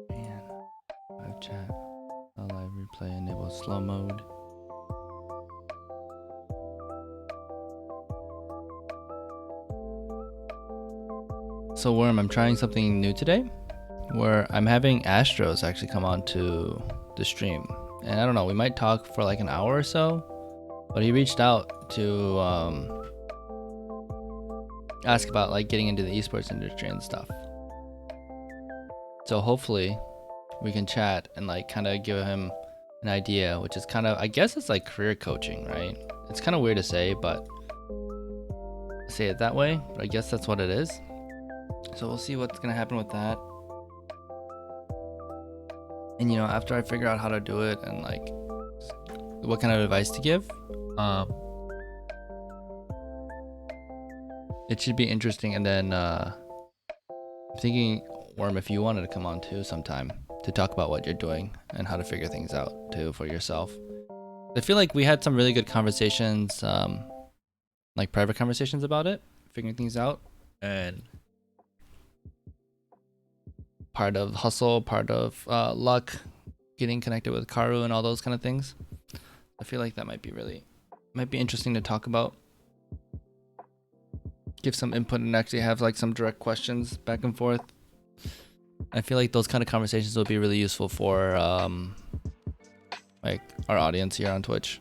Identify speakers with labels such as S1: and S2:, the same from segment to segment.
S1: Man, live chat, live replay, enable slow mode. So Worm, I'm trying something new today, where I'm having Astros actually come on to the stream, and I don't know, we might talk for like an hour or so. But he reached out to ask about like getting into the esports industry and stuff. So hopefully we can chat and like kind of give him an idea, which is kind of, I guess it's like career coaching, right? It's kind of weird to say, but say it that way, but I guess that's what it is. So we'll see what's gonna happen with that. And you know, after I figure out how to do it and like what kind of advice to give, it should be interesting. And then I'm thinking, Worm, if you wanted to come on too sometime to talk about what you're doing and how to figure things out too for yourself. I feel like we had some really good conversations, like private conversations about it, figuring things out, and part of hustle, part of luck, getting connected with Karu and all those kind of things. I feel like that might be interesting to talk about. Give some input and actually have like some direct questions back and forth. I feel like those kind of conversations will be really useful for like our audience here on Twitch.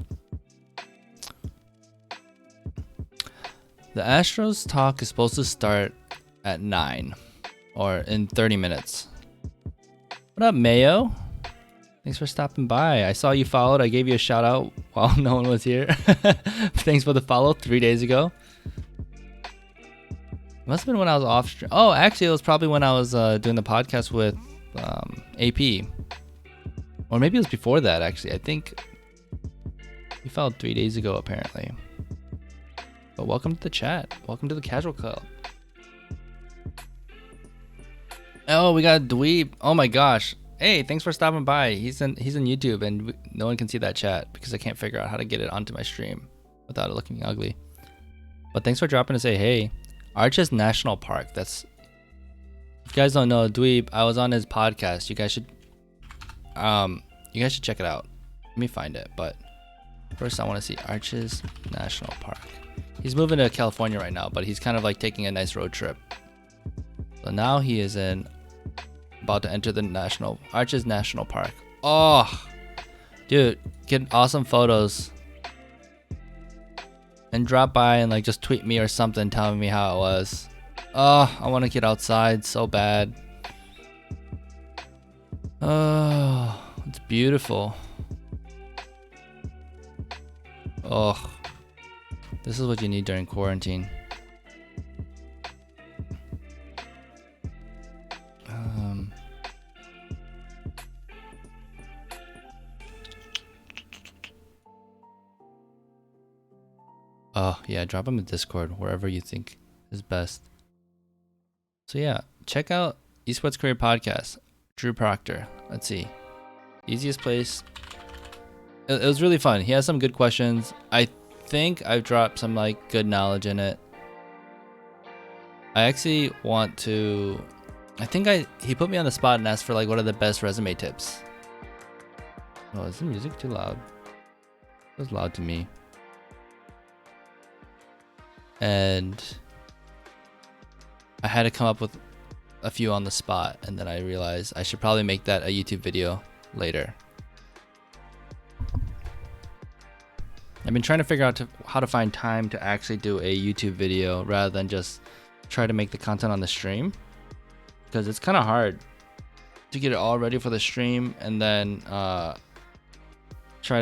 S1: The Astros talk is supposed to start at 9 or in 30 minutes. What up, Mayo? Thanks for stopping by. I saw you followed. I gave you a shout out while no one was here. Thanks for the follow 3 days ago. It must have been when I was off stream. Oh, actually, it was probably when I was doing the podcast with AP. Or maybe it was before that, actually. I think you followed 3 days ago, apparently. But welcome to the chat. Welcome to the Casual Club. Oh, we got Dweeb. Oh my gosh. Hey, thanks for stopping by. He's in YouTube, and no one can see that chat because I can't figure out how to get it onto my stream without it looking ugly. But thanks for dropping to say hey. Arches National Park. That's, if you guys don't know, Dweeb, I was on his podcast. You guys should check it out. Let me find it. But first I want to see Arches National Park. He's moving to California right now, but he's kind of like taking a nice road trip. So now he is about to enter the Arches National Park. Oh, dude, get awesome photos. And drop by and like just tweet me or something telling me how it was. Oh, I want to get outside so bad. Oh, it's beautiful. Oh, this is what you need during quarantine. Oh, yeah, drop him in Discord, wherever you think is best. So yeah, check out Esports Career Podcast, Drew Proctor. Let's see. Easiest place. It was really fun. He has some good questions. I think I've dropped some like good knowledge in it. I actually want to... he put me on the spot and asked for like what are the best resume tips. Oh, is the music too loud? It was loud to me. And I had to come up with a few on the spot, and then I realized I should probably make that a YouTube video later. I've been trying to figure out how to find time to actually do a YouTube video rather than just try to make the content on the stream, because it's kind of hard to get it all ready for the stream and then try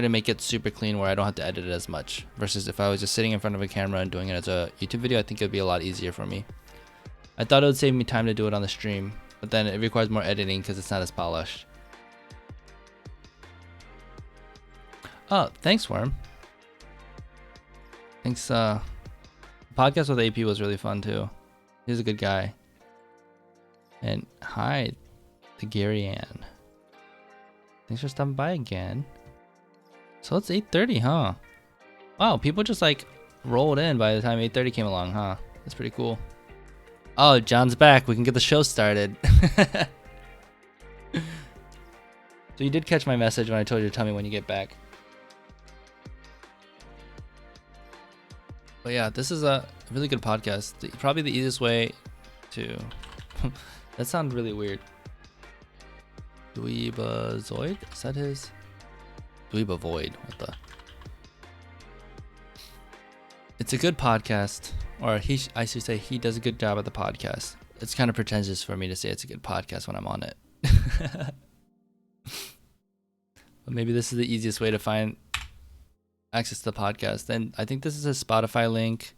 S1: to make it super clean where I don't have to edit it as much, versus if I was just sitting in front of a camera and doing it as a YouTube video, I think it'd be a lot easier for me. I thought it would save me time to do it on the stream, but then it requires more editing because it's not as polished. Oh, thanks, Worm. Thanks. The podcast with AP was really fun too. He's a good guy. And hi to Gary Ann. Thanks for stopping by again. So it's 8:30, huh? Wow, people just like rolled in by the time 8:30 came along, huh? That's pretty cool. Oh, John's back. We can get the show started. So you did catch my message when I told you to tell me when you get back. But yeah, this is a really good podcast. Probably the easiest way to... That sounds really weird. Dweebazoid? Is that his? Dweebavoid. What the? It's a good podcast. Or I should say he does a good job at the podcast. It's kind of pretentious for me to say it's a good podcast when I'm on it. But maybe this is the easiest way to find access to the podcast. And I think this is a Spotify link.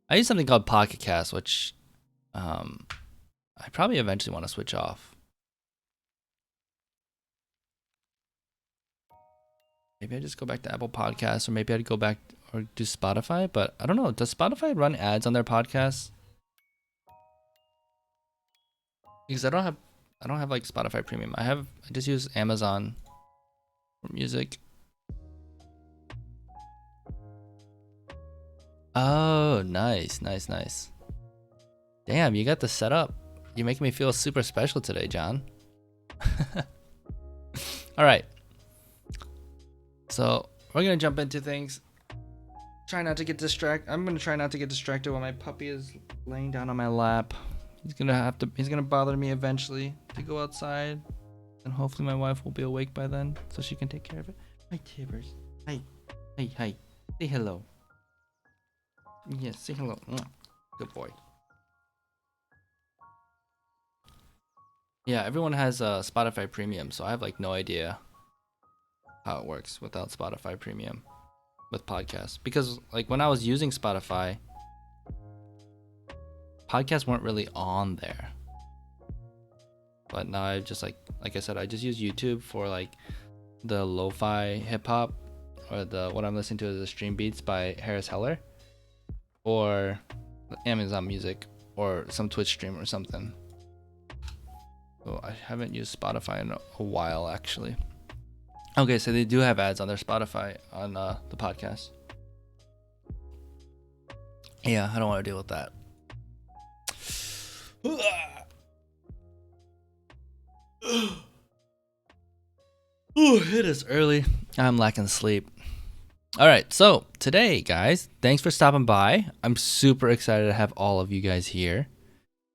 S1: I use something called Pocket Cast, which I probably eventually want to switch off. Maybe I just go back to Apple Podcasts, or maybe I'd go back or do Spotify. But I don't know. Does Spotify run ads on their podcasts? Because I don't have like Spotify Premium. I just use Amazon for music. Oh, nice. Damn, you got the setup. You're making me feel super special today, John. All right. So we're gonna jump into things. Try not to get distracted. I'm gonna try not to get distracted while my puppy is laying down on my lap. He's gonna bother me eventually to go outside, and hopefully my wife will be awake by then so she can take care of it. Hi, Tibbers. Hi. Say hello. Yes, say hello. Good boy. Yeah, everyone has a Spotify Premium, so I have like no idea how it works without Spotify Premium with podcasts. Because like when I was using Spotify, podcasts weren't really on there. But now I just like I said, I just use YouTube for like the lo-fi hip hop, or what I'm listening to is the stream beats by Harris Heller, or Amazon Music, or some Twitch stream or something. So I haven't used Spotify in a while, actually. Okay, so they do have ads on their Spotify on the podcast. Yeah, I don't want to deal with that. It is early. I'm lacking sleep. All right, so today, guys, thanks for stopping by. I'm super excited to have all of you guys here.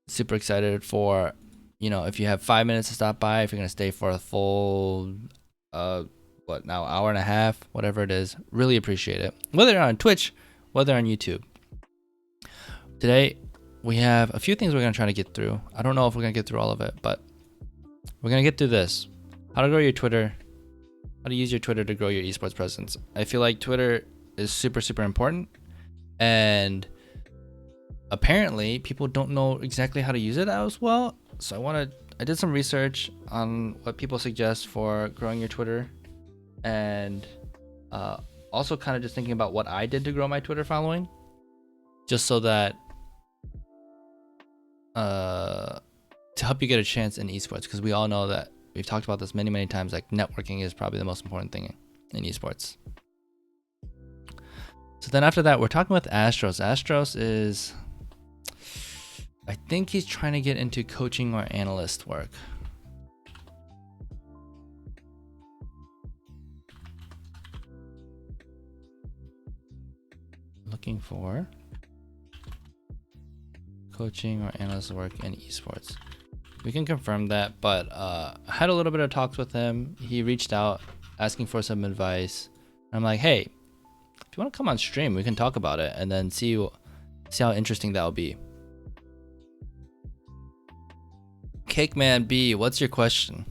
S1: Super excited for, if you have 5 minutes to stop by, if you're going to stay for a full, hour and a half, whatever it is, really appreciate it. Whether you're on Twitch, whether on YouTube. Today, we have a few things we're going to try to get through. I don't know if we're going to get through all of it, but we're going to get through this. How to grow your Twitter. How to use your Twitter to grow your esports presence. I feel like Twitter is super, super important. And apparently, people don't know exactly how to use it as well. So I did some research on what people suggest for growing your Twitter. And also kind of just thinking about what I did to grow my Twitter following. Just so that to help you get a chance in esports, because we all know that we've talked about this many, many times. Like, networking is probably the most important thing in esports. So then after that, we're talking with Astros. Astros is, I think he's trying to get into coaching or analyst work. Looking for coaching or analyst work in esports. We can confirm that, but I had a little bit of talks with him. He reached out asking for some advice. I'm like, hey, if you want to come on stream, we can talk about it and then see how interesting that will be. Cake Man B, what's your question?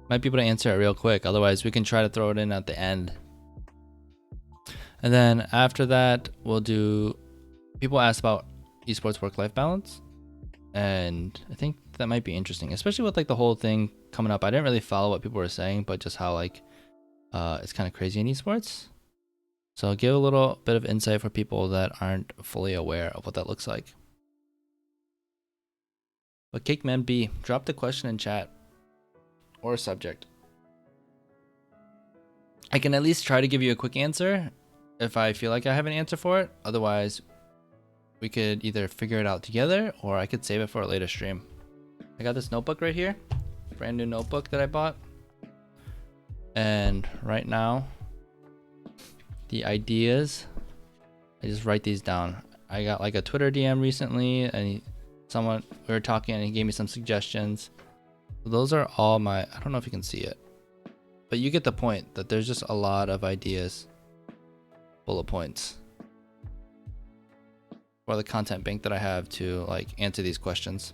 S1: Might be able to answer it real quick. Otherwise, we can try to throw it in at the end. And then after that, we'll do... People ask about esports work-life balance. And I think that might be interesting, especially with like the whole thing coming up. I didn't really follow what people were saying, but just how like it's kind of crazy in esports. So I'll give a little bit of insight for people that aren't fully aware of what that looks like. But Cake Man B, drop the question in chat or a subject. I can at least try to give you a quick answer if I feel like I have an answer for it. Otherwise, we could either figure it out together or I could save it for a later stream. I got this notebook right here, brand new notebook that I bought. And right now, the ideas, I just write these down. I got like a Twitter DM recently, and we were talking and he gave me some suggestions. So those are all my, I don't know if you can see it, but you get the point that there's just a lot of ideas, bullet points for the content bank that I have to like answer these questions.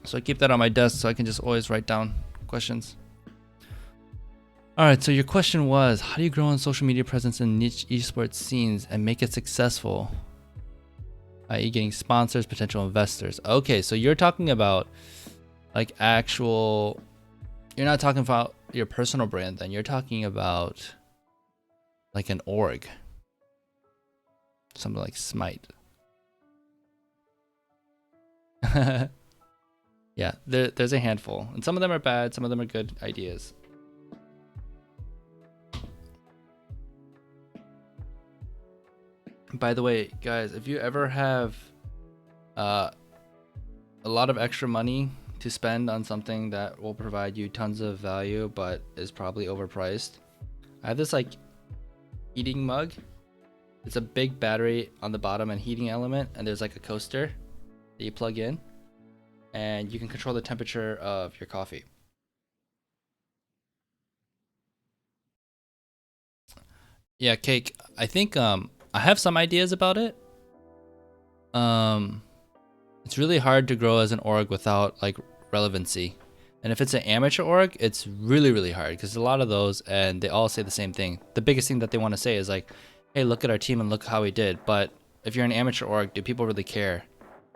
S1: So I keep that on my desk so I can just always write down questions. All right, so your question was, how do you grow on social media presence in niche esports scenes and make it successful? I.e. getting sponsors, potential investors. Okay, so you're talking about like you're not talking about your personal brand then, you're talking about like an org. Something like Smite. Yeah, there's a handful, and some of them are bad, some of them are good ideas. By the way, guys, if you ever have a lot of extra money to spend on something that will provide you tons of value but is probably overpriced, I have this like heating mug. It's a big battery on the bottom and heating element, and there's like a coaster that you plug in, and you can control the temperature of your coffee. Yeah, Cake, I think I have some ideas about it. It's really hard to grow as an org without like relevancy. And if it's an amateur org, it's really, really hard because a lot of those, and they all say the same thing. The biggest thing that they want to say is like, hey, look at our team and look how we did. But if you're an amateur org, do people really care?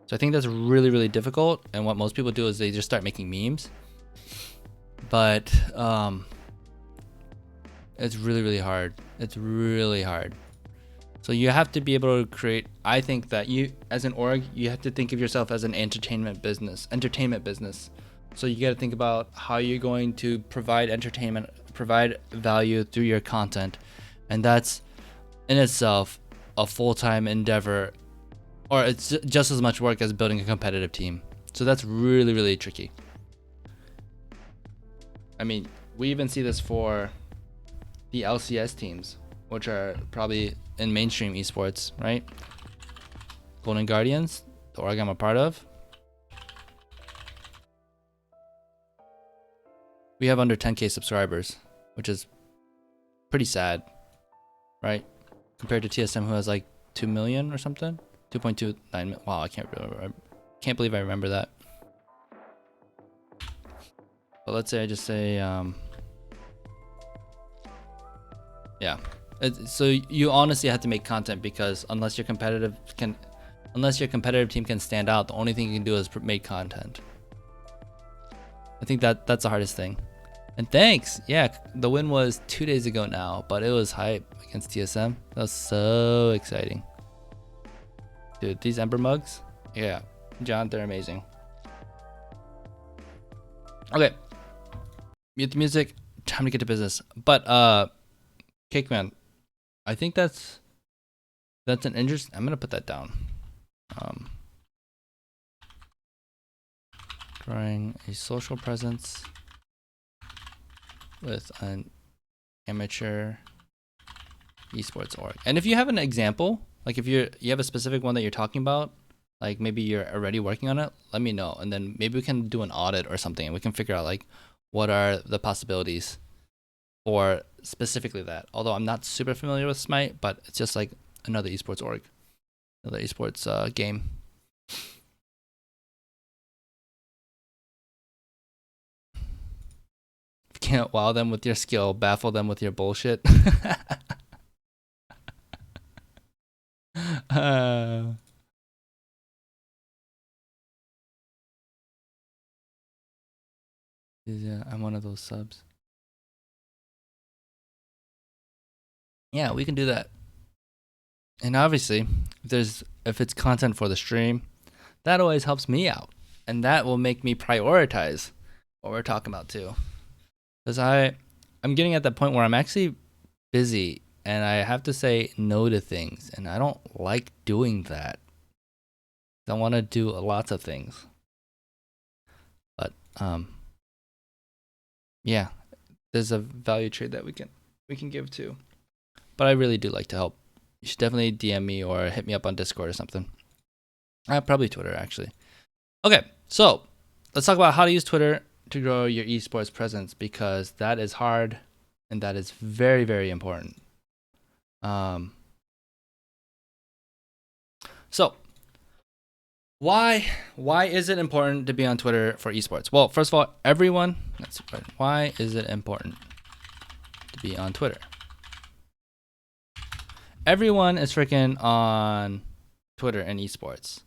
S1: So I think that's really, really difficult. And what most people do is they just start making memes. But it's really, really hard. It's really hard. So you have to be able to create, I think that you, as an org, you have to think of yourself as an entertainment business. So you got to think about how you're going to provide entertainment, provide value through your content. And that's in itself a full-time endeavor, or it's just as much work as building a competitive team. So that's really, really tricky. I mean, we even see this for the LCS teams, which are probably in mainstream esports, right? Golden Guardians, the org I'm a part of. We have under 10K subscribers, which is pretty sad, right? Compared to TSM, who has like 2 million or something, 2.29 million. Wow, I can't believe I remember that. But let's say I just say, yeah. So you honestly have to make content, because unless your competitive team can stand out, the only thing you can do is make content. I think that's the hardest thing. And thanks. Yeah, the win was 2 days ago now, but it was hype against TSM. That was so exciting. Dude, these Ember mugs, yeah, John, they're amazing. Okay, mute the music. Time to get to business. But Cakeman, I think that's an interesting. I'm gonna put that down. Growing a social presence with an amateur esports org. And if you have an example, like if you have a specific one that you're talking about, like maybe you're already working on it, let me know, and then maybe we can do an audit or something, and we can figure out like what are the possibilities for specifically that. Although I'm not super familiar with Smite, but it's just like another esports org, another esports game. Can't wow them with your skill, baffle them with your bullshit. Yeah, I'm one of those subs. Yeah, we can do that. And obviously, if it's content for the stream, that always helps me out, and that will make me prioritize what we're talking about too. Because I'm getting at that point where I'm actually busy and I have to say no to things, and I don't like doing that. I want to do lots of things, but yeah, there's a value trade that we can give too. But I really do like to help. You should definitely DM me or hit me up on Discord or something. Probably Twitter, actually. Okay, so let's talk about how to use Twitter to grow your esports presence, because that is hard and that is very, very important. So why is it important to be on Twitter for esports? Well, first of all, why is it important to be on Twitter? Everyone is freaking on Twitter and esports.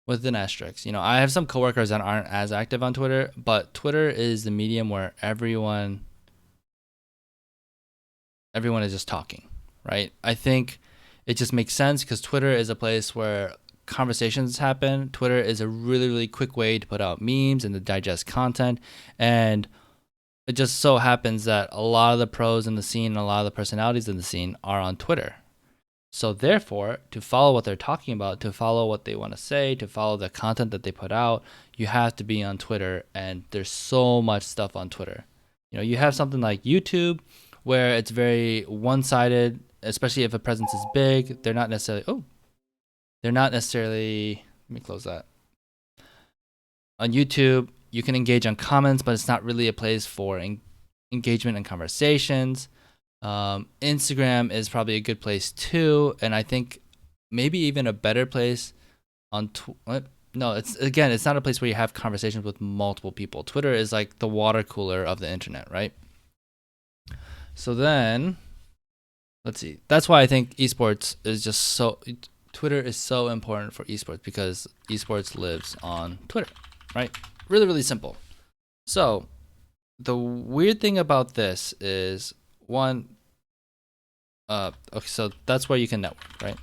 S1: With an asterisk. I have some coworkers that aren't as active on Twitter, but Twitter is the medium where everyone is just talking, right? I think it just makes sense because Twitter is a place where conversations happen. Twitter is a really, really quick way to put out memes and to digest content. And it just so happens that a lot of the pros in the scene and a lot of the personalities in the scene are on Twitter. So therefore, to follow what they're talking about, to follow what they want to say, to follow the content that they put out, you have to be on Twitter. And there's so much stuff on Twitter. You have something like YouTube where it's very one-sided, especially if a presence is big. They're not necessarily, let me close that. On YouTube, you can engage on comments, but it's not really a place for engagement and conversations. Instagram is probably a good place too, and I think maybe even a better place on it's not a place where you have conversations with multiple people. Twitter is like the water cooler of the internet, right? So then let's see. That's why I think esports is Twitter is so important for esports, because esports lives on Twitter, right? Really, really simple. So the weird thing about this is, one, okay, so that's where you can network, right?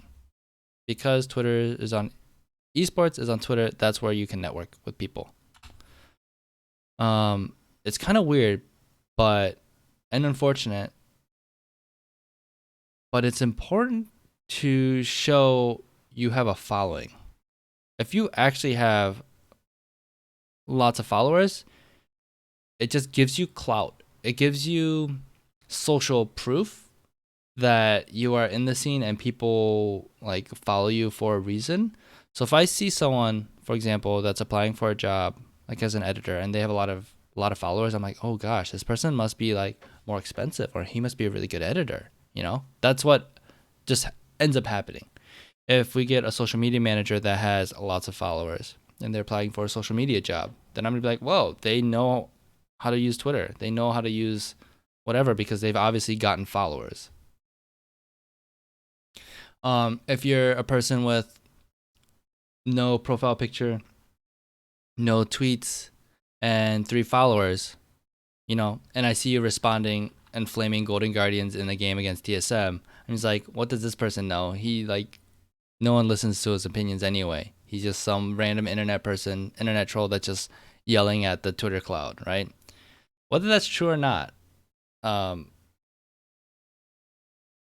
S1: Because esports is on Twitter, that's where you can network with people. It's kind of weird, and unfortunate, but it's important to show you have a following. If you actually have lots of followers, it just gives you clout. It gives you social proof that you are in the scene and people like follow you for a reason. So if I see someone, for example, that's applying for a job like as an editor, and they have a lot of followers, I'm like, oh gosh, this person must be like more expensive, or he must be a really good editor. That's what just ends up happening. If we get a social media manager that has lots of followers and they're applying for a social media job, then I'm gonna be like, whoa, they know how to use Twitter. They know how to use whatever, because they've obviously gotten followers. If you're a person with no profile picture, no tweets, and 3 followers, and I see you responding and flaming Golden Guardians in a game against TSM, I'm just like, what does this person know? No one listens to his opinions anyway. He's just some random internet troll that's just yelling at the Twitter cloud, right? Whether that's true or not,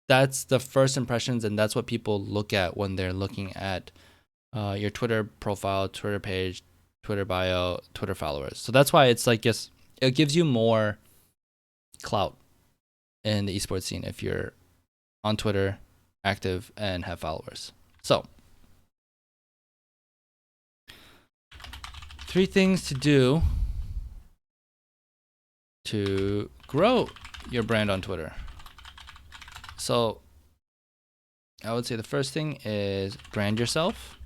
S1: that's the first impressions, and that's what people look at when they're looking at your Twitter profile, Twitter page, Twitter bio, Twitter followers. So that's why it's like, yes, it gives you more clout in the esports scene if you're on Twitter, active, and have followers. So 3 things to do to grow your brand on Twitter. So I would say the first thing is brand yourself.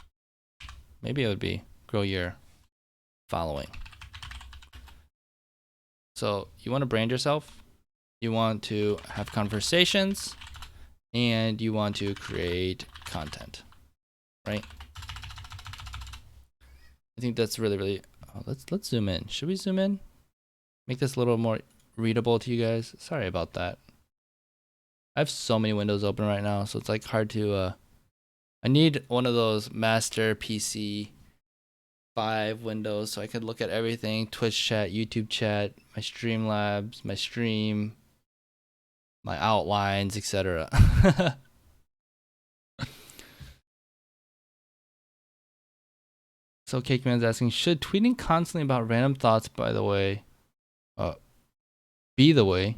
S1: Maybe it would be grow your following. So you want to brand yourself, you want to have conversations, and you want to create content, right? I think that's really, really. Let's zoom in. Should we zoom in? Make this a little more readable to you guys. Sorry about that. I have so many windows open right now, so it's like hard to. I need one of those master PC 5 windows so I could look at everything: Twitch chat, YouTube chat, my Streamlabs, my stream, my outlines, etc. So Cakeman's asking, should tweeting constantly about random thoughts, by the way, be the way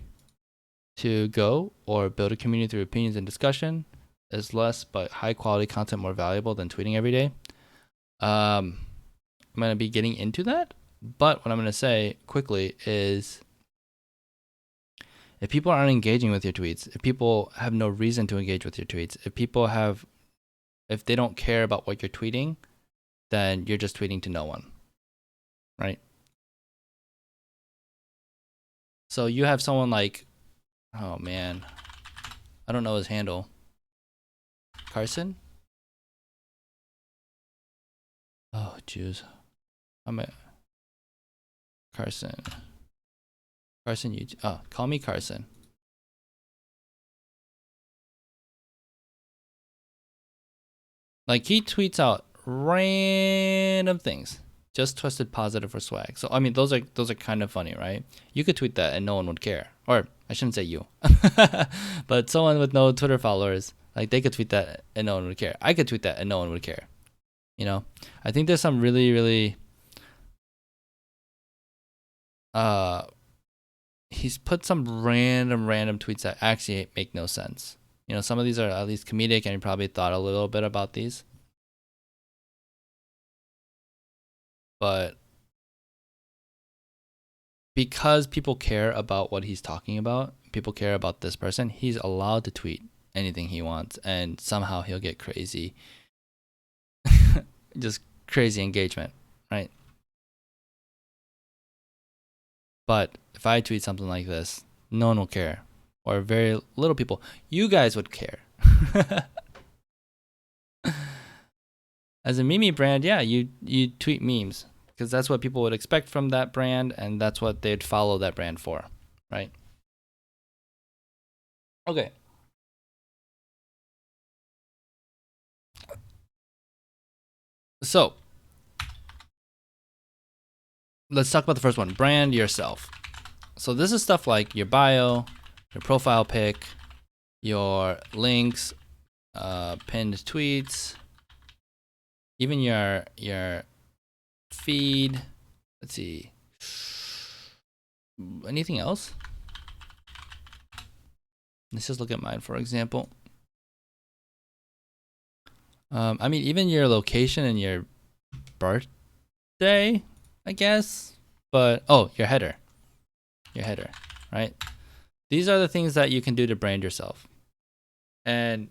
S1: to go, or build a community through opinions and discussion? Is less but high quality content more valuable than tweeting every day? I'm going to be getting into that, but what I'm going to say quickly is, if people aren't engaging with your tweets, if people have no reason to engage with your tweets, if they don't care about what you're tweeting, then you're just tweeting to no one, right? So you have someone like, oh man, I don't know his handle. Carson? Oh, jeez. I'm a Carson. Carson, call me Carson. Like, he tweets out random things, just twisted positive for swag. So I mean, those are kind of funny, right? You could tweet that and no one would care, or I shouldn't say you, but someone with no Twitter followers, like, they could tweet that and no one would care. I could tweet that and no one would care. You know, I think there's some really, really, he's put some random tweets that actually make no sense. You know, some of these are at least comedic, and you probably thought a little bit about these. But because people care about what he's talking about, people care about this person, he's allowed to tweet anything he wants, and somehow he'll get crazy, just crazy engagement, right? But if I tweet something like this, no one will care, or very little people. You guys would care. As a meme brand, yeah, you tweet memes, because that's what people would expect from that brand, and that's what they'd follow that brand for, right? Okay. So let's talk about the first one, brand yourself. So this is stuff like your bio, your profile pic, your links, pinned tweets, even your feed. Let's see. Anything else? Let's just look at mine, for example. I mean, even your location and your birthday, I guess. But, oh, your header, right? These are the things that you can do to brand yourself. And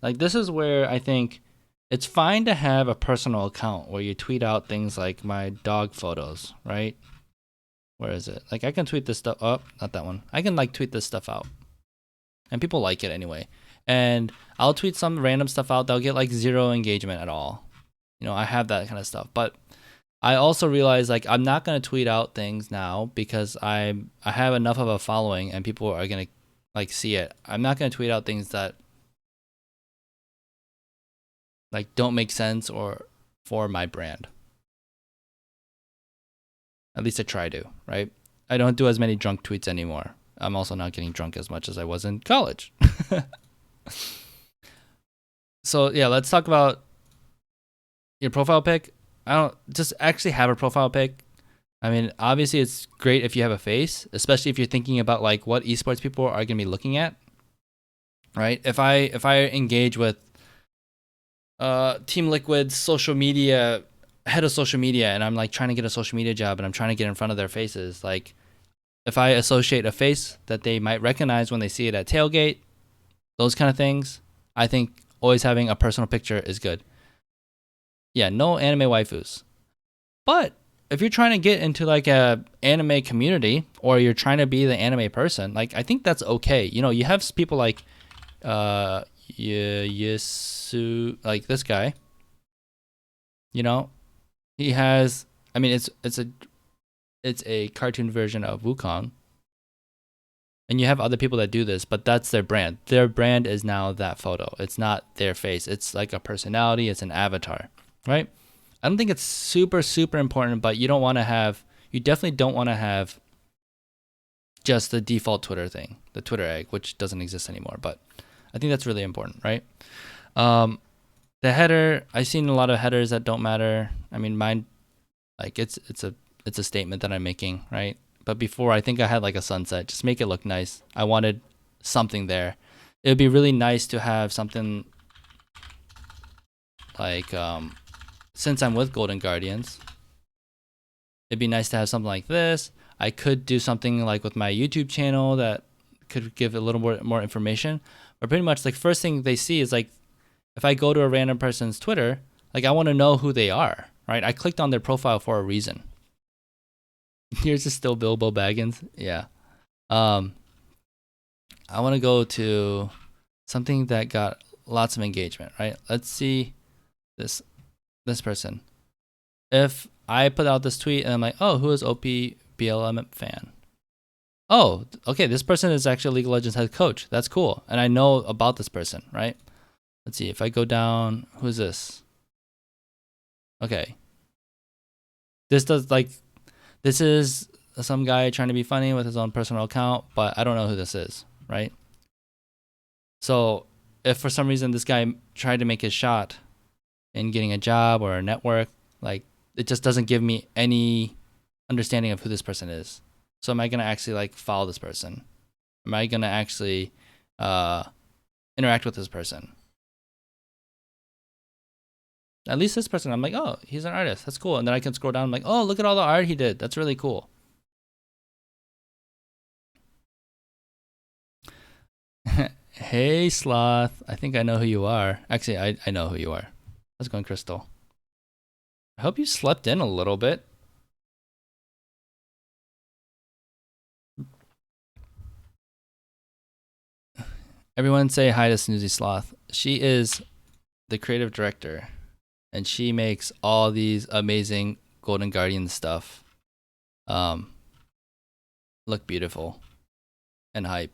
S1: like, this is where I think it's fine to have a personal account where you tweet out things like my dog photos, right? Where is it? Like, I can tweet this stuff up, not that one. I can like tweet this stuff out, and people like it anyway. And I'll tweet some random stuff out. They'll get like 0 engagement at all. You know, I have that kind of stuff. But I also realize, like, I'm not going to tweet out things now because I have enough of a following and people are going to like see it. I'm not going to tweet out things that like don't make sense or for my brand. At least I try to, right? I don't do as many drunk tweets anymore. I'm also not getting drunk as much as I was in college. So yeah, let's talk about your profile pic. I don't just actually have a profile pic. I mean, obviously it's great if you have a face, especially if you're thinking about like what esports people are going to be looking at, right? If I engage with Team Liquid's social media head of social media, and I'm like trying to get a social media job, and I'm trying to get in front of their faces, like if I associate a face that they might recognize when they see it at tailgate, those kind of things, I think always having a personal picture is good. Yeah, no anime waifus. But if you're trying to get into like a anime community, or you're trying to be the anime person, like I think that's okay. You know, you have people like Yasu, like this guy. You know, he has, I mean, it's a cartoon version of Wukong. And you have other people that do this, but that's their brand. Their brand is now that photo. It's not their face. It's like a personality. It's an avatar, right? I don't think it's super, super important, but you definitely don't want to have just the default Twitter thing, the Twitter egg, which doesn't exist anymore. But I think that's really important, right? The header, I've seen a lot of headers that don't matter. I mean, mine, like it's a statement that I'm making, right? But before, I think I had like a sunset. Just make it look nice. I wanted something there. It would be really nice to have something like, since I'm with Golden Guardians, it'd be nice to have something like this. I could do something like with my YouTube channel that could give a little more information. But pretty much, like, first thing they see is like, if I go to a random person's Twitter, like, I want to know who they are, right? I clicked on their profile for a reason. Here's just still Bilbo Baggins. Yeah. I want to go to something that got lots of engagement, right? Let's see this person. If I put out this tweet and I'm like, oh, who is OP BLM fan? Oh, okay, this person is actually League of Legends head coach. That's cool. And I know about this person, right? Let's see. If I go down, who's this? Okay. This is some guy trying to be funny with his own personal account, but I don't know who this is, right? So if for some reason this guy tried to make his shot in getting a job or a network, like, it just doesn't give me any understanding of who this person is. So am I going to actually like follow this person? Am I going to actually interact with this person? At least this person, I'm like, oh, he's an artist. That's cool. And then I can scroll down. I'm like, oh, look at all the art he did. That's really cool. Hey, Sloth. I think I know who you are. Actually, I know who you are. How's it going, Crystal? I hope you slept in a little bit. Everyone say hi to Snoozy Sloth. She is the creative director, and she makes all these amazing Golden Guardian stuff look beautiful and hype.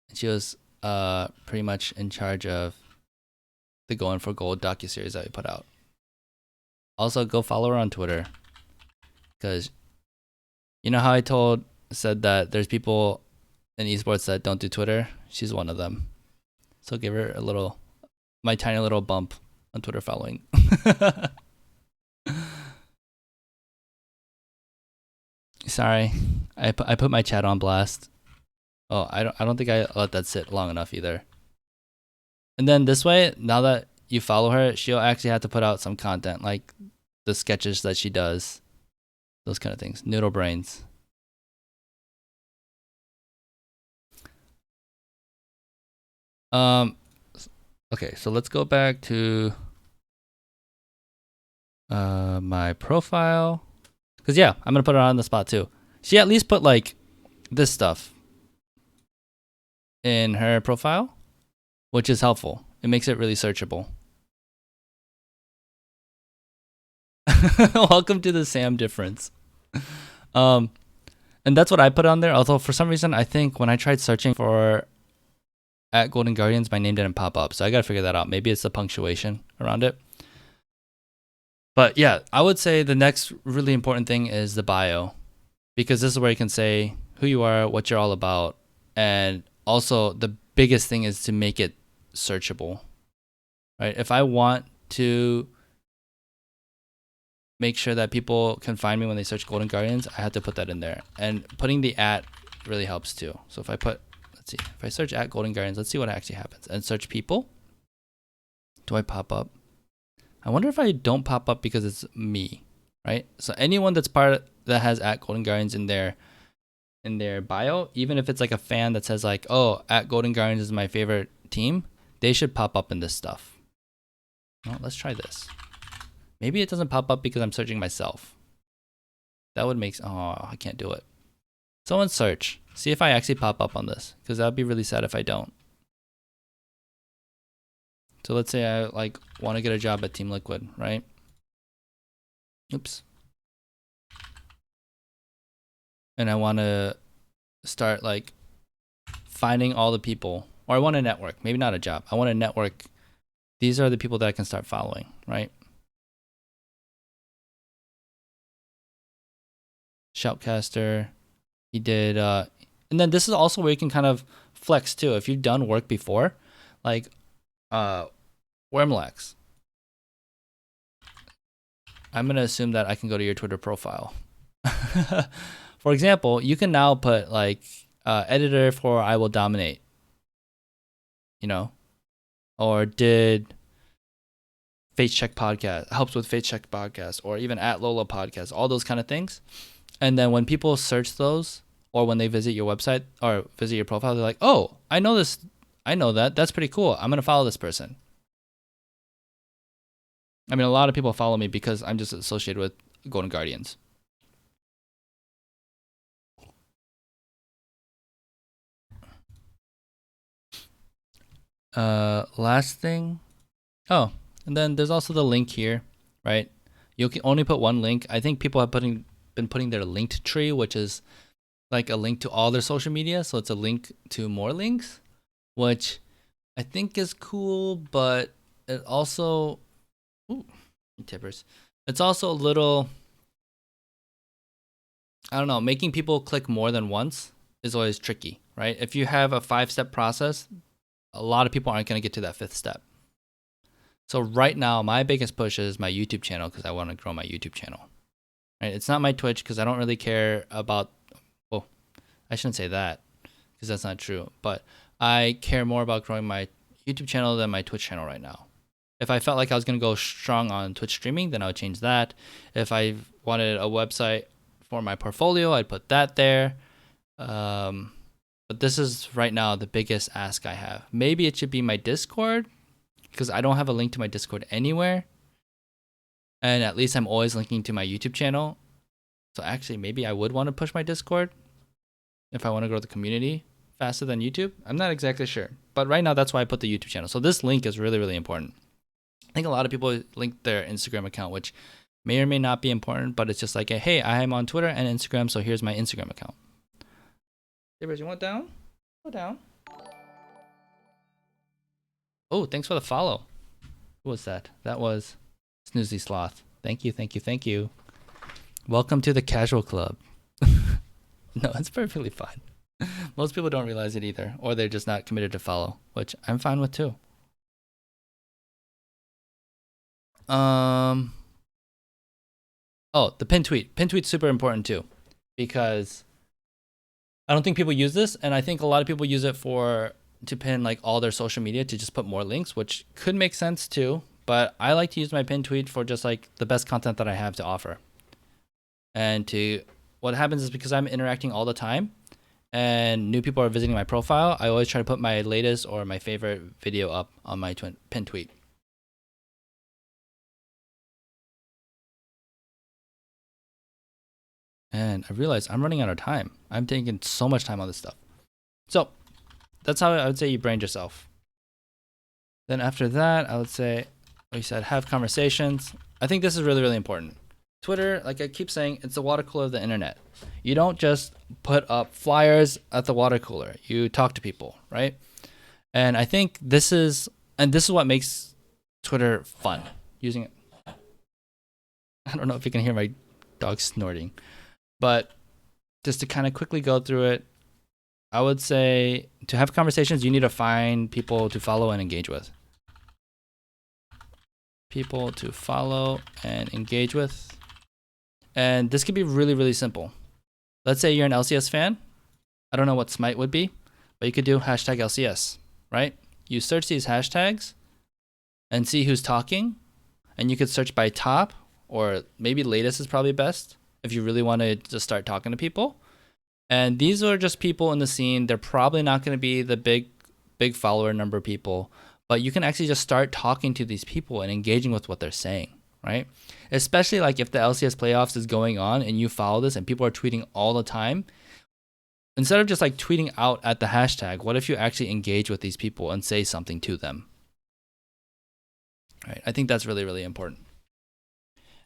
S1: And she was pretty much in charge of the Going for Gold docuseries that we put out. Also, go follow her on Twitter, because you know how I said that there's people in esports that don't do Twitter? She's one of them. So give her my tiny little bump on Twitter following. Sorry, I put my chat on blast. Oh, I don't think I let that sit long enough either. And then this way, now that you follow her, she'll actually have to put out some content, like the sketches that she does, those kind of things. Noodle brains. Okay, so let's go back to my profile, because yeah, I'm gonna put her on the spot too. She at least put like this stuff in her profile, which is helpful. It makes it really searchable. Welcome to the Sam difference. And that's what I put on there. Although for some reason, I think when I tried searching for at Golden Guardians, my name didn't pop up. So I gotta figure that out. Maybe it's the punctuation around it. But yeah, I would say the next really important thing is the bio, because this is where you can say who you are, what you're all about, and also the biggest thing is to make it searchable, right? If I want to make sure that people can find me when they search Golden Guardians, I have to put that in there. And putting the at really helps too. So if I if I search at Golden Guardians, let's see what actually happens. And search people. Do I pop up? I wonder if I don't pop up because it's me, right? So anyone that has at Golden Guardians in their bio, even if it's like a fan that says like, oh, at Golden Guardians is my favorite team, they should pop up in this stuff. Well, let's try this. Maybe it doesn't pop up because I'm searching myself. That would make, oh, I can't do it. Someone search. See if I actually pop up on this, because that would be really sad if I don't. So let's say I like want to get a job at Team Liquid, right? Oops. And I want to start like finding all the people, or I want to network, maybe not a job. I want to network. These are the people that I can start following, right? Shoutcaster. He did, and then this is also where you can kind of flex too. If you've done work before, like Wormlex, I'm gonna assume that I can go to your Twitter profile. For example, you can now put like editor for I Will Dominate, you know, or did Face Check Podcast, helps with Face Check Podcast, or even at Lola Podcast, all those kind of things. And then when people search those, or when they visit your website or visit your profile, they're like, oh, I know this. I know that. That's pretty cool. I'm going to follow this person. I mean, a lot of people follow me because I'm just associated with Golden Guardians. Last thing. Oh, and then there's also the link here, right? You can only put one link. I think people have been putting their linked tree, which is like a link to all their social media. So it's a link to more links, which I think is cool, but it also, ooh, tippers. It's also a little, I don't know, making people click more than once is always tricky, right? If you have a 5-step process, a lot of people aren't going to get to that 5th step. So right now, my biggest push is my YouTube channel because I want to grow my YouTube channel. Right? It's not my Twitch because I don't really care about, well, I shouldn't say that because that's not true, but I care more about growing my YouTube channel than my Twitch channel right now. If I felt like I was going to go strong on Twitch streaming, then I would change that. If I wanted a website for my portfolio, I'd put that there. But this is right now the biggest ask I have. Maybe it should be my Discord because I don't have a link to my Discord anywhere. And at least I'm always linking to my YouTube channel. So actually, maybe I would want to push my Discord if I want to grow the community faster than YouTube. I'm not exactly sure. But right now, that's why I put the YouTube channel. So this link is really, really important. I think a lot of people link their Instagram account, which may or may not be important, but it's just like, hey, I am on Twitter and Instagram, so here's my Instagram account. Hey, you want down? Go down. Oh, thanks for the follow. Who was that? That was Snoozy Sloth. Thank you, thank you, thank you. Welcome to the casual club. No, it's perfectly fine. Most people don't realize it either, or they're just not committed to follow, which I'm fine with too. Oh, the pin tweet. Pin tweet's super important too, because I don't think people use this, and I think a lot of people use it to pin like all their social media to just put more links, which could make sense too. But I like to use my pin tweet for just like the best content that I have to offer. And what happens is because I'm interacting all the time, and new people are visiting my profile, I always try to put my latest or my favorite video up on my pin tweet. And I realize I'm running out of time. I'm taking so much time on this stuff. So that's how I would say you brand yourself. Then after that, I would say, like you said, have conversations. I think this is really, really important. Twitter, like I keep saying, it's the water cooler of the internet. You don't just put up flyers at the water cooler. You talk to people, right? And I think this is what makes Twitter fun. Using it. I don't know if you can hear my dog snorting, but just to kind of quickly go through it, I would say to have conversations, you need to find people to follow and engage with. People to follow and engage with. And this could be really, really simple. Let's say you're an LCS fan. I don't know what Smite would be, but you could do hashtag LCS, right? You search these hashtags and see who's talking. And you could search by top, or maybe latest is probably best if you really want to just start talking to people. And these are just people in the scene. They're probably not going to be the big follower number of people, but you can actually just start talking to these people and engaging with what they're saying, right? Especially like if the LCS playoffs is going on and you follow this and people are tweeting all the time. Instead of just like tweeting out at the hashtag, what if you actually engage with these people and say something to them? Right? I think that's really, really important.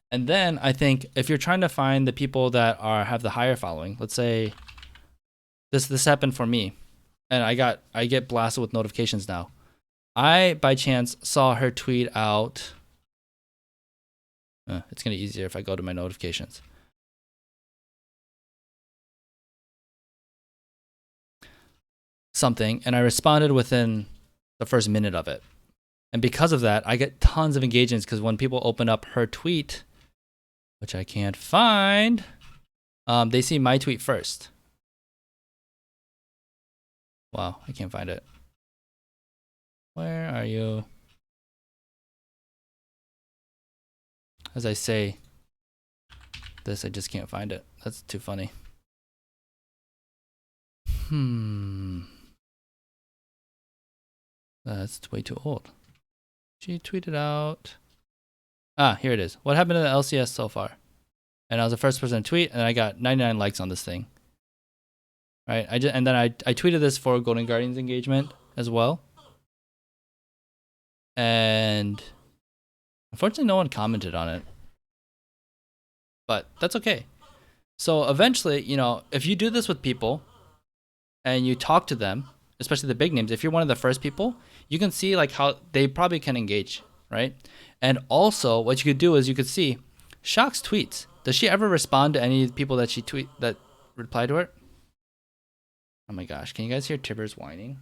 S1: And then I think if you're trying to find the people that have the higher following, let's say this happened for me, and I get blasted with notifications now. I by chance saw her tweet out. It's gonna be easier if I go to my notifications. something and I responded within the first minute of it. And because of that, I get tons of engagements because when people open up her tweet, which I can't find, they see my tweet first. Wow, I can't find it. Where are you? As I say this, I just can't find it. That's too funny. That's way too old. She tweeted out. Here it is. What happened to the LCS so far? And I was the first person to tweet, and I got 99 likes on this thing. Right? And then I tweeted this for Golden Guardians engagement as well. And unfortunately, no one commented on it. But that's okay. So eventually, if you do this with people and you talk to them, especially the big names, if you're one of the first people, you can see like how they probably can engage, right? And also what you could do is you could see Shock's tweets. Does she ever respond to any people that that reply to her? Oh my gosh, can you guys hear Tibbers whining?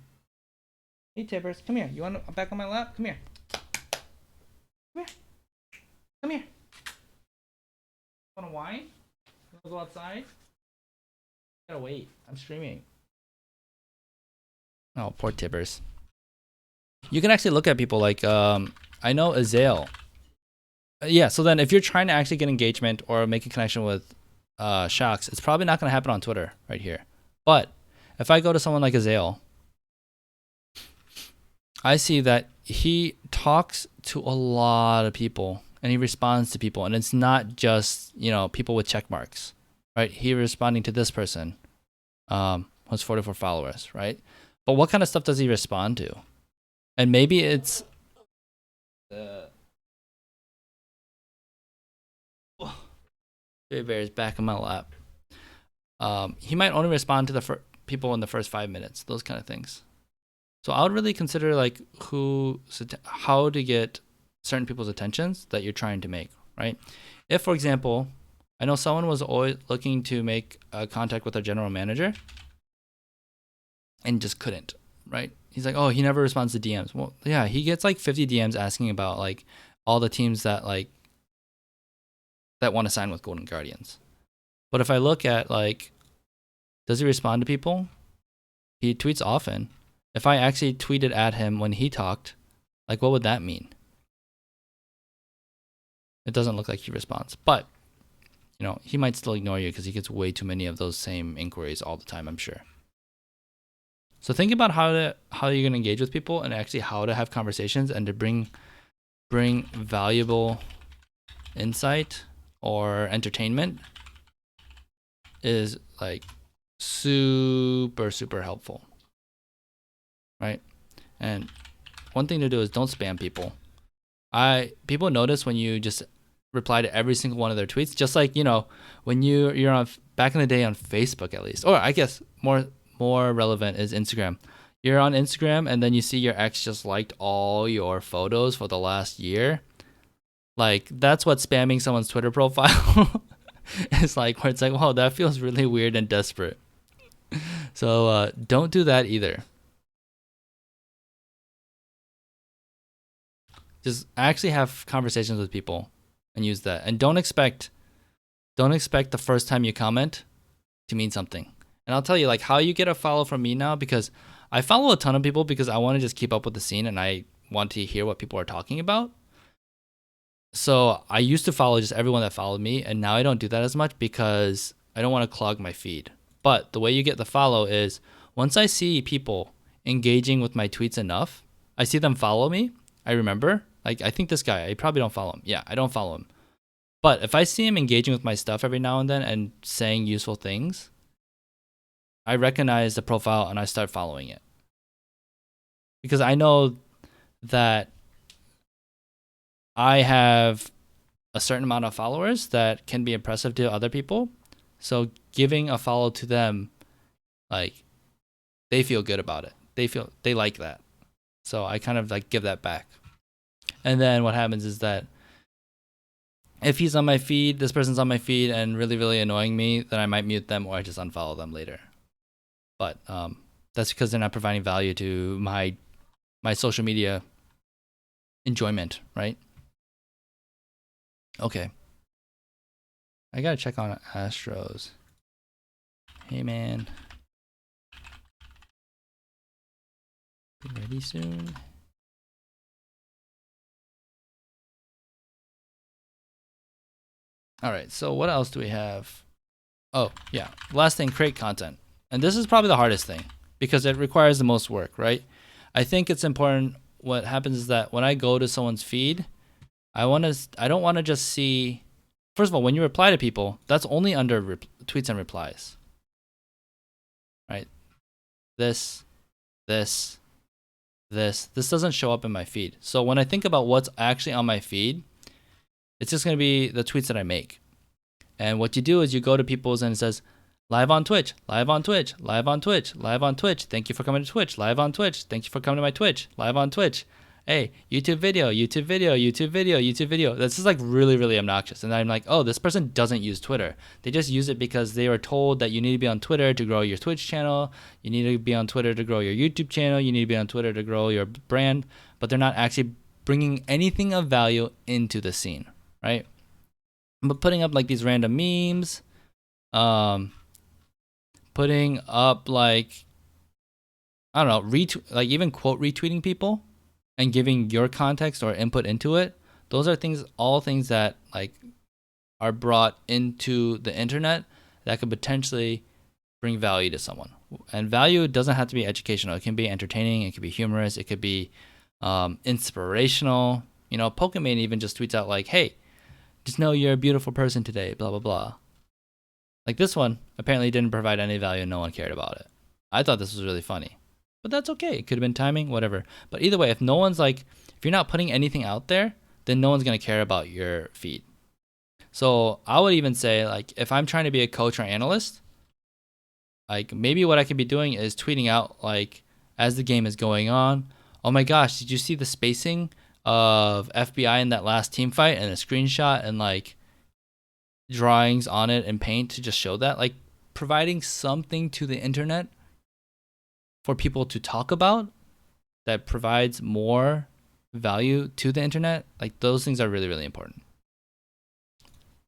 S1: Hey Tibbers, come here. You want back on my lap? Come here. Come here. Come here. Want to whine? You want to go outside? Gotta wait. I'm streaming. Oh, poor Tibbers. You can actually look at people like, I know Azael. Yeah, so then if you're trying to actually get engagement or make a connection with Shocks, it's probably not going to happen on Twitter right here. But if I go to someone like Azael, I see that he talks to a lot of people and he responds to people. And it's not just, people with check marks, right? He responding to this person who has 44 followers, right? But what kind of stuff does he respond to? And maybe it's Baby Bear is back in my lap. He might only respond to the people in the first 5 minutes, those kind of things. So I would really consider like how to get certain people's attentions that you're trying to make, right? If, for example, I know someone was always looking to make contact with their general manager and just couldn't, right? He's like, oh, he never responds to DMs. Well, yeah, he gets like 50 DMs asking about like all the teams that want to sign with Golden Guardians. But if I look at like, does he respond to people? He tweets often. If I actually tweeted at him when he talked, like what would that mean? It doesn't look like he responds. But, he might still ignore you because he gets way too many of those same inquiries all the time, I'm sure. So think about how you're going to engage with people and actually how to have conversations and to bring valuable insight or entertainment is like super, super helpful, right? And one thing to do is don't spam people. People notice when you just reply to every single one of their tweets, just like, when you're on back in the day on Facebook at least, or I guess more relevant is Instagram. You're on Instagram and then you see your ex just liked all your photos for the last year. Like that's what spamming someone's Twitter profile is like, where it's like, wow, that feels really weird and desperate. So don't do that either. Just actually have conversations with people and use that. And don't expect the first time you comment to mean something. And I'll tell you like how you get a follow from me now, because I follow a ton of people because I want to just keep up with the scene and I want to hear what people are talking about. So I used to follow just everyone that followed me, and now I don't do that as much because I don't want to clog my feed. But the way you get the follow is once I see people engaging with my tweets enough, I see them follow me, I remember, like, I think this guy, I probably don't follow him. Yeah, I don't follow him. But if I see him engaging with my stuff every now and then and saying useful things, I recognize the profile and I start following it. Because I know that I have a certain amount of followers that can be impressive to other people. So giving a follow to them, like, they feel good about it. They like that. So I kind of like give that back. And then what happens is that if he's on my feed, this person's on my feed and really, really annoying me, then I might mute them or I just unfollow them later. But That's because they're not providing value to my social media enjoyment, right? Okay. I gotta check on Astros. Hey man. Be ready soon. All right, so what else do we have? Oh, yeah. Last thing, create content. And this is probably the hardest thing because it requires the most work, right? I think it's important. What happens is that when I go to someone's feed, I don't want to just see. First of all, when you reply to people, that's only under tweets and replies, right? This, this, this doesn't show up in my feed. So when I think about what's actually on my feed, it's just going to be the tweets that I make. And what you do is you go to people's and it says, live on Twitch, live on Twitch, live on Twitch, live on Twitch. Thank you for coming to Twitch, live on Twitch. Thank you for coming to my Twitch, live on Twitch. Hey, YouTube video, YouTube video, YouTube video, YouTube video. This is like really, really obnoxious. And I'm like, oh, this person doesn't use Twitter. They just use it because they were told that you need to be on Twitter to grow your Twitch channel. You need to be on Twitter to grow your YouTube channel. You need to be on Twitter to grow your brand. But they're not actually bringing anything of value into the scene, right? But putting up like these random memes, putting up like, I don't know, like even quote retweeting people and giving your context or input into it. Those are all things that like are brought into the internet that could potentially bring value to someone. And value doesn't have to be educational. It can be entertaining. It could be humorous. It could be inspirational. You know, Pokemon even just tweets out like, hey, just know you're a beautiful person today, blah, blah, blah. Like this one apparently didn't provide any value and no one cared about it. I thought this was really funny, but that's okay. It could have been timing, whatever. But either way, if you're not putting anything out there, then no one's going to care about your feed. So I would even say like, if I'm trying to be a coach or analyst, like maybe what I could be doing is tweeting out like, as the game is going on, oh my gosh, did you see the spacing of FBI in that last team fight and a screenshot and like drawings on it in paint to just show that, like providing something to the internet for people to talk about that provides more value to the internet. Like those things are really, really important.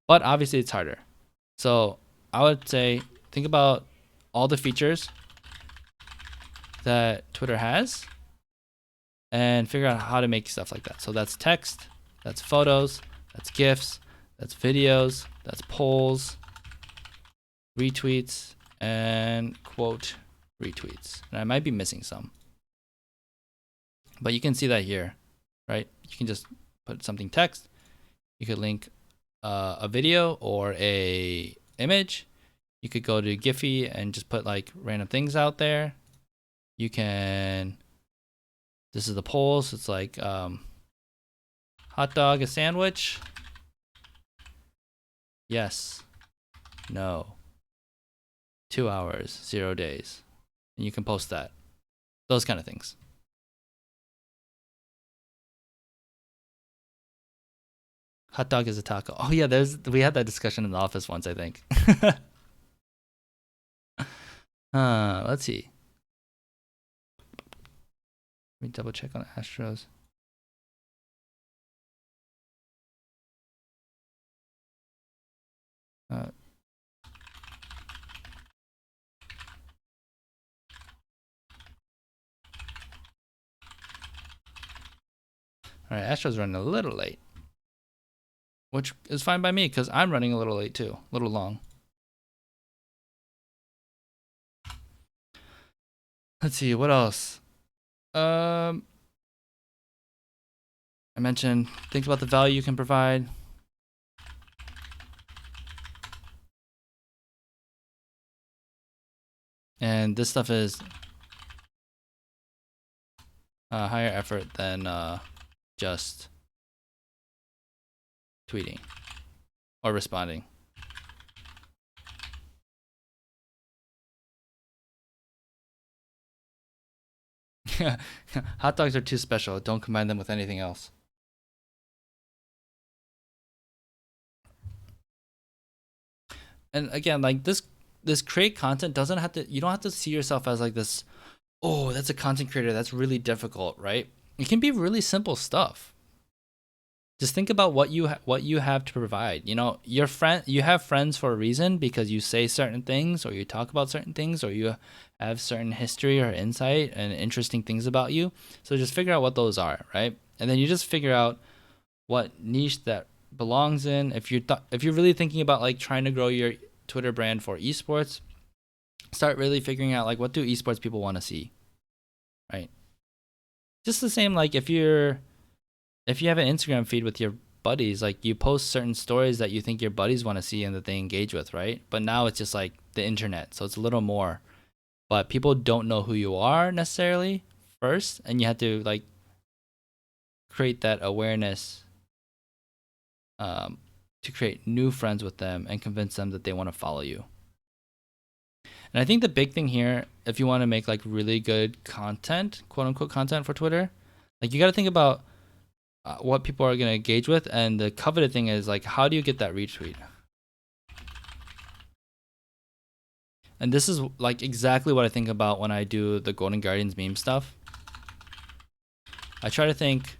S1: But obviously it's harder. So I would say think about all the features that Twitter has and figure out how to make stuff like that. So that's text, that's photos, that's GIFs, that's videos, that's polls, retweets, and quote retweets. And I might be missing some. But you can see that here, right? You can just put something text. You could link a video or a image. You could go to Giphy and just put like random things out there. You can, this is the polls. It's like hot dog, a sandwich. Yes. No. 2 hours, 0 days. And you can post that. Those kind of things. Hot dog is a taco. Oh yeah, we had that discussion in the office once, I think. Let's see. Let me double check on Astros. All right, Astros running a little late, which is fine by me because I'm running a little late too, a little long. Let's see, what else? I mentioned think about the value you can provide. And this stuff is higher effort than just tweeting or responding. Hot dogs are too special. Don't combine them with anything else. And again, like this create content doesn't have to, you don't have to see yourself as like this Oh, that's a content creator. That's really difficult, right? It can be really simple stuff. Just think about what you have to provide. You know, you have friends for a reason because you say certain things or you talk about certain things or you have certain history or insight and interesting things about you. So just figure out what those are, right? And then you just figure out what niche that belongs in. If you're really thinking about like trying to grow your Twitter brand for esports, start really figuring out like what do esports people want to see, right? Just the same like if you have an Instagram feed with your buddies, like you post certain stories that you think your buddies want to see and that they engage with, right? But now it's just like the internet, so it's a little more. But people don't know who you are necessarily first, and you have to like create that awareness to create new friends with them and convince them that they want to follow you. And I think the big thing here, if you want to make like really good content, quote unquote content for Twitter, like you got to think about what people are going to engage with. And the coveted thing is like, how do you get that retweet? And this is like exactly what I think about when I do the Golden Guardians meme stuff. I try to think,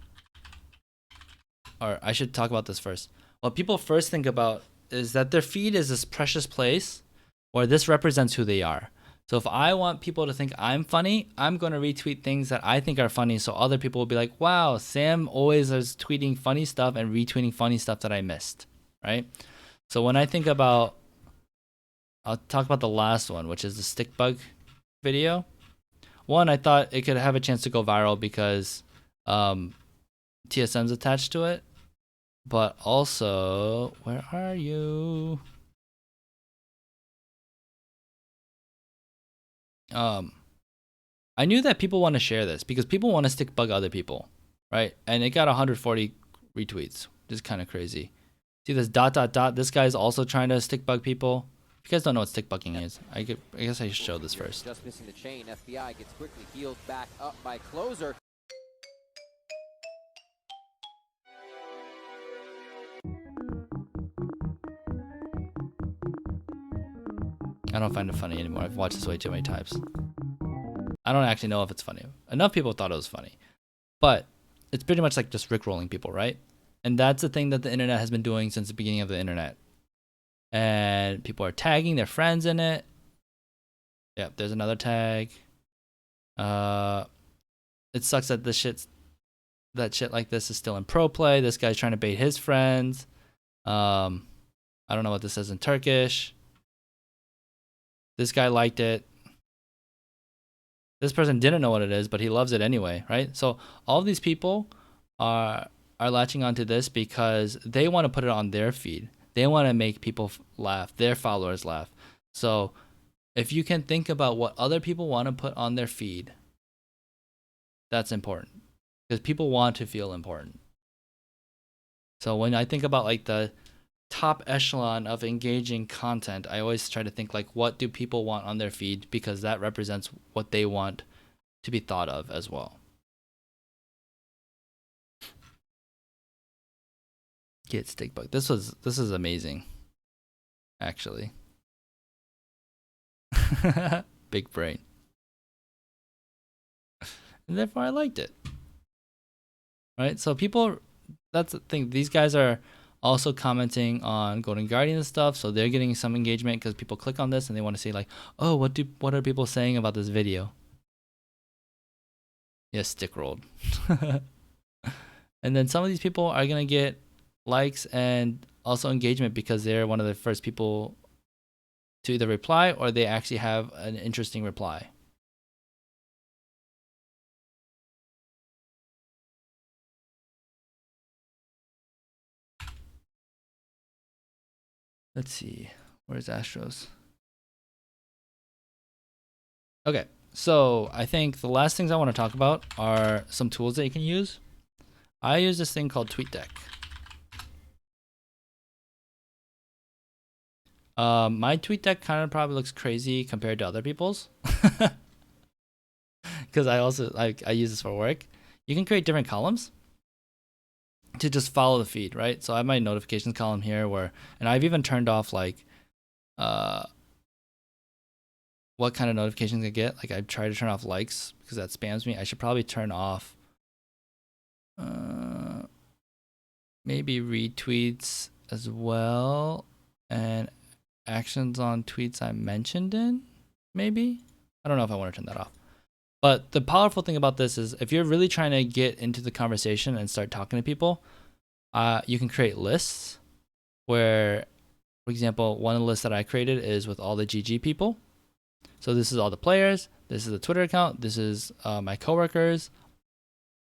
S1: or I should talk about this first. What people first think about is that their feed is this precious place where this represents who they are. So if I want people to think I'm funny, I'm going to retweet things that I think are funny so other people will be like, wow, Sam always is tweeting funny stuff and retweeting funny stuff that I missed, right? So when I think about, I'll talk about the last one, which is the stick bug video. One, I thought it could have a chance to go viral because TSM's attached to it. But also, where are you? I knew that people want to share this because people want to stick bug other people, right? And it got 140 retweets, which is kind of crazy. See this dot dot dot. This guy's also trying to stick bug people. If you guys don't know what stick bugging is, I guess I should show this first.
S2: Just missing the chain. FBI gets quickly healed back up by Closer.
S1: I don't find it funny anymore. I've watched this way too many times. I don't actually know if it's funny. Enough people thought it was funny. But it's pretty much like just rickrolling people, right? And that's the thing that the internet has been doing since the beginning of the internet. And people are tagging their friends in it. Yep, there's another tag. It sucks that that shit like this is still in pro play. This guy's trying to bait his friends. I don't know what this says in Turkish. This guy liked it. This person didn't know what it is, but he loves it anyway, right? So all of these people are latching onto this because they want to put it on their feed. They want to make people laugh, their followers laugh. So if you can think about what other people want to put on their feed, that's important because people want to feel important. So when I think about like the top echelon of engaging content, I always try to think like, what do people want on their feed, because that represents what they want to be thought of as well. Get stick bug. This is amazing, actually. Big brain. And therefore I liked it. Right? So people, that's the thing. These guys are also commenting on Golden Guardian stuff, so they're getting some engagement because people click on this and they want to see like, oh, what are people saying about this video? Yes, stick rolled. And then some of these people are gonna get likes and also engagement because they're one of the first people to either reply or they actually have an interesting reply. Let's see. Where's Astros? Okay, so I think the last things I want to talk about are some tools that you can use. I use this thing called TweetDeck. My TweetDeck kind of probably looks crazy compared to other people's. Because I use this for work. You can create different columns to just follow the feed, right? So I have my notifications column here and I've even turned off like what kind of notifications I get. Like I try to turn off likes because that spams me. I should probably turn off maybe retweets as well, and actions on tweets I mentioned in, maybe. I don't know if I want to turn that off. But the powerful thing about this is if you're really trying to get into the conversation and start talking to people, you can create lists where, for example, one of the lists that I created is with all the GG people. So this is all the players. This is the Twitter account. This is my coworkers,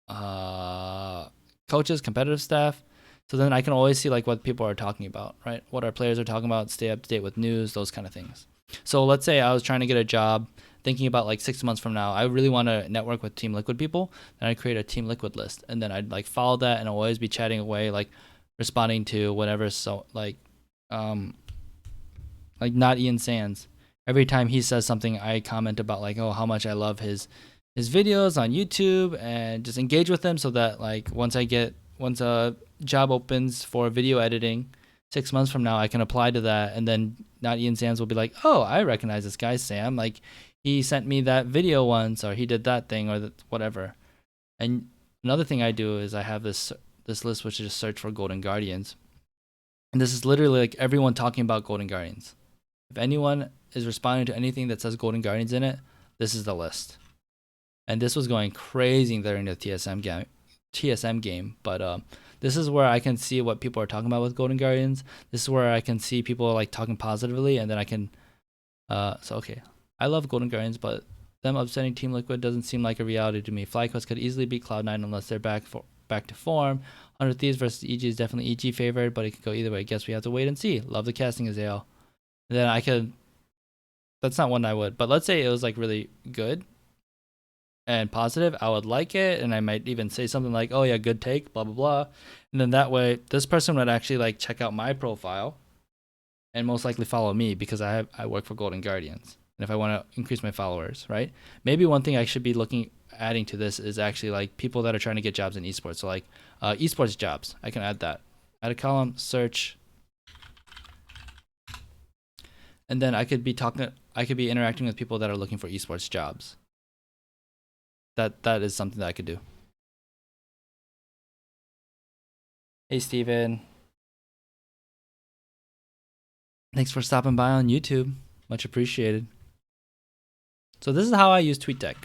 S1: coaches, competitive staff. So then I can always see like what people are talking about, right? What our players are talking about, stay up to date with news, those kind of things. So let's say I was trying to get a job, thinking about like 6 months from now, I really want to network with Team Liquid people. Then I'd create a Team Liquid list, and then I'd like follow that and always be chatting away, like responding to whatever. So like not Ian Sands. Every time he says something, I comment about like, oh, how much I love his videos on YouTube, and just engage with him so that like once a job opens for video editing 6 months from now, I can apply to that, and then not Ian Sands will be like, oh, I recognize this guy Sam, like he sent me that video once, or he did that thing, or whatever. And another thing I do is I have this list which is just search for Golden Guardians, and this is literally like everyone talking about Golden Guardians. If anyone is responding to anything that says Golden Guardians in it, this is the list. And this was going crazy during the TSM game, but this is where I can see what people are talking about with Golden Guardians. This is where I can see people like talking positively, and then I can okay, I love Golden Guardians, but them upsetting Team Liquid doesn't seem like a reality to me. FlyQuest could easily beat Cloud9 unless they're back to form. 100 Thieves versus EG is definitely EG favored, but it could go either way. Guess we have to wait and see. Love the casting, Azale. Then I could. That's not one I would, but let's say it was like really good and positive, I would like it, and I might even say something like, oh yeah, good take, blah blah blah. And then that way this person would actually like check out my profile and most likely follow me because I work for Golden Guardians, and if I want to increase my followers, right? Maybe one thing I should be adding to this is actually like people that are trying to get jobs in esports. So like esports jobs, I can add that. Add a column, search, and then I could be interacting with people that are looking for esports jobs. That is something that I could do. Hey Steven. Thanks for stopping by on YouTube. Much appreciated. So this is how I use TweetDeck.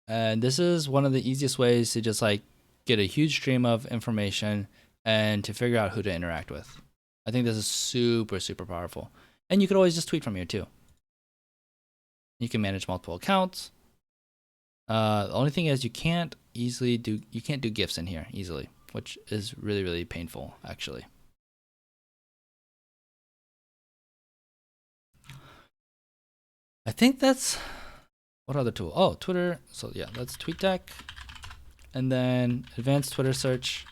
S1: And this is one of the easiest ways to just like get a huge stream of information and to figure out who to interact with. I think this is super, super powerful. And you could always just tweet from here too. You can manage multiple accounts. The only thing is you can't do GIFs in here easily, which is really, really painful actually. I think that's, what other tool? Oh, Twitter. So yeah, that's TweetDeck. And then advanced Twitter search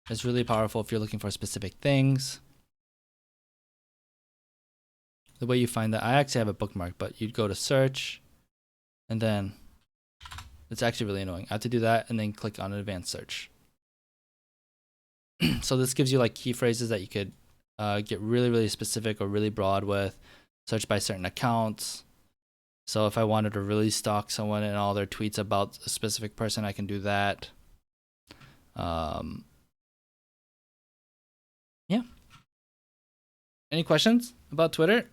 S1: is really powerful if you're looking for specific things. The way you find that, I actually have a bookmark, but you'd go to search, and then it's actually really annoying. I have to do that and then click on advanced search. So this gives you like key phrases that you could get really, really specific or really broad with. Search by certain accounts. So if I wanted to really stalk someone and all their tweets about a specific person, I can do that. Yeah. Any questions about Twitter?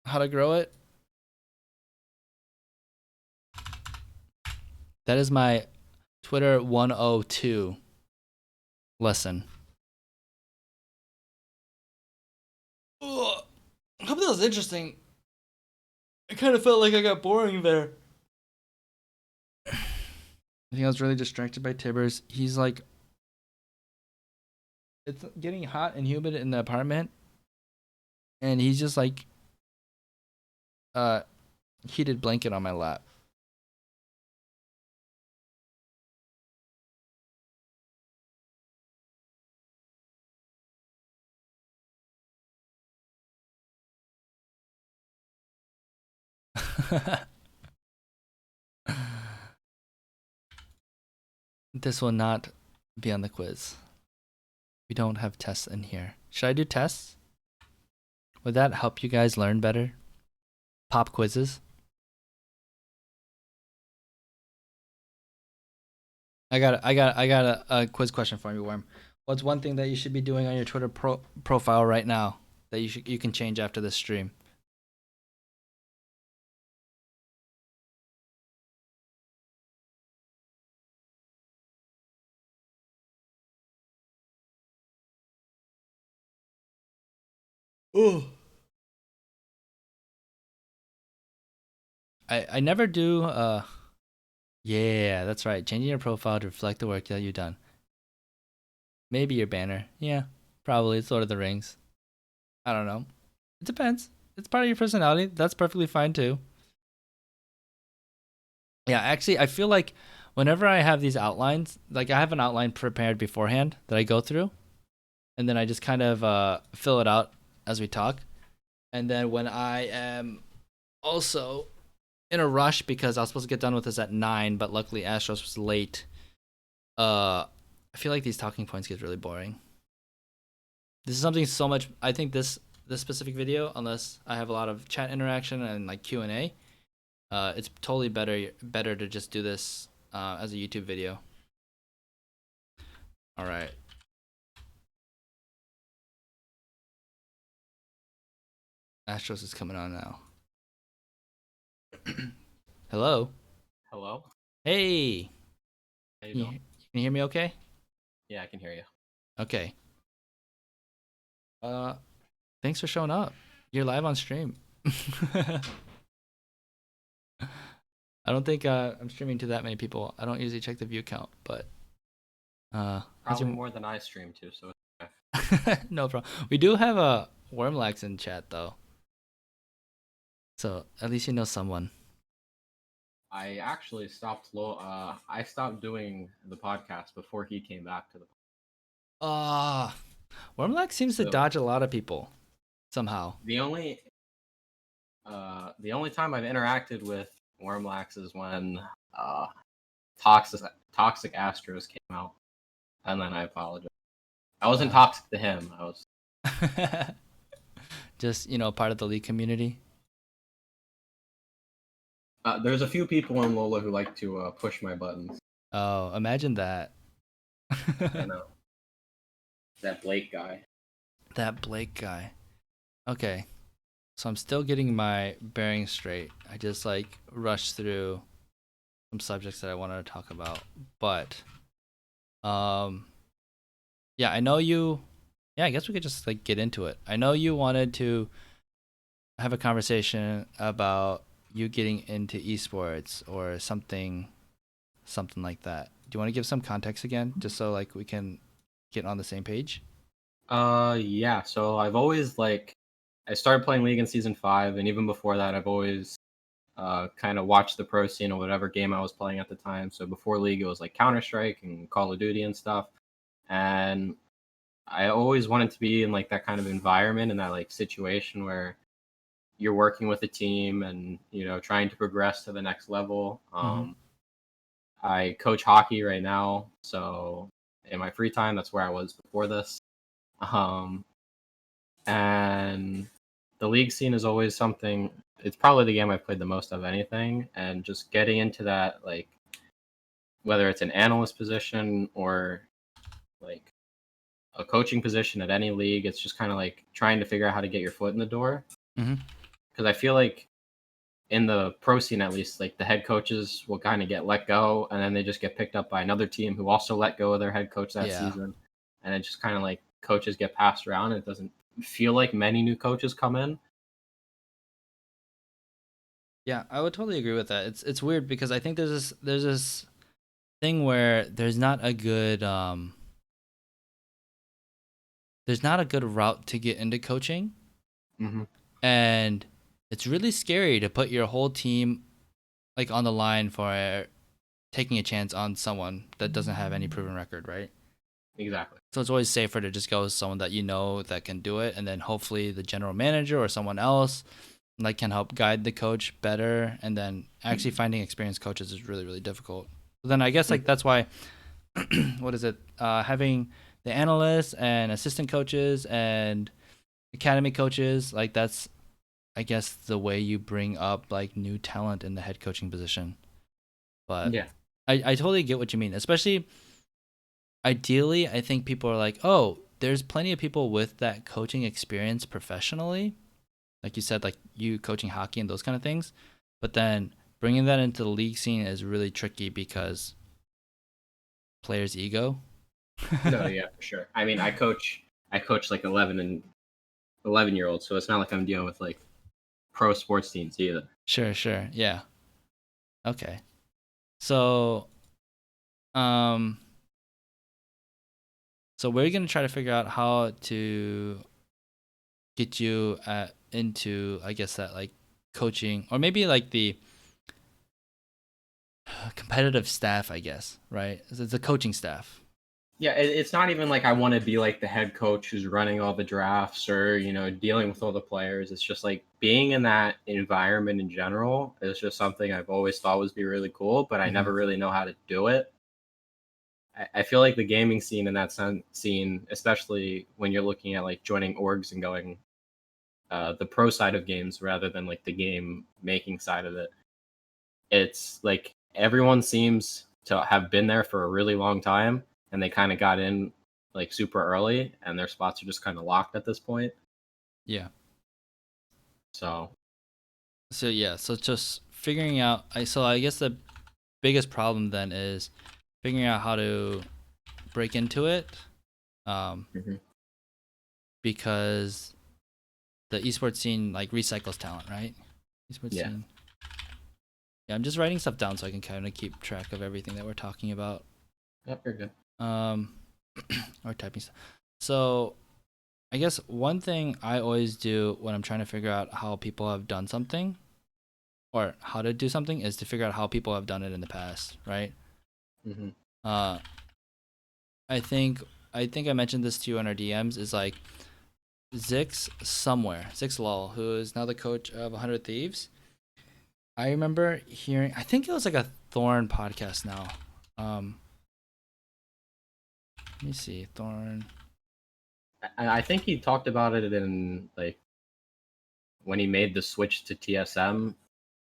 S1: How to grow it? That is my Twitter 102 lesson. Ugh. I hope that was interesting. I kind of felt like I got boring there. I think I was really distracted by Tibbers. He's like, it's getting hot and humid in the apartment, and he's just like heated blanket on my lap. This will not be on the quiz. We don't have tests in here. Should I do tests? Would that help you guys learn better? Pop quizzes. I got a quiz question for you, Worm. What's one thing that you should be doing on your Twitter profile right now that you can change after this stream? Oh. I never do yeah, that's right. Changing your profile to reflect the work that you've done. Maybe your banner. Yeah, probably. It's Lord of the Rings. I don't know. It depends. It's part of your personality. That's perfectly fine too. Yeah, actually, I feel like whenever I have these outlines, like I have an outline prepared beforehand that I go through, and then I just kind of fill it out as we talk. And then when I am also in a rush because I was supposed to get done with this at 9, but luckily Astros was late. I feel like these talking points get really boring. This is something so much. I think this specific video, unless I have a lot of chat interaction and like Q&A, it's totally better to just do this as a YouTube video. All right. Astros is coming on now. Hello.
S3: Hello.
S1: Hey.
S3: How you
S1: Can you,
S3: doing?
S1: can you hear me okay?
S3: Yeah, I can hear you.
S1: Okay. Thanks for showing up. You're live on stream. I don't think I'm streaming to that many people. I don't usually check the view count, but
S3: Probably more than I stream to, so it's okay.
S1: no problem. We do have a Wormlax in chat though, so at least you know someone.
S3: I actually I stopped doing the podcast before he came back to the.
S1: Ah, Wormlax seems to
S3: So
S1: dodge a lot of people somehow.
S3: the only time I've interacted with Wormlax is when uh Toxic Astros came out, and then I apologize. I wasn't toxic to him. I was.
S1: Just part of the league community.
S3: There's a few people in Lola who like to push my buttons.
S1: Oh, imagine that.
S3: I know. That Blake guy.
S1: That Blake guy. Okay. So I'm still getting my bearings straight. I just like rushed through some subjects that I wanted to talk about. But yeah, I know you I guess we could just like get into it. I know you wanted to have a conversation about you getting into esports or something like that. Do you want to give some context again just so like we can get on the same page?
S3: Yeah. So I've always I started playing League in season 5, and even before that, I've always kind of watched the pro scene or whatever game I was playing at the time. So before League, it was like Counter Strike and Call of Duty and stuff. And I always wanted to be in like that kind of environment and that like situation where you're working with a team and trying to progress to the next level. I coach hockey right now, so in my free time, that's where I was before this. Um, and the league scene is always something. It's probably the game I've played the most of anything, and just getting into that, like whether it's an analyst position or like a coaching position at any league, it's just kind of like trying to figure out how to get your foot in the door. Because I feel like in the pro scene, at least, like the head coaches will kind of get let go, and then they just get picked up by another team who also let go of their head coach that season, and it just kind of like coaches get passed around. And it doesn't feel like many new coaches come in.
S1: Yeah, I would totally agree with that. It's weird because I think there's this thing where there's not a good route to get into coaching. And it's really scary to put your whole team like on the line for taking a chance on someone that doesn't have any proven record, right?
S3: Exactly.
S1: So it's always safer to just go with someone that that can do it, and then hopefully the general manager or someone else like can help guide the coach better. And then actually finding experienced coaches is really, really difficult. So then I guess like that's why what is it? Having the analysts and assistant coaches and academy coaches, like that's I guess the way you bring up like new talent in the head coaching position. But
S3: Yeah.
S1: I totally get what you mean. Especially ideally, I think people are like, oh, there's plenty of people with that coaching experience professionally, like you said, like you coaching hockey and those kind of things. But then bringing that into the league scene is really tricky because players' ego.
S3: No, yeah, for sure. I mean, I coach like 11-year olds, so it's not like I'm dealing with like pro sports teams either.
S1: Sure, sure. Yeah. Okay. So, um, so we're gonna try to figure out how to get you into, I guess that like coaching or maybe like the competitive staff, I guess, right? It's the coaching staff.
S3: Yeah, it's not even like I want to be like the head coach who's running all the drafts or dealing with all the players. It's just like being in that environment in general is just something I've always thought would be really cool, but I
S1: Mm-hmm.
S3: never really know how to do it. I feel like the gaming scene in that scene, especially when you're looking at like joining orgs and going the pro side of games rather than like the game making side of it, it's like everyone seems to have been there for a really long time and they kind of got in like super early and their spots are just kind of locked at this point.
S1: Yeah.
S3: So,
S1: So yeah, so just figuring out. I guess the biggest problem then is figuring out how to break into it, um,
S3: mhm.
S1: because the esports scene like recycles talent, right? Esports
S3: Yeah.
S1: scene. Yeah, I'm just writing stuff down so I can kind of keep track of everything that we're talking about.
S3: Yep, you're good.
S1: Um, or typing stuff. So I guess one thing I always do when I'm trying to figure out how people have done something or how to do something is to figure out how people have done it in the past, right?
S3: Hmm.
S1: Uh, I think I mentioned this to you on our DMs is like Zix Lull, who is now the coach of 100 Thieves. I remember hearing, I think it was like a Thorn podcast now. Um, Let me see, Thorn.
S3: I think he talked about it in like when he made the switch to TSM,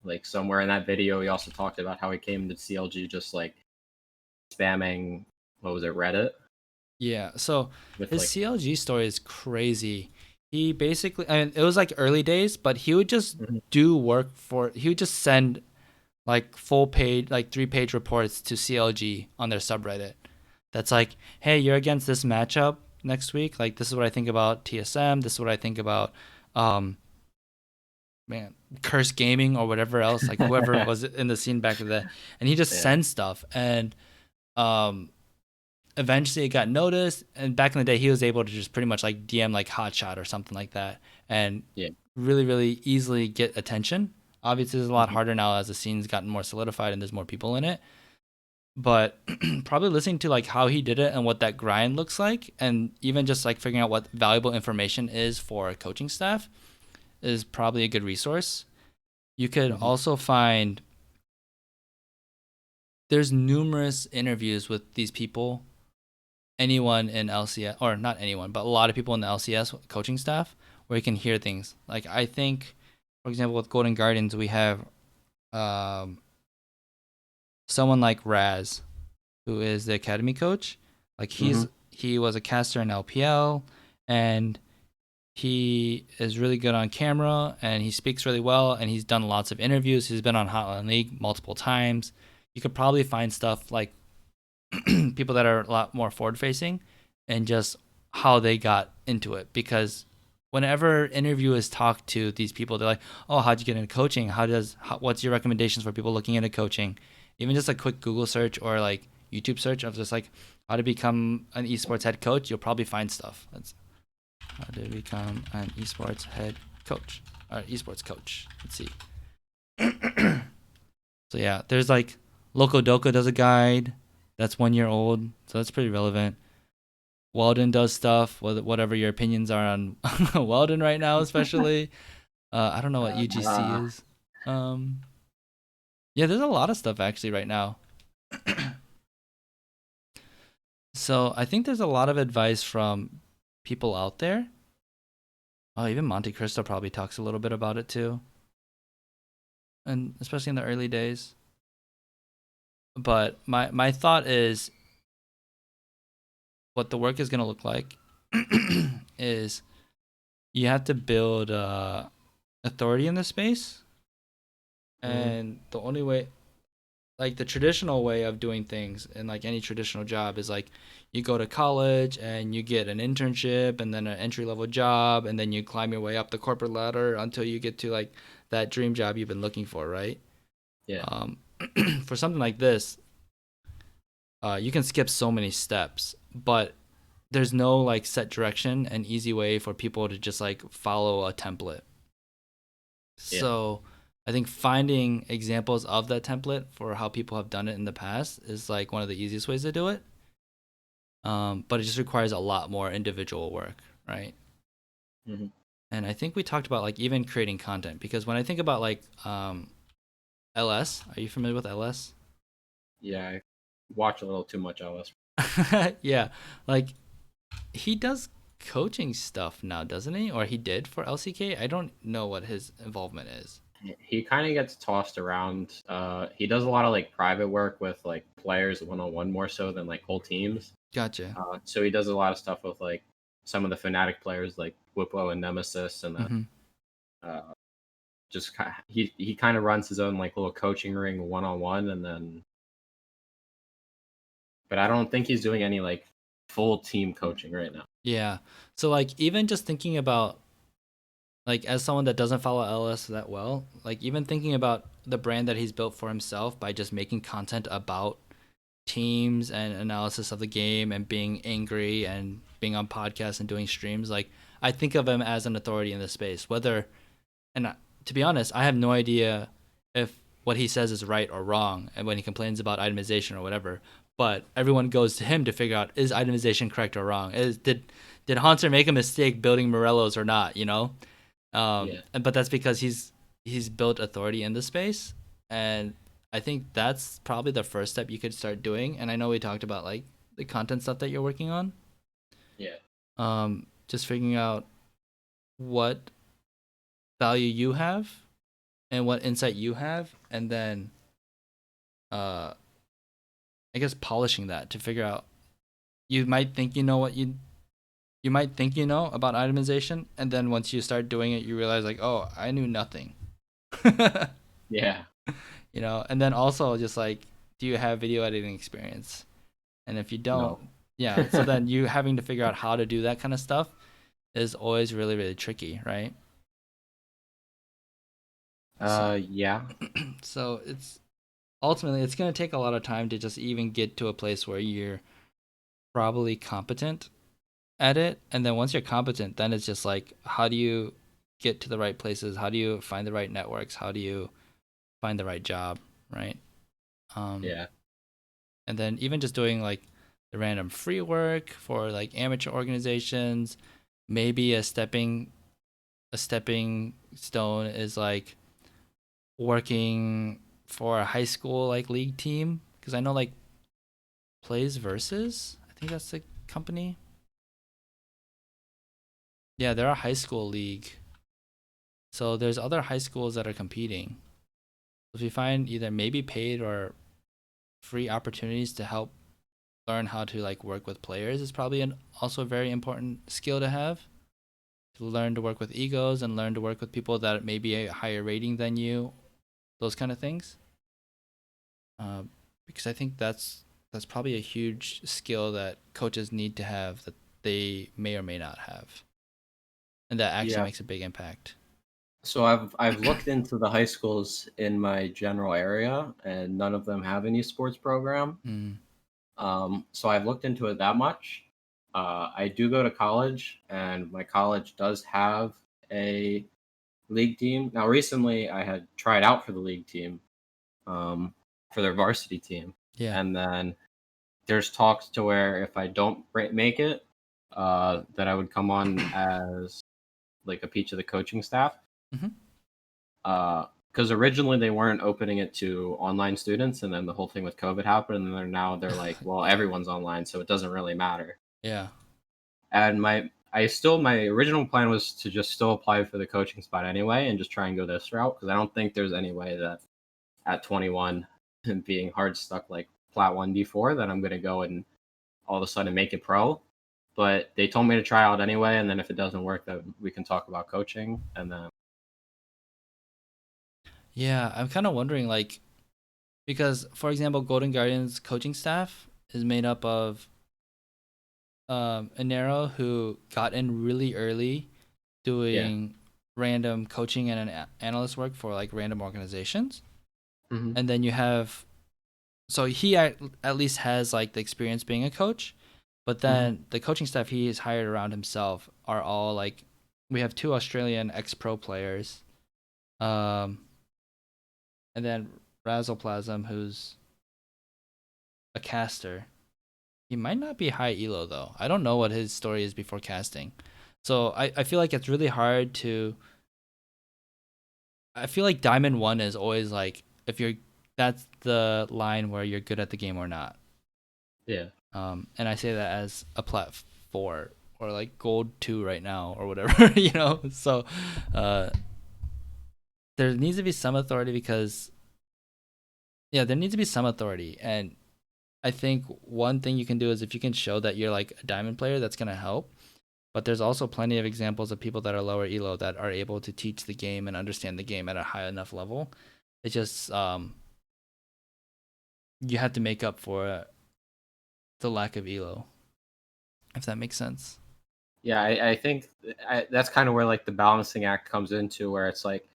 S3: like somewhere in that video he also talked about how he came to CLG just like spamming, what was it, Reddit,
S1: Yeah, so
S3: with
S1: his
S3: like.
S1: CLG story is crazy. He basically, I mean, it was like early days, but he would just
S3: Mhm.
S1: do work for, he would just send like full page, like 3-page reports to CLG on their subreddit. That's like, hey, you're against this matchup next week. Like, this is what I think about TSM. This is what I think about, man, Curse Gaming or whatever else, like whoever was in the scene back then. And he just
S3: Yeah.
S1: sends stuff. And um, eventually it got noticed. And back in the day, he was able to just pretty much like DM like Hotshot or something like that and
S3: Yeah.
S1: really, really easily get attention. Obviously, it's a lot
S3: Mhm.
S1: harder now as the scene's gotten more solidified and there's more people in it. But probably listening to like how he did it and what that grind looks like, and even just like figuring out what valuable information is for coaching staff is probably a good resource. You could
S3: Mhm.
S1: also find there's numerous interviews with these people, anyone in LCS or not anyone, but a lot of people in the LCS coaching staff where you can hear things. Like I think, for example, with Golden Guardians, we have um, someone like Raz, who is the academy coach. Like
S3: Mhm.
S1: he was a caster in LPL, and he is really good on camera, and he speaks really well, and he's done lots of interviews. He's been on Hotline League multiple times. You could probably find stuff like people that are a lot more forward facing and just how they got into it, because whenever interviewers talk to these people, they're like, oh, how'd you get into coaching, what's your recommendations for people looking into coaching, even just a quick Google search or like YouTube search of just like how to become an esports head coach, you'll probably find stuff. That's how to become an esports head coach or esports coach. Let's see. So yeah, there's like Loco Doco does a guide that's 1 year old, so that's pretty relevant. Weldon does stuff, whatever your opinions are on Weldon right now, especially. I don't know what UGC
S3: Uh,
S1: is. Yeah, there's a lot of stuff actually right now. So I think there's a lot of advice from people out there. Oh, even Monte Cristo probably talks a little bit about it too, and especially in the early days. But my thought is what the work is going to look like is you have to build authority in the space,
S3: Hmm.
S1: and the only way, like the traditional way of doing things in like any traditional job is like you go to college and you get an internship and then an entry level job and then you climb your way up the corporate ladder until you get to like that dream job you've been looking for, right?
S3: Yeah.
S1: um, for something like this, you can skip so many steps, but there's no like set direction and easy way for people to just like follow a template.
S3: Yeah.
S1: So I think finding examples of that template for how people have done it in the past is like one of the easiest ways to do it. But it just requires a lot more individual work, right?
S3: Hmm.
S1: And I think we talked about like even creating content, because when I think about like LS, are you familiar with LS?
S3: Yeah. I watch a little too much LS.
S1: Yeah, like he does coaching stuff now, doesn't he? Or he did for LCK. I don't know what his involvement is.
S3: He kind of gets tossed around. He does a lot of like private work with like players one on one more so than like whole teams.
S1: Gotcha.
S3: So he does a lot of stuff with like some of the Fnatic players like Whippo and Nemesis, and then
S1: Mm-hmm.
S3: uh, he kind of runs his own like little coaching ring one on one, and then but I don't think he's doing any like full team coaching right now.
S1: Yeah. So like even just thinking about like as someone that doesn't follow LS that well, like even thinking about the brand that he's built for himself by just making content about teams and analysis of the game and being angry and being on podcasts and doing streams, like I think of him as an authority in this space. Whether and to be honest, I have no idea if what he says is right or wrong, and when he complains about itemization or whatever. But everyone goes to him to figure out, is itemization correct or wrong? Did Haunter make a mistake building Morellos or not? You know,
S3: Yeah,
S1: but that's because he's built authority in the space, and I think that's probably the first step you could start doing. And I know we talked about like the content stuff that you're working on,
S3: yeah,
S1: just figuring out what value you have and what insight you have, and then uh I guess polishing that to figure out, you might think you know what you might think you know about itemization, and then once you start doing it you realize like, oh, I knew nothing.
S3: yeah.
S1: You know, and then also just like, do you have video editing experience? And if you don't,
S3: No.
S1: yeah, so then you having to figure out how to do that kind of stuff is always really really tricky, right? So,
S3: Yeah,
S1: so it's ultimately it's going to take a lot of time to just even get to a place where you're probably competent at it. And then once you're competent, then it's just like, how do you get to the right places? How do you find the right networks? How do you find the right job, right? um
S3: yeah,
S1: and then even just doing like the random free work for like amateur organizations, maybe a stepping stone is like working for a high school like league team, because I know like Plays Versus, I think that's the company. Yeah, they're a high school league. So there's other high schools that are competing. If you find either maybe paid or free opportunities to help learn how to like work with players, is probably also a very important skill to have. To learn to work with egos and learn to work with people that may be a higher rating than you, those kind of things. Uh, because I think that's probably a huge skill that coaches need to have that they may or may not have, and that actually
S3: yeah.
S1: makes a big impact.
S3: So I've looked into the high schools in my general area, and none of them have any sports program.
S1: Mm,
S3: So I've looked into it that much. I do go to college, and my college does have a league team. Now, recently, I had tried out for the league team, um, for their varsity team,
S1: yeah.
S3: and then there's talks to where if I don't make it, that I would come on as like a piece of the coaching staff.
S1: Hmm.
S3: Because originally they weren't opening it to online students, and then the whole thing with COVID happened, and they're like, well, everyone's online, so it doesn't really matter.
S1: Yeah.
S3: And my original plan was to just still apply for the coaching spot anyway and just try and go this route because I don't think there's any way that at 21 and being hard stuck like plat 1D4 that I'm going to go and all of a sudden make it pro. But they told me to try out anyway, and then if it doesn't work, then we can talk about coaching. And then
S1: Yeah, I'm kind of wondering, like, because for example, Golden Guardian's coaching staff is made up of Anero, who got in really early doing random coaching and analyst work for like random organizations.
S3: Mhm.
S1: And then you have, so he at least has like the experience being a coach, but then the coaching staff he has hired around himself are all like, we have 2 Australian ex-pro players, and then Razzleplasm, who's a caster. He might not be high elo though. I don't know what his story is before casting. So I feel like it's really hard to, I feel like Diamond 1 is always like, if you're, that's the line where you're good at the game or not.
S3: Yeah.
S1: And I say that as a plat 4 or like gold 2 right now or whatever, you know? So there needs to be some authority because, yeah, there needs to be some authority. And I think one thing you can do is if you can show that you're like a diamond player, that's going to help. But there's also plenty of examples of people that are lower elo that are able to teach the game and understand the game at a high enough level. It's just you have to make up for the lack of elo, if that makes sense.
S3: Yeah, I think that's kind of where like the balancing act comes into, where it's like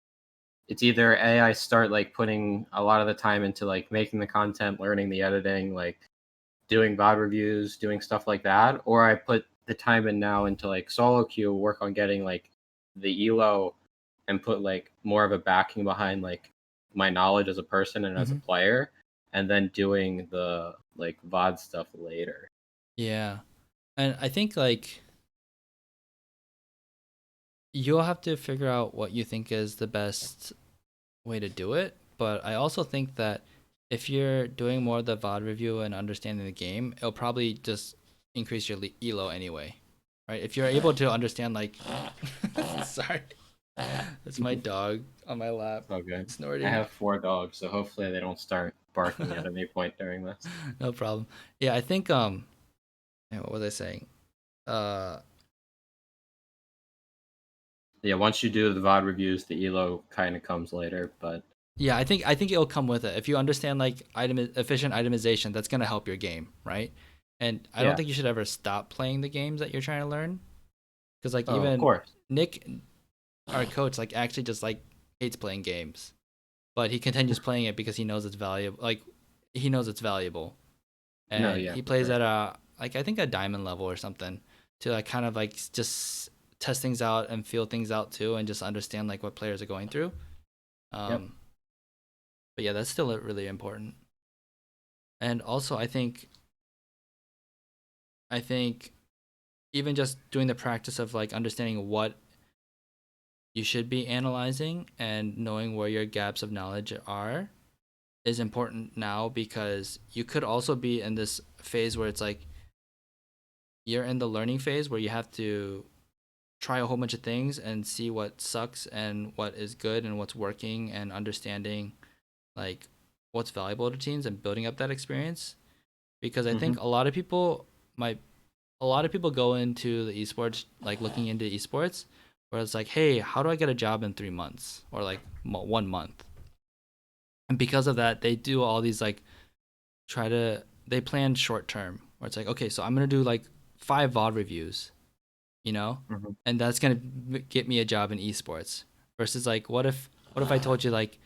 S3: it's either I start like putting a lot of the time into like making the content, learning the editing, like doing VOD reviews, doing stuff like that, or I put the time in now into like solo queue, work on getting like the elo, and put like more of a backing behind like my knowledge as a person and as a player, and then doing the like VOD stuff later.
S1: Yeah. And I think like you'll have to figure out what you think is the best way to do it. But I also think that if you're doing more of the VOD review and understanding the game, it'll probably just increase your elo anyway, right? If you're able to understand, like, sorry, that's my dog on my lap
S3: Okay. I
S1: snorting.
S3: have 4 dogs, so hopefully they don't start barking at any point during this.
S1: No problem. Yeah, I think yeah, what was I saying? Uh,
S3: Yeah, once you do the VOD reviews, the elo kind of comes later, but
S1: yeah, I think it'll come with it. If you understand like efficient itemization, that's gonna help your game, right? And I don't
S3: yeah.
S1: think you should ever stop playing the games that you're trying to learn, because like
S3: Oh, of
S1: even
S3: course.
S1: Nick, our coach, like actually just like hates playing games, but he continues playing it because he knows it's valuable. Like he knows it's valuable,
S3: No,
S1: and
S3: yeah,
S1: he
S3: for
S1: plays
S3: sure.
S1: at a, like, I think a diamond level or something, to like kind of like just test things out and feel things out too, and just understand like what players are going through.
S3: Yep.
S1: But yeah, that's still really important. And also, I think even just doing the practice of like understanding what you should be analyzing and knowing where your gaps of knowledge are is important now, because you could also be in this phase where it's like you're in the learning phase where you have to try a whole bunch of things and see what sucks and what is good and what's working, and understanding like what's valuable to teams and building up that experience. Because I think
S3: Hmm.
S1: might a lot of people go into the esports, like looking into esports, where it's like, hey, how do I get a job in 3 months or like 1 month? And because of that, they do all these like, they plan short term, where it's like, okay, so I'm gonna do like 5 VOD reviews, you know,
S3: Hmm.
S1: and that's gonna get me a job in esports. Versus like, what if I told you like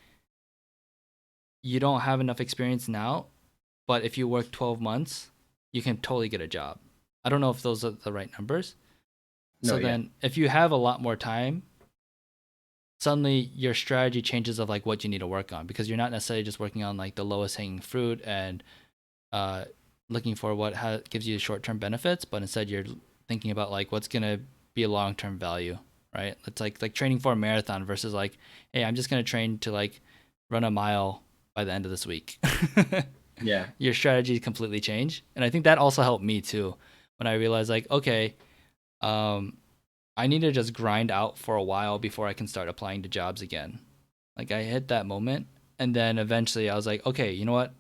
S1: you don't have enough experience now, but if you work 12 months, you can totally get a job. I don't know if those are the right numbers.
S3: No,
S1: So
S3: yeah.
S1: then if you have a lot more time, suddenly your strategy changes of like what you need to work on, because you're not necessarily just working on like the lowest hanging fruit and uh, looking for what gives you short-term benefits, but instead you're thinking about like what's going to be a long-term value, right? It's like training for a marathon versus like, hey, I'm just going to train to like run a mile by the end of this week.
S3: Yeah.
S1: Your strategy completely change. And I think that also helped me too, when I realized like, okay, I need to just grind out for a while before I can start applying to jobs again. Like I hit that moment, and then eventually I was like, okay, you know what?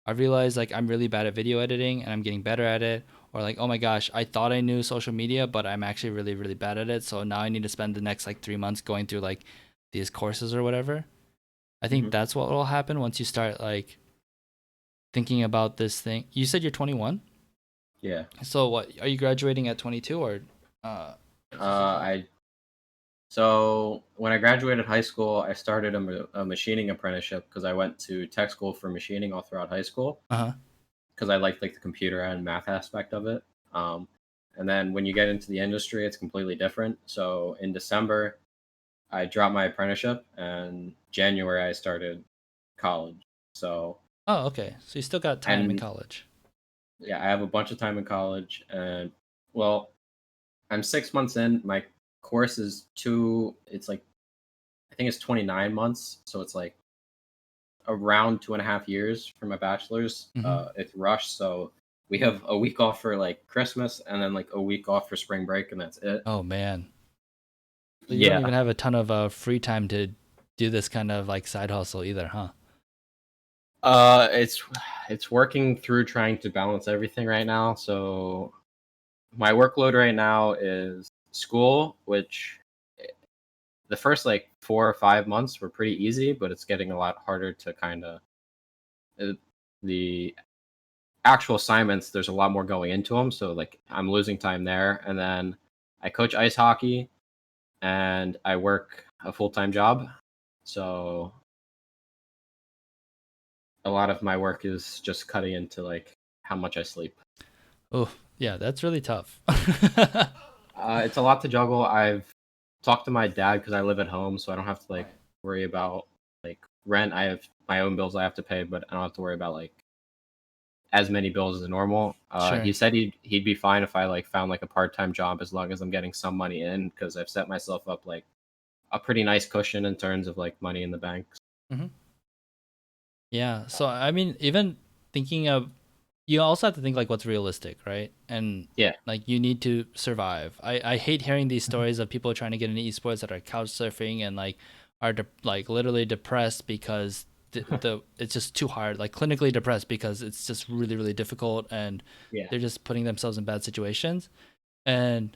S1: I realized like I'm really bad at video editing and I'm getting better at it. Or like, oh my gosh, I thought I knew social media, but I'm actually really, really bad at it. So now I need to spend the next like 3 months going through like these courses or whatever. I think
S3: Hmm.
S1: that's what will happen once you start like thinking about this thing. You said you're 21?
S3: Yeah.
S1: So what, are you graduating at 22 or what's the situation?
S3: I So when I graduated high school, I started a machining apprenticeship because I went to tech school for machining all throughout high school
S1: Uh-huh.
S3: because I liked like the computer and math aspect of it. Um, and then when you get into the industry, it's completely different. So in December, I dropped my apprenticeship, and January I started college. So
S1: Oh, okay. So you still got time in
S3: and
S1: college.
S3: yeah, I have a bunch of time in college, and well, I'm 6 months in. My course is two. It's like I think it's 29 months, so it's like around 2.5 years for my bachelor's.
S1: Mm-hmm.
S3: It's rushed, so we have a week off for like Christmas, and then like a week off for spring break, and that's it.
S1: Oh man. So you don't
S3: Yeah,
S1: even have a ton of free time to do this kind of like side hustle either, huh?
S3: it's working through trying to balance everything right now. So my workload right now is school, which the first like 4 or 5 months were pretty easy, but it's getting a lot harder to kind of the actual assignments. There's a lot more going into them, so like I'm losing time there. And then I coach ice hockey, and I work a full-time job, so a lot of my work is just cutting into like how much I sleep.
S1: Oh, yeah, that's really tough.
S3: It's a lot to juggle. I've talked to my dad because I live at home, so I don't have to like
S1: Right.
S3: worry about like rent. I have my own bills I have to pay, but I don't have to worry about like as many bills as normal. He
S1: Sure.
S3: said he'd be fine if I like found like a part time job as long as I'm getting some money in because I've set myself up like a pretty nice cushion in terms of like money in the bank.
S1: Hmm. Yeah. So I mean, even thinking of, you also have to think like what's realistic, right? And
S3: Yeah.
S1: like you need to survive. I hate hearing these
S3: Mhm.
S1: stories of people trying to get into esports that are couch surfing and like are like literally depressed because the it's just too hard, like clinically depressed because it's just really really difficult and
S3: Yeah.
S1: they're just putting themselves in bad situations. And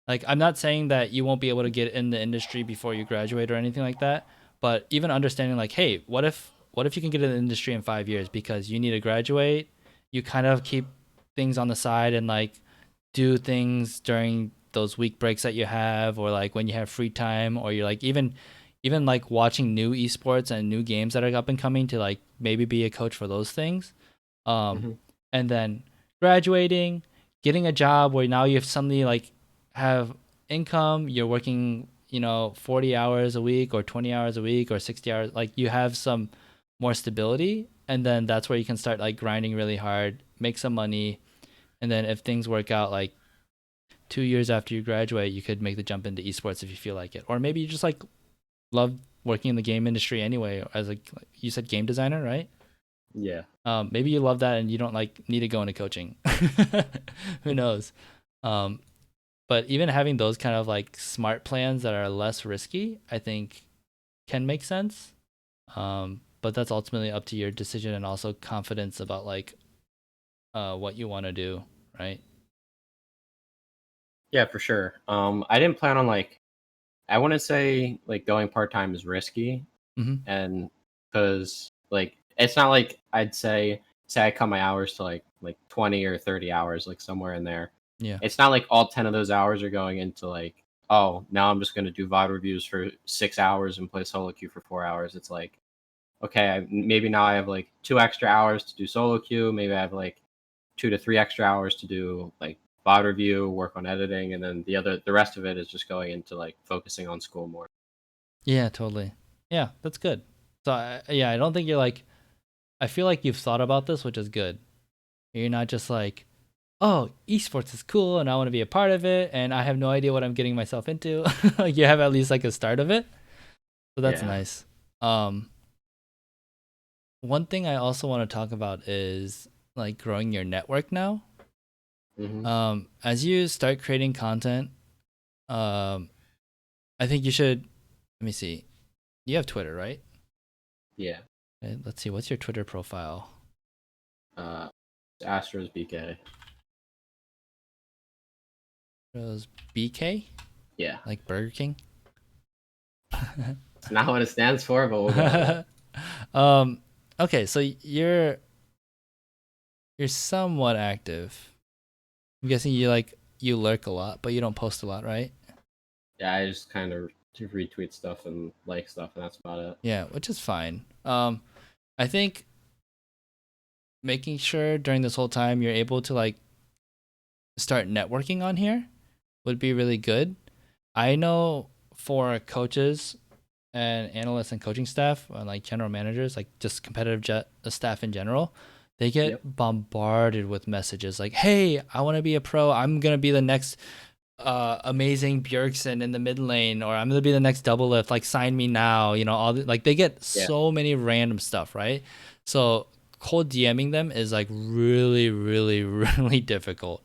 S1: like I'm not saying that you won't be able to get in the industry before you graduate or anything like that, but even understanding like, hey, what if you can get in the industry in 5 years because you need to graduate, you kind of keep things on the side and like do things during those week breaks that you have or like when you have free time or you're like even like watching new esports and new games that are up and coming to like maybe be a coach for those things. um
S3: Hmm.
S1: and then graduating, getting a job where now you have suddenly like have income, you're working 40 hours a week or 20 hours a week or 60 hours, like you have some more stability, and then that's where you can start like grinding really hard, make some money, and then if things work out like 2 years after you graduate you could make the jump into esports if you feel like it, or maybe you just like love working in the game industry anyway as a, you said game designer, right?
S3: Yeah.
S1: Maybe you love that and you don't like need to go into coaching. Who knows? um, but even having those kind of like smart plans that are less risky I think can make sense. But that's ultimately up to your decision and also confidence about like what you want to do, right?
S3: Yeah, for sure. I didn't plan on like I wouldn't say like going part time is risky,
S1: Mm-hmm.
S3: and because like it's not like I'd say I cut my hours to like 20 or 30 hours, like somewhere in there.
S1: Yeah.
S3: It's not like all 10 of those hours are going into like, oh, now I'm just going to do VOD reviews for 6 hours and play solo queue for 4 hours. It's like, okay, maybe now I have like 2 extra hours to do solo queue. Maybe I have like 2 to 3 extra hours to do like VOD review, work on editing, and then the rest of it is just going into like focusing on school more.
S1: Yeah, totally. Yeah, that's good. So yeah, I don't think you're like, I feel like you've thought about this, which is good. You're not just like, oh, esports is cool and I want to be a part of it and I have no idea what I'm getting myself into. Like you have at least like a start of it. So that's
S3: Yeah.
S1: nice. Um, One thing I also want to talk about is like growing your network now.
S3: Hmm.
S1: As you start creating content, I think you should. Let me see. You have Twitter, right?
S3: Yeah.
S1: Okay, let's see. What's your Twitter profile?
S3: Astros BK.
S1: Rose BK,
S3: Yeah.
S1: like Burger King.
S3: It's not what it stands for, but we'll go with it.
S1: Okay, so you're somewhat active. I'm guessing you lurk a lot, but you don't post a lot, right?
S3: Yeah, I just kind of retweet stuff and like stuff, and that's about it.
S1: Yeah, which is fine. I think making sure during this whole time you're able to like start networking on here would be really good. I know for coaches and analysts and coaching staff and like general managers, like just competitive staff in general, they get
S3: Yep.
S1: bombarded with messages like, "Hey, I want to be a pro. I'm gonna be the next amazing Bjergsen in the mid lane, or I'm gonna be the next double lift. Like, sign me now." You know, like they get
S3: Yeah.
S1: so many random stuff, right? So cold DMing them is like really, really, really difficult.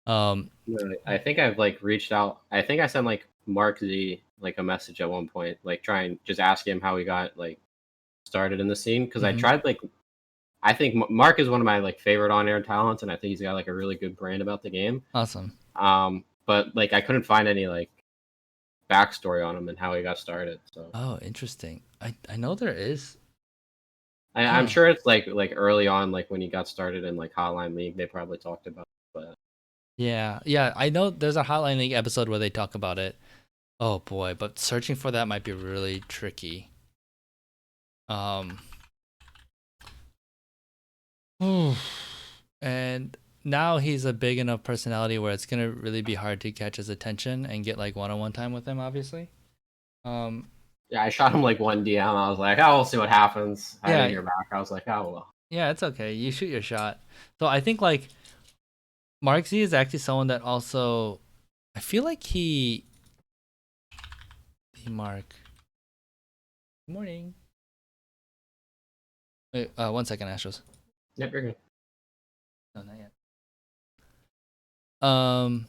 S3: I think I've like reached out. I think I sent like Mark Z like a message at one point, like trying just ask him how he got like started in the scene because I
S1: Mhm.
S3: tried like I think Mark is one of my like favorite on air talents, and I think he's got like a really good brand about the game.
S1: Awesome.
S3: But like I couldn't find any like backstory on him and how he got started. So
S1: Oh, interesting. I know there is.
S3: I'm
S1: Huh.
S3: sure it's like early on, like when he got started in like Hotline League, they probably talked about it, but
S1: Yeah, yeah. I know there's a Hotline League episode where they talk about it. Oh boy, but searching for that might be really tricky. Um, and now he's a big enough personality where it's gonna really be hard to catch his attention and get like one-on-one time with him, obviously. Um,
S3: yeah, I shot him like one DM. I was like, oh, we'll see what happens. I didn't
S1: yeah,
S3: hear back. I was like, oh well.
S1: yeah, it's okay. You shoot your shot. So I think like Mark Z is actually someone that also I feel like Mark. Good morning. Wait, 1 second, Astros.
S3: Yep, you're good.
S1: No, not yet. Um,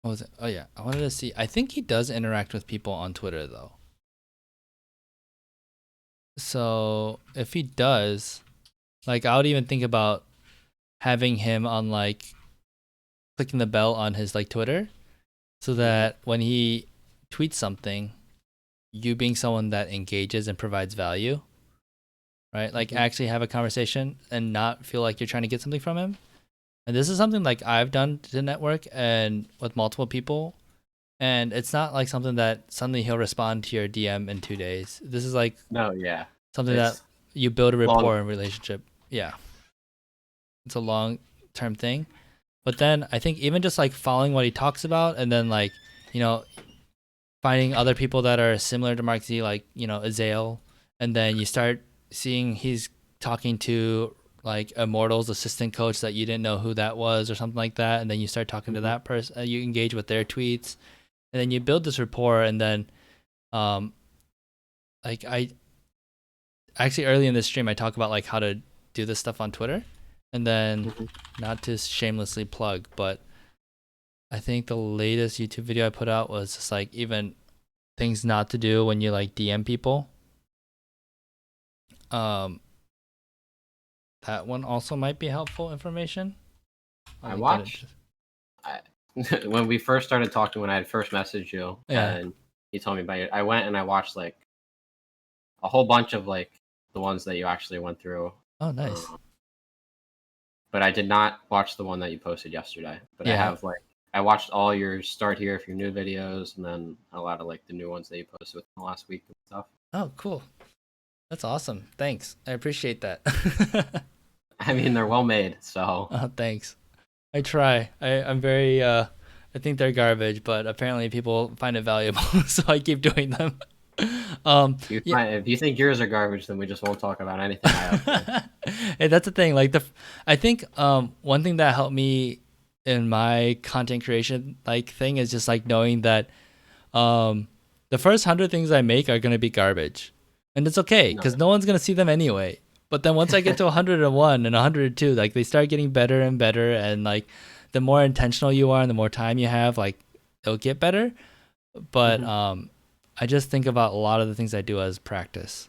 S1: what was it? Oh yeah, I wanted to see. I think he does interact with people on Twitter though. So if he does, like, I would even think about having him on like clicking the bell on his like Twitter, so that when he tweets something, you being someone that engages and provides value, right? Like actually have a conversation and not feel like you're trying to get something from him. And this is something like I've done to network and with multiple people. And it's not like something that suddenly he'll respond to your DM in 2 days. This is like
S3: No, yeah,
S1: something that
S3: it's
S1: you build a
S3: long.
S1: rapport and relationship. Yeah. It's a long term thing. But then I think even just like following what he talks about and then like, you know, finding other people that are similar to Mark Z, like, you know, Azael, and then you start seeing he's talking to like Immortal's assistant coach that you didn't know who that was or something like that, and then you start talking to that person, you engage with their tweets, and then you build this rapport, and then um like I actually early in this stream I talk about like how to do this stuff on Twitter, and then not to shamelessly plug, but I think the latest YouTube video I put out was just like even things not to do when you like DM people. Um, that one also might be helpful information.
S3: I
S1: Link that
S3: watched I, when we first started talking. When I had first messaged you,
S1: Yeah.
S3: and you told me about it, I went and I watched like a whole bunch of like the ones that you actually went through.
S1: Oh, nice.
S3: But I did not watch the one that you posted yesterday. But I
S1: Yeah.
S3: have like I watched all your start here for your new videos, and then a lot of like the new ones that you posted within the last week and stuff.
S1: Oh, cool. That's awesome. Thanks. I appreciate that.
S3: I mean, they're well made, so
S1: Oh, thanks. I try. I'm very I think they're garbage, but apparently people find it valuable, so I keep doing them. Yeah.
S3: if you think yours are garbage, then we just won't talk about anything I have.
S1: Hey, that's the thing. Like I think one thing that helped me in my content creation like thing is just like knowing that the first 100 things I make are gonna be garbage, and it's okay
S3: No.
S1: because no one's gonna see them anyway. But then once I get to 101 and 102, like they start getting better and better, and like the more intentional you are and the more time you have, like it'll get better. But
S3: Mm-hmm.
S1: I just think about a lot of the things I do as practice.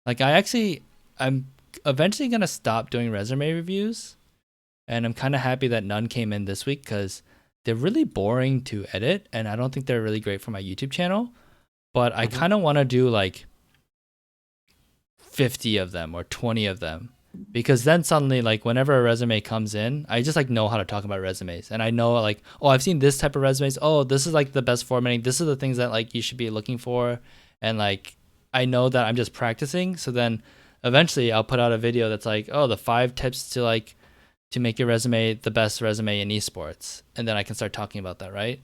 S1: Like I'm eventually gonna stop doing resume reviews, and I'm kind of happy that none came in this week because they're really boring to edit, and I don't think they're really great for my YouTube channel. But I
S3: Mm-hmm.
S1: kind of want to do like 50 of them or 20 of them, because then suddenly, like, whenever a resume comes in, I just like know how to talk about resumes, and I know like, oh, I've seen this type of resumes, oh, this is like the best formatting, this is the things that like you should be looking for. And like, I know that I'm just practicing, so then eventually I'll put out a video that's like, oh, the 5 tips to like to make your resume the best resume in esports, and then I can start talking about that, right?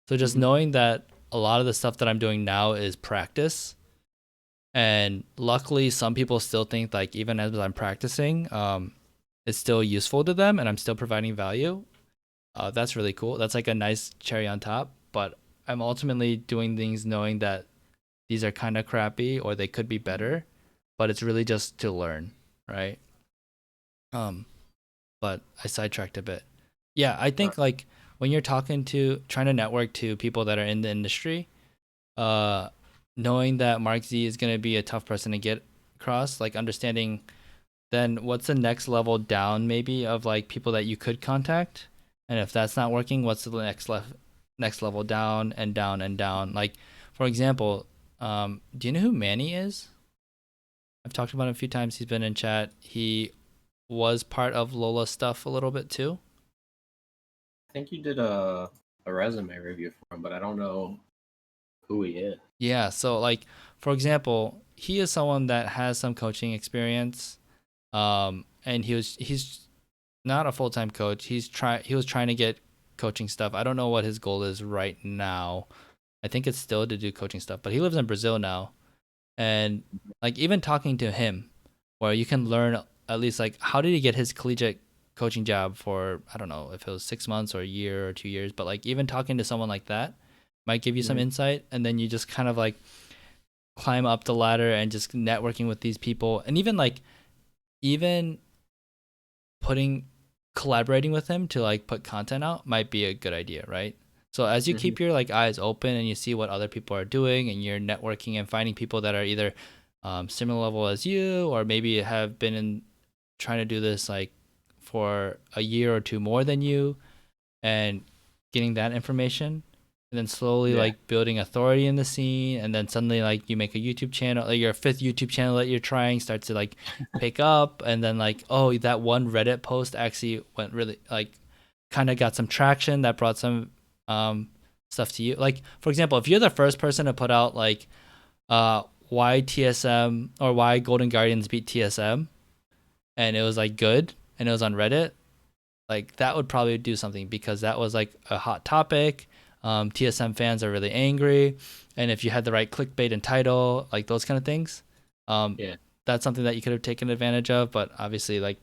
S1: So just
S3: Mm-hmm.
S1: knowing that a lot of the stuff that I'm doing now is practice, and luckily some people still think like even as I'm practicing, it's still useful to them and I'm still providing value. That's really cool. That's like a nice cherry on top. But I'm ultimately doing things knowing that these are kind of crappy or they could be better, but it's really just to learn, right? um but I sidetracked a bit. Yeah, I
S3: Uh,
S1: think like when you're talking to trying to network to people that are in the industry, uh knowing that Mark Z is going to be a tough person to get across, like understanding then what's the next level down maybe of like people that you could contact, and if that's not working, what's the next level down and down and down. Like, for example, do you know who Manny is? I've talked about him a few times. He's been in chat. He was part of Lola stuff a little bit too.
S3: I think you did a resume review for him, but I don't know who he is.
S1: Yeah, so like, for example, he is someone that has some coaching experience. And he's not a full-time coach. He was trying to get coaching stuff. I don't know what his goal is right now. I think it's still to do coaching stuff, but he lives in Brazil now. And like, even talking to him, where you can learn at least like how did he get his collegiate coaching job for, I don't know if it was 6 months or a year or 2 years, but like even talking to someone like that might give you some
S3: Mm-hmm.
S1: insight, and then you just kind of like climb up the ladder and just networking with these people, and even putting collaborating with him to like put content out might be a good idea, right? So as you
S3: Mm-hmm.
S1: keep your like eyes open and you see what other people are doing, and you're networking and finding people that are either similar level as you, or maybe have been in trying to do this like for a year or two more than you, and getting that information, and then slowly
S3: Yeah.
S1: like building authority in the scene, and then suddenly like you make a YouTube channel, like your fifth YouTube channel that you're trying starts to like pick up, and then like, oh, that one Reddit post actually went really like kind of got some traction that brought some stuff to you. Like, for example, if you're the first person to put out like why TSM or why Golden Guardians beat TSM, and it was like good and it was on Reddit, like that would probably do something because that was like a hot topic. TSM fans are really angry, and if you had the right clickbait and title, like those kind of things, um,
S3: Yeah.
S1: that's something that you could have taken advantage of. But obviously, like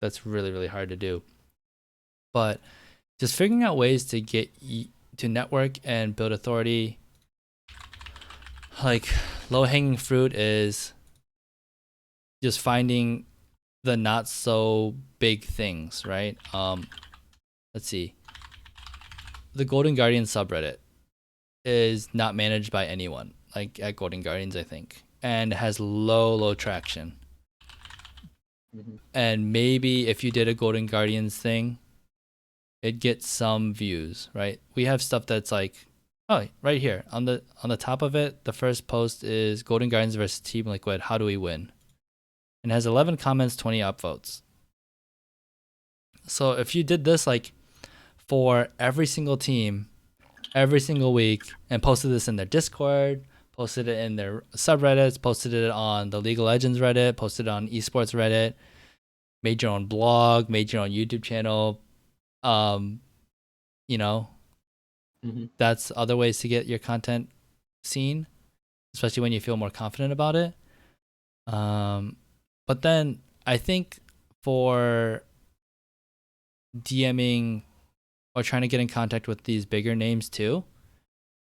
S1: that's really really hard to do. But just figuring out ways to to network and build authority. Like, low hanging fruit is just finding the not so big things, right? Let's see. The Golden Guardian subreddit is not managed by anyone, like at Golden Guardians, I think, and has low traction.
S3: Mm-hmm.
S1: And maybe if you did a Golden Guardians thing, it'd get some views, right? We have stuff that's like, oh, right here on the top of it, the first post is Golden Guardians versus Team Liquid. How do we win? And it has 11 comments, 20 upvotes. So if you did this like for every single team every single week and posted this in their Discord, posted it in their subreddits, posted it on the League of Legends Reddit, posted it on Esports Reddit, made your own blog, made your own YouTube channel. Um, you know,
S3: Mm-hmm.
S1: that's other ways to get your content seen, especially when you feel more confident about it. Um, but then I think for DMing or trying to get in contact with these bigger names too,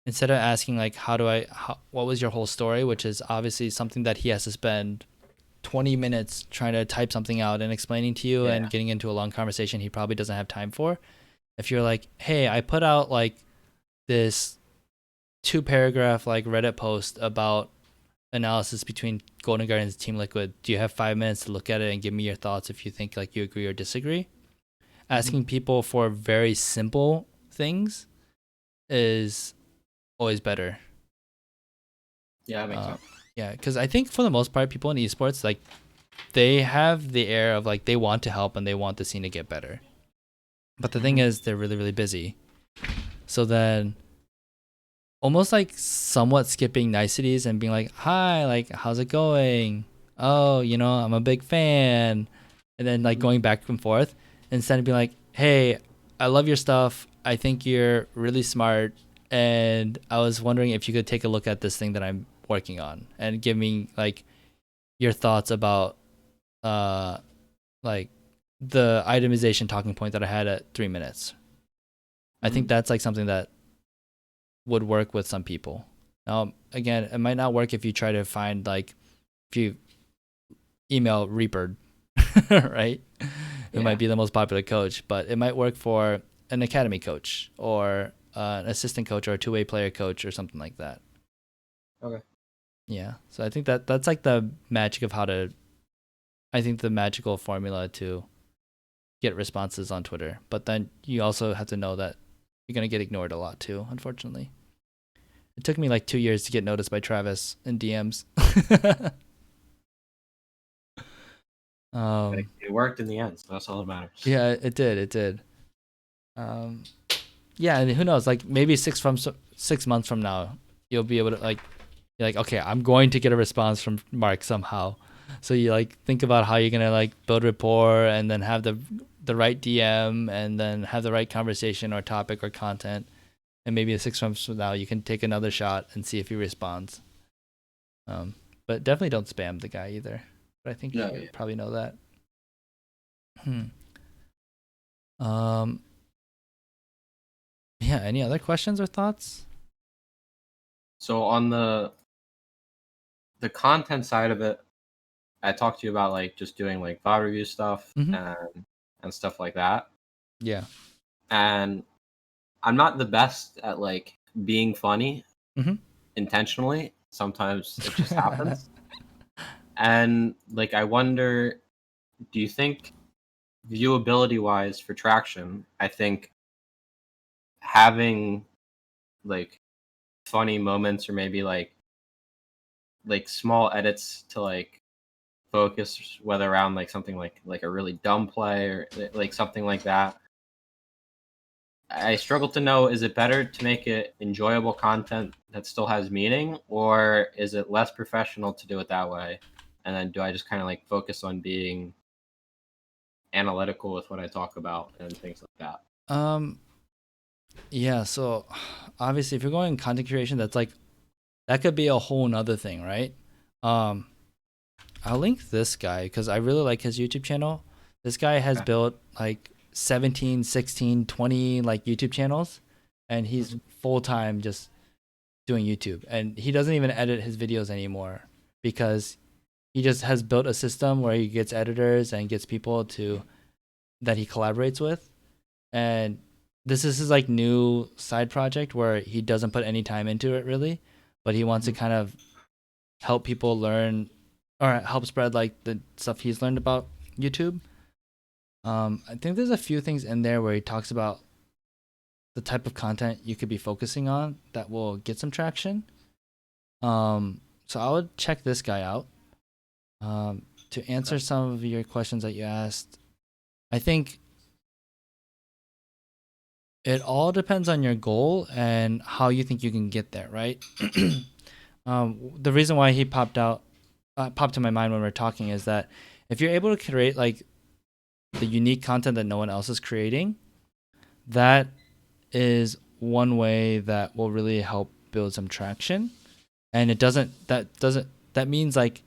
S1: instead of asking like what was your whole story, which is obviously something that he has to spend 20 minutes trying to type something out and explaining to you
S3: Yeah.
S1: and getting into a long conversation he probably doesn't have time for. If you're like, hey, I put out like this 2-paragraph like Reddit post about analysis between Golden Guardians and Team Liquid. Do you have 5 minutes to look at it and give me your thoughts if you think like you agree or disagree? Asking people for very simple things is always better.
S3: Yeah, that makes sense.
S1: Yeah, because I think for the most part, people in esports, like, they have the air of like they want to help and they want the scene to get better. But the thing is, they're really, really busy. So then, almost like somewhat skipping niceties and being like, "Hi, like, how's it going? Oh, I'm a big fan," and then like going back and forth instead of being like, "Hey, I love your stuff. I think you're really smart, and I was wondering if you could take a look at this thing that I'm working on and give me like your thoughts about like the itemization talking point that I had at 3 minutes." I think that's like something that would work with some people. Now, again, it might not work if you try to find like if you email Reaper, right? It might be the most popular coach, but it might work for an academy coach or an assistant coach or a 2-way player coach or something like that.
S3: Okay.
S1: Yeah. So I think that's like the magic of I think the magical formula to get responses on Twitter. But then you also have to know that you're going to get ignored a lot too, unfortunately. It took me like 2 years to get noticed by Travis in DMs.
S3: It worked in the end, so that's all that matters.
S1: Yeah, it did. Yeah, and who knows? Like maybe 6 months from now, you'll be able to like, you're like, okay, I'm going to get a response from Mark somehow. So you like think about how you're gonna like build rapport and then have the right DM and then have the right conversation or topic or content, and maybe 6 months from now you can take another shot and see if he responds. But definitely don't spam the guy either. But I think you probably know that. Yeah. Any other questions or thoughts?
S3: So on the content side of it, I talked to you about like just doing like VOD review stuff and stuff like that.
S1: Yeah.
S3: And I'm not the best at like being funny intentionally. Sometimes it just happens. And like I wonder, do you think viewability wise for traction, I think having like funny moments or maybe like small edits to like focus whether around like something like a really dumb play or like something like that. I struggle to know, is it better to make it enjoyable content that still has meaning, or is it less professional to do it that way? And then do I just kind of like focus on being analytical with what I talk about and things like that?
S1: Yeah, so obviously if you're going content creation, that's like that could be a whole nother thing, right? I'll link this guy because I really like his YouTube channel. This guy has built like 17, 16, 20 like YouTube channels, and he's full-time just doing YouTube. And he doesn't even edit his videos anymore because he just has built a system where he gets editors and gets people that he collaborates with. And this is his like new side project where he doesn't put any time into it really, but he wants to kind of help people learn or help spread like the stuff he's learned about YouTube. I think there's a few things in there where he talks about the type of content you could be focusing on that will get some traction. So I would check this guy out. To answer some of your questions that you asked, I think it all depends on your goal and how you think you can get there, right? The reason why he popped to my mind when we are talking is that if you're able to create like the unique content that no one else is creating, that is one way that will really help build some traction. And that means like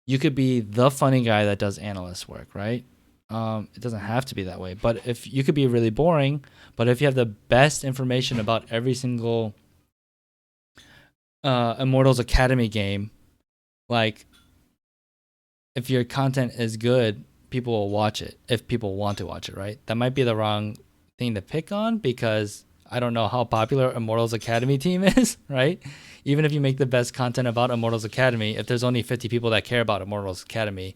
S1: you could be the funny guy that does analyst work, right? It doesn't have to be that way, but if you could be really boring, but if you have the best information about every single Immortals Academy game, like if your content is good, people will watch it if people want to watch it, right? That might be the wrong thing to pick on because I don't know how popular Immortals Academy team is, right? Even if you make the best content about Immortals Academy, if there's only 50 people that care about Immortals Academy,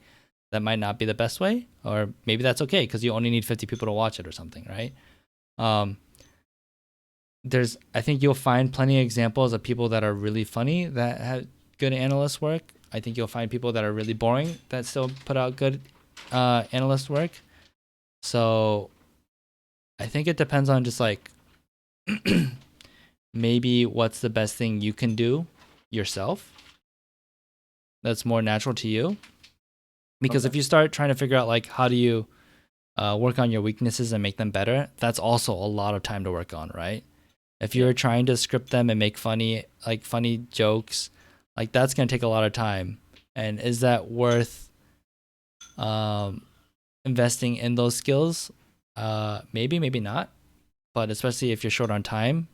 S1: that might not be the best way, or maybe that's okay because you only need 50 people to watch it or something, right? I think you'll find plenty of examples of people that are really funny that have good analyst work. I think you'll find people that are really boring that still put out good analyst work. So I think it depends on just like maybe what's the best thing you can do yourself that's more natural to you. Because if you start trying to figure out like how do you work on your weaknesses and make them better, that's also a lot of time to work on, right? If you're trying to script them and make funny jokes, like that's gonna take a lot of time. And is that worth investing in those skills? Maybe, maybe not. But especially if you're short on time,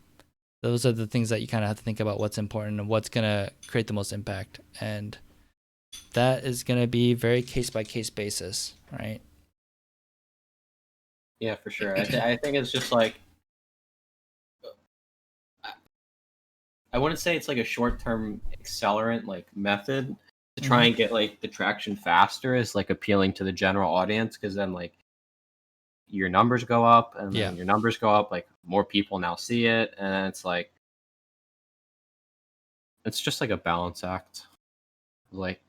S1: those are the things that you kind of have to think about what's important and what's gonna create the most impact. And that is gonna be very case by case basis, right?
S3: Yeah, for sure. I think it's just like I wouldn't say it's like a short-term accelerant like method to try and get like the traction faster is like appealing to the general audience because then like your numbers go up and then your numbers go up, like more people now see it, and it's like it's just like a balance act. Like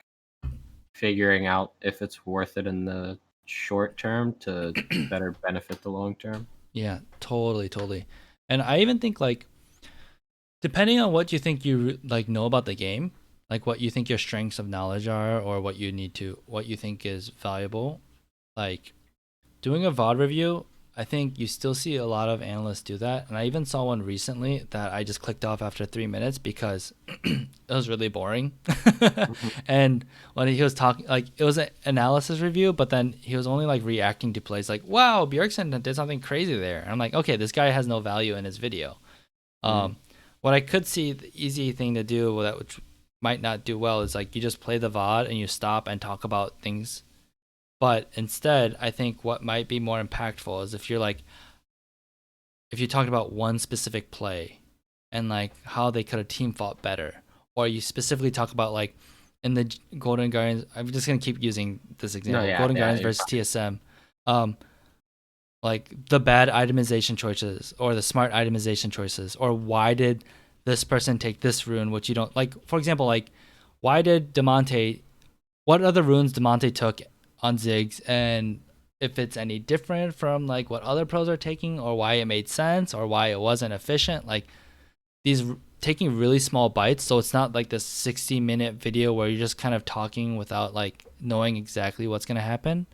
S3: figuring out if it's worth it in the short term to better benefit the long term.
S1: Yeah, totally. And I even think like depending on what you think you like know about the game, like what you think your strengths of knowledge are or what you think is valuable, like doing a VOD review, I think you still see a lot of analysts do that. And I even saw one recently that I just clicked off after 3 minutes because it was really boring. And when he was talking, like it was an analysis review, but then he was only like reacting to plays like, wow, Bjergsen did something crazy there. And I'm like, okay, this guy has no value in his video. What I could see the easy thing to do that which might not do well is like you just play the VOD and you stop and talk about things. But instead, I think what might be more impactful is if you talked about one specific play and like how they could have team fought better, or you specifically talk about like in the Golden Guardians. I'm just gonna keep using this example: Golden Guardians versus TSM. Like the bad itemization choices or the smart itemization choices, or why did this person take this rune which you don't like? For example, like why did Demonte, what other runes Demonte took on Ziggs, and if it's any different from like what other pros are taking, or why it made sense or why it wasn't efficient. Like these taking really small bites, so it's not like this 60-minute video where you're just kind of talking without like knowing exactly what's going to happen.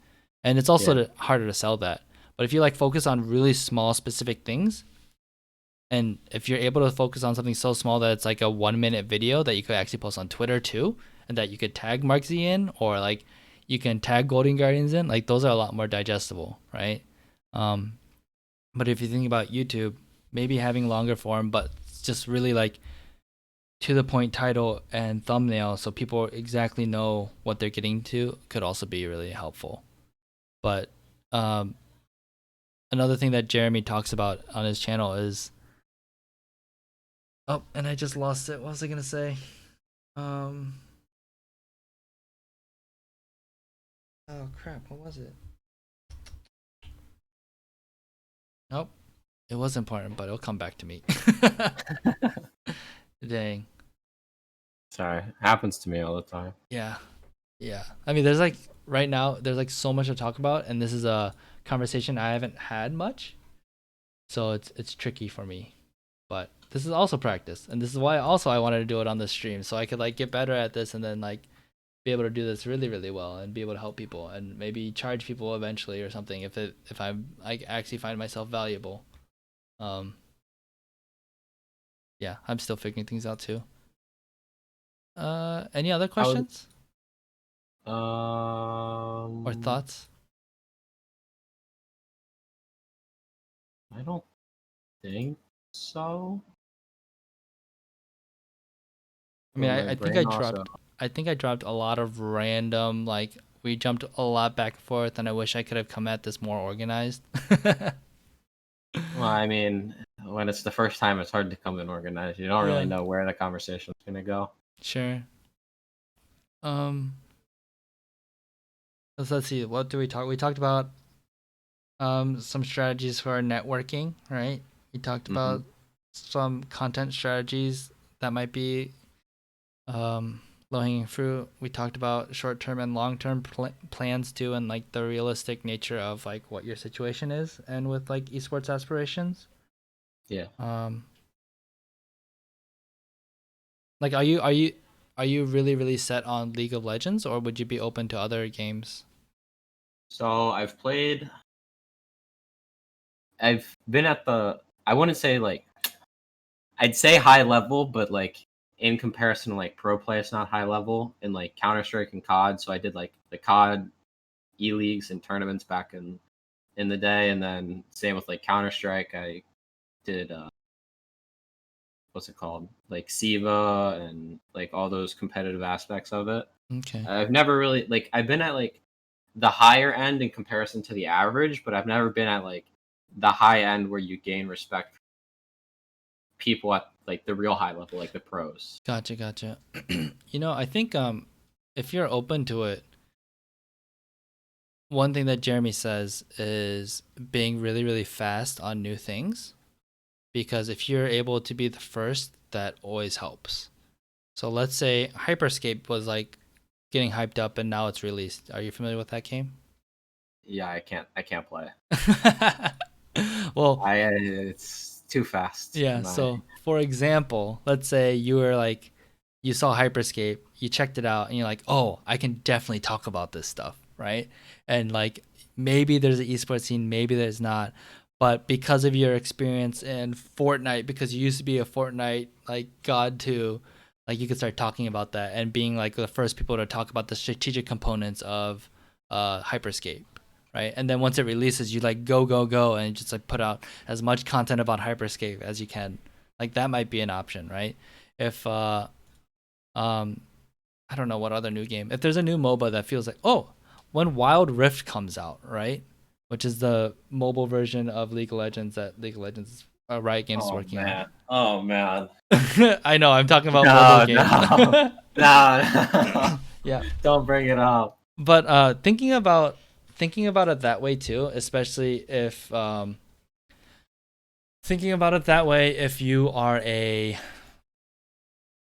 S1: And it's also harder to sell that. But if you like focus on really small specific things, and if you're able to focus on something so small that it's like a 1-minute video that you could actually post on Twitter too, and that you could tag Mark Z in, or like you can tag Golden Guardians in, like those are a lot more digestible, right? But if you think about YouTube, maybe having longer form, but just really like to the point title and thumbnail so people exactly know what they're getting to could also be really helpful. But another thing that Jeremy talks about on his channel is and I just lost it. What was I gonna say? Oh crap, what was it? Nope. It was important, but it'll come back to me. Dang.
S3: Sorry, happens to me all the time.
S1: Yeah. I mean, there's like right now, there's like so much to talk about, and this is a conversation I haven't had much, so it's tricky for me. But this is also practice, and this is why also I wanted to do it on the stream, so I could like get better at this, and then like be able to do this really well, and be able to help people, and maybe charge people eventually or something if I actually find myself valuable. Yeah, I'm still figuring things out too. Any other questions or thoughts?
S3: I don't think so.
S1: I mean, I think I dropped a lot of random, like we jumped a lot back and forth, and I wish I could have come at this more organized.
S3: Well, I mean, when it's the first time, it's hard to come and organize. You don't really
S1: Yeah,
S3: know where the conversation's gonna go.
S1: sure. Um, let's see. What do we talk? We talked about some strategies for networking, right? We talked
S3: Hmm.
S1: about some content strategies that might be um, low hanging fruit. We talked about short term and long term plans too, and like the realistic nature of like what your situation is, and with like esports aspirations.
S3: Yeah.
S1: Um, like, are you really set on League of Legends, or would you be open to other games?
S3: So I've been at the, I wouldn't say like, I'd say high level, but like in comparison to like pro play, it's not high level in like Counter Strike and COD. So I did like the COD E leagues and tournaments back in the day, and then same with like Counter Strike. I did what's it called, like Siva and like all those competitive aspects of it.
S1: Okay,
S3: I've never really like, I've been at like the higher end in comparison to the average, but I've never been at like the high end where you gain respect from people at like the real high level, like the pros.
S1: gotcha. I think if you're open to it, one thing that Jeremy says is being really fast on new things, because if you're able to be the first, that always helps. So let's say Hyperscape was like getting hyped up and now it's released. Are you familiar with that game?
S3: Yeah, I can't play.
S1: Well,
S3: It's too fast in
S1: yeah,
S3: my.
S1: so for example, let's say you were like, you saw Hyperscape, you checked it out, and you're like, oh, I can definitely talk about this stuff, right? And like, maybe there's an esports scene, maybe there's not. But because of your experience in Fortnite, because you used to be a Fortnite like god too, like you could start talking about that and being like the first people to talk about the strategic components of Hyperscape, right? And then once it releases, you like go, and just like put out as much content about Hyperscape as you can. Like that might be an option, right? If um I don't know what other new game. If there's a new MOBA that feels like, oh, when Wild Rift comes out, right? Which is the mobile version of League of Legends that League of Legends Riot Games is
S3: Oh
S1: working on.
S3: man. Oh man.
S1: I know, I'm talking about mobile
S3: No,
S1: games.
S3: no, no.
S1: Yeah.
S3: Don't bring it up.
S1: But thinking about it that way too, especially if thinking about it that way if you are a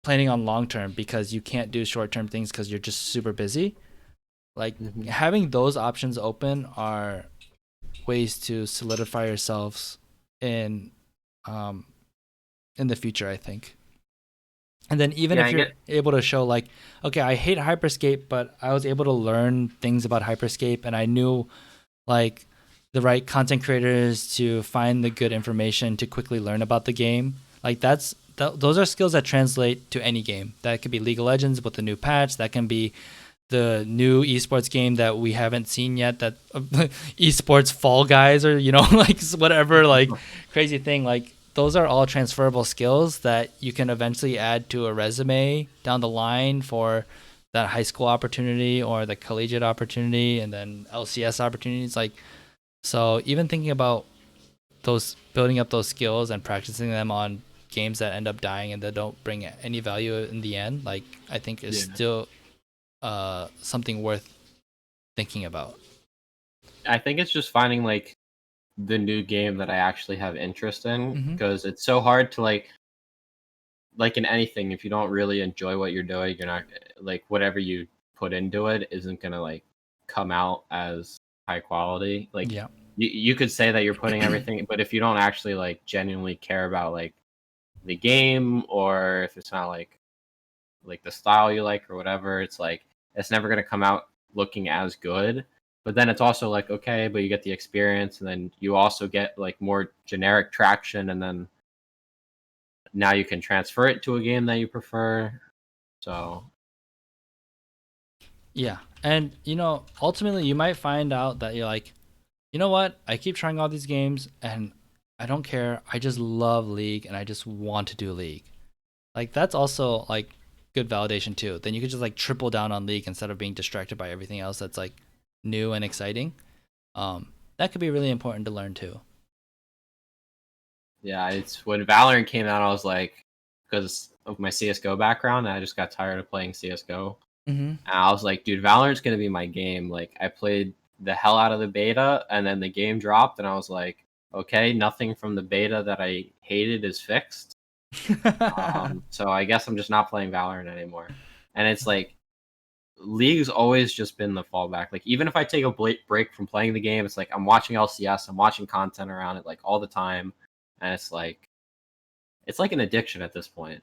S1: planning on long term because you can't do short term things because you're just super busy. Like
S3: Hmm.
S1: having those options open are ways to solidify yourselves in um in the future, I think. And then even
S3: Yeah,
S1: if
S3: I
S1: you're
S3: get.
S1: able to show like, okay, I hate Hyperscape, but I was able to learn things about Hyperscape and I knew like the right content creators to find the good information to quickly learn about the game. Like those are skills that translate to any game. That could be League of Legends with the new patch. That can be the new esports game that we haven't seen yet. That esports Fall Guys or like whatever like crazy thing. Like those are all transferable skills that you can eventually add to a resume down the line for that high school opportunity or the collegiate opportunity and then LCS opportunities. Like so, even thinking about those building up those skills and practicing them on games that end up dying and that don't bring any value in the end, like I think is
S3: Yeah.
S1: still something worth thinking about.
S3: I think it's just finding like the new game that I actually have interest in,
S1: Mm-hmm.
S3: because it's so hard to like in anything, if you don't really enjoy what you're doing, you're not like, whatever you put into it isn't gonna like come out as high quality. Like
S1: Yeah.
S3: you could say that you're putting everything, but if you don't actually like genuinely care about like the game, or if it's not like the style you like or whatever, it's like it's never gonna come out looking as good. But then it's also like, okay, but you get the experience, and then you also get like more generic traction, and then now you can transfer it to a game that you prefer. So
S1: Yeah. And ultimately you might find out that you're like, you know what? I keep trying all these games and I don't care. I just love League and I just want to do League. Like that's also like good validation too. Then you could just like triple down on League instead of being distracted by everything else that's like new and exciting. That could be really important to learn too.
S3: Yeah, it's when Valorant came out, I was like, because of my CS:GO background, I just got tired of playing CS:GO.
S1: Mm-hmm.
S3: And I was like, dude, Valorant's gonna be my game. Like, I played the hell out of the beta, and then the game dropped, and I was like, okay, nothing from the beta that I hated is fixed. So I guess I'm just not playing Valorant anymore. And it's like League's always just been the fallback. Like even if I take a break from playing the game, it's like I'm watching LCS, I'm watching content around it like all the time, and it's like an addiction at this point.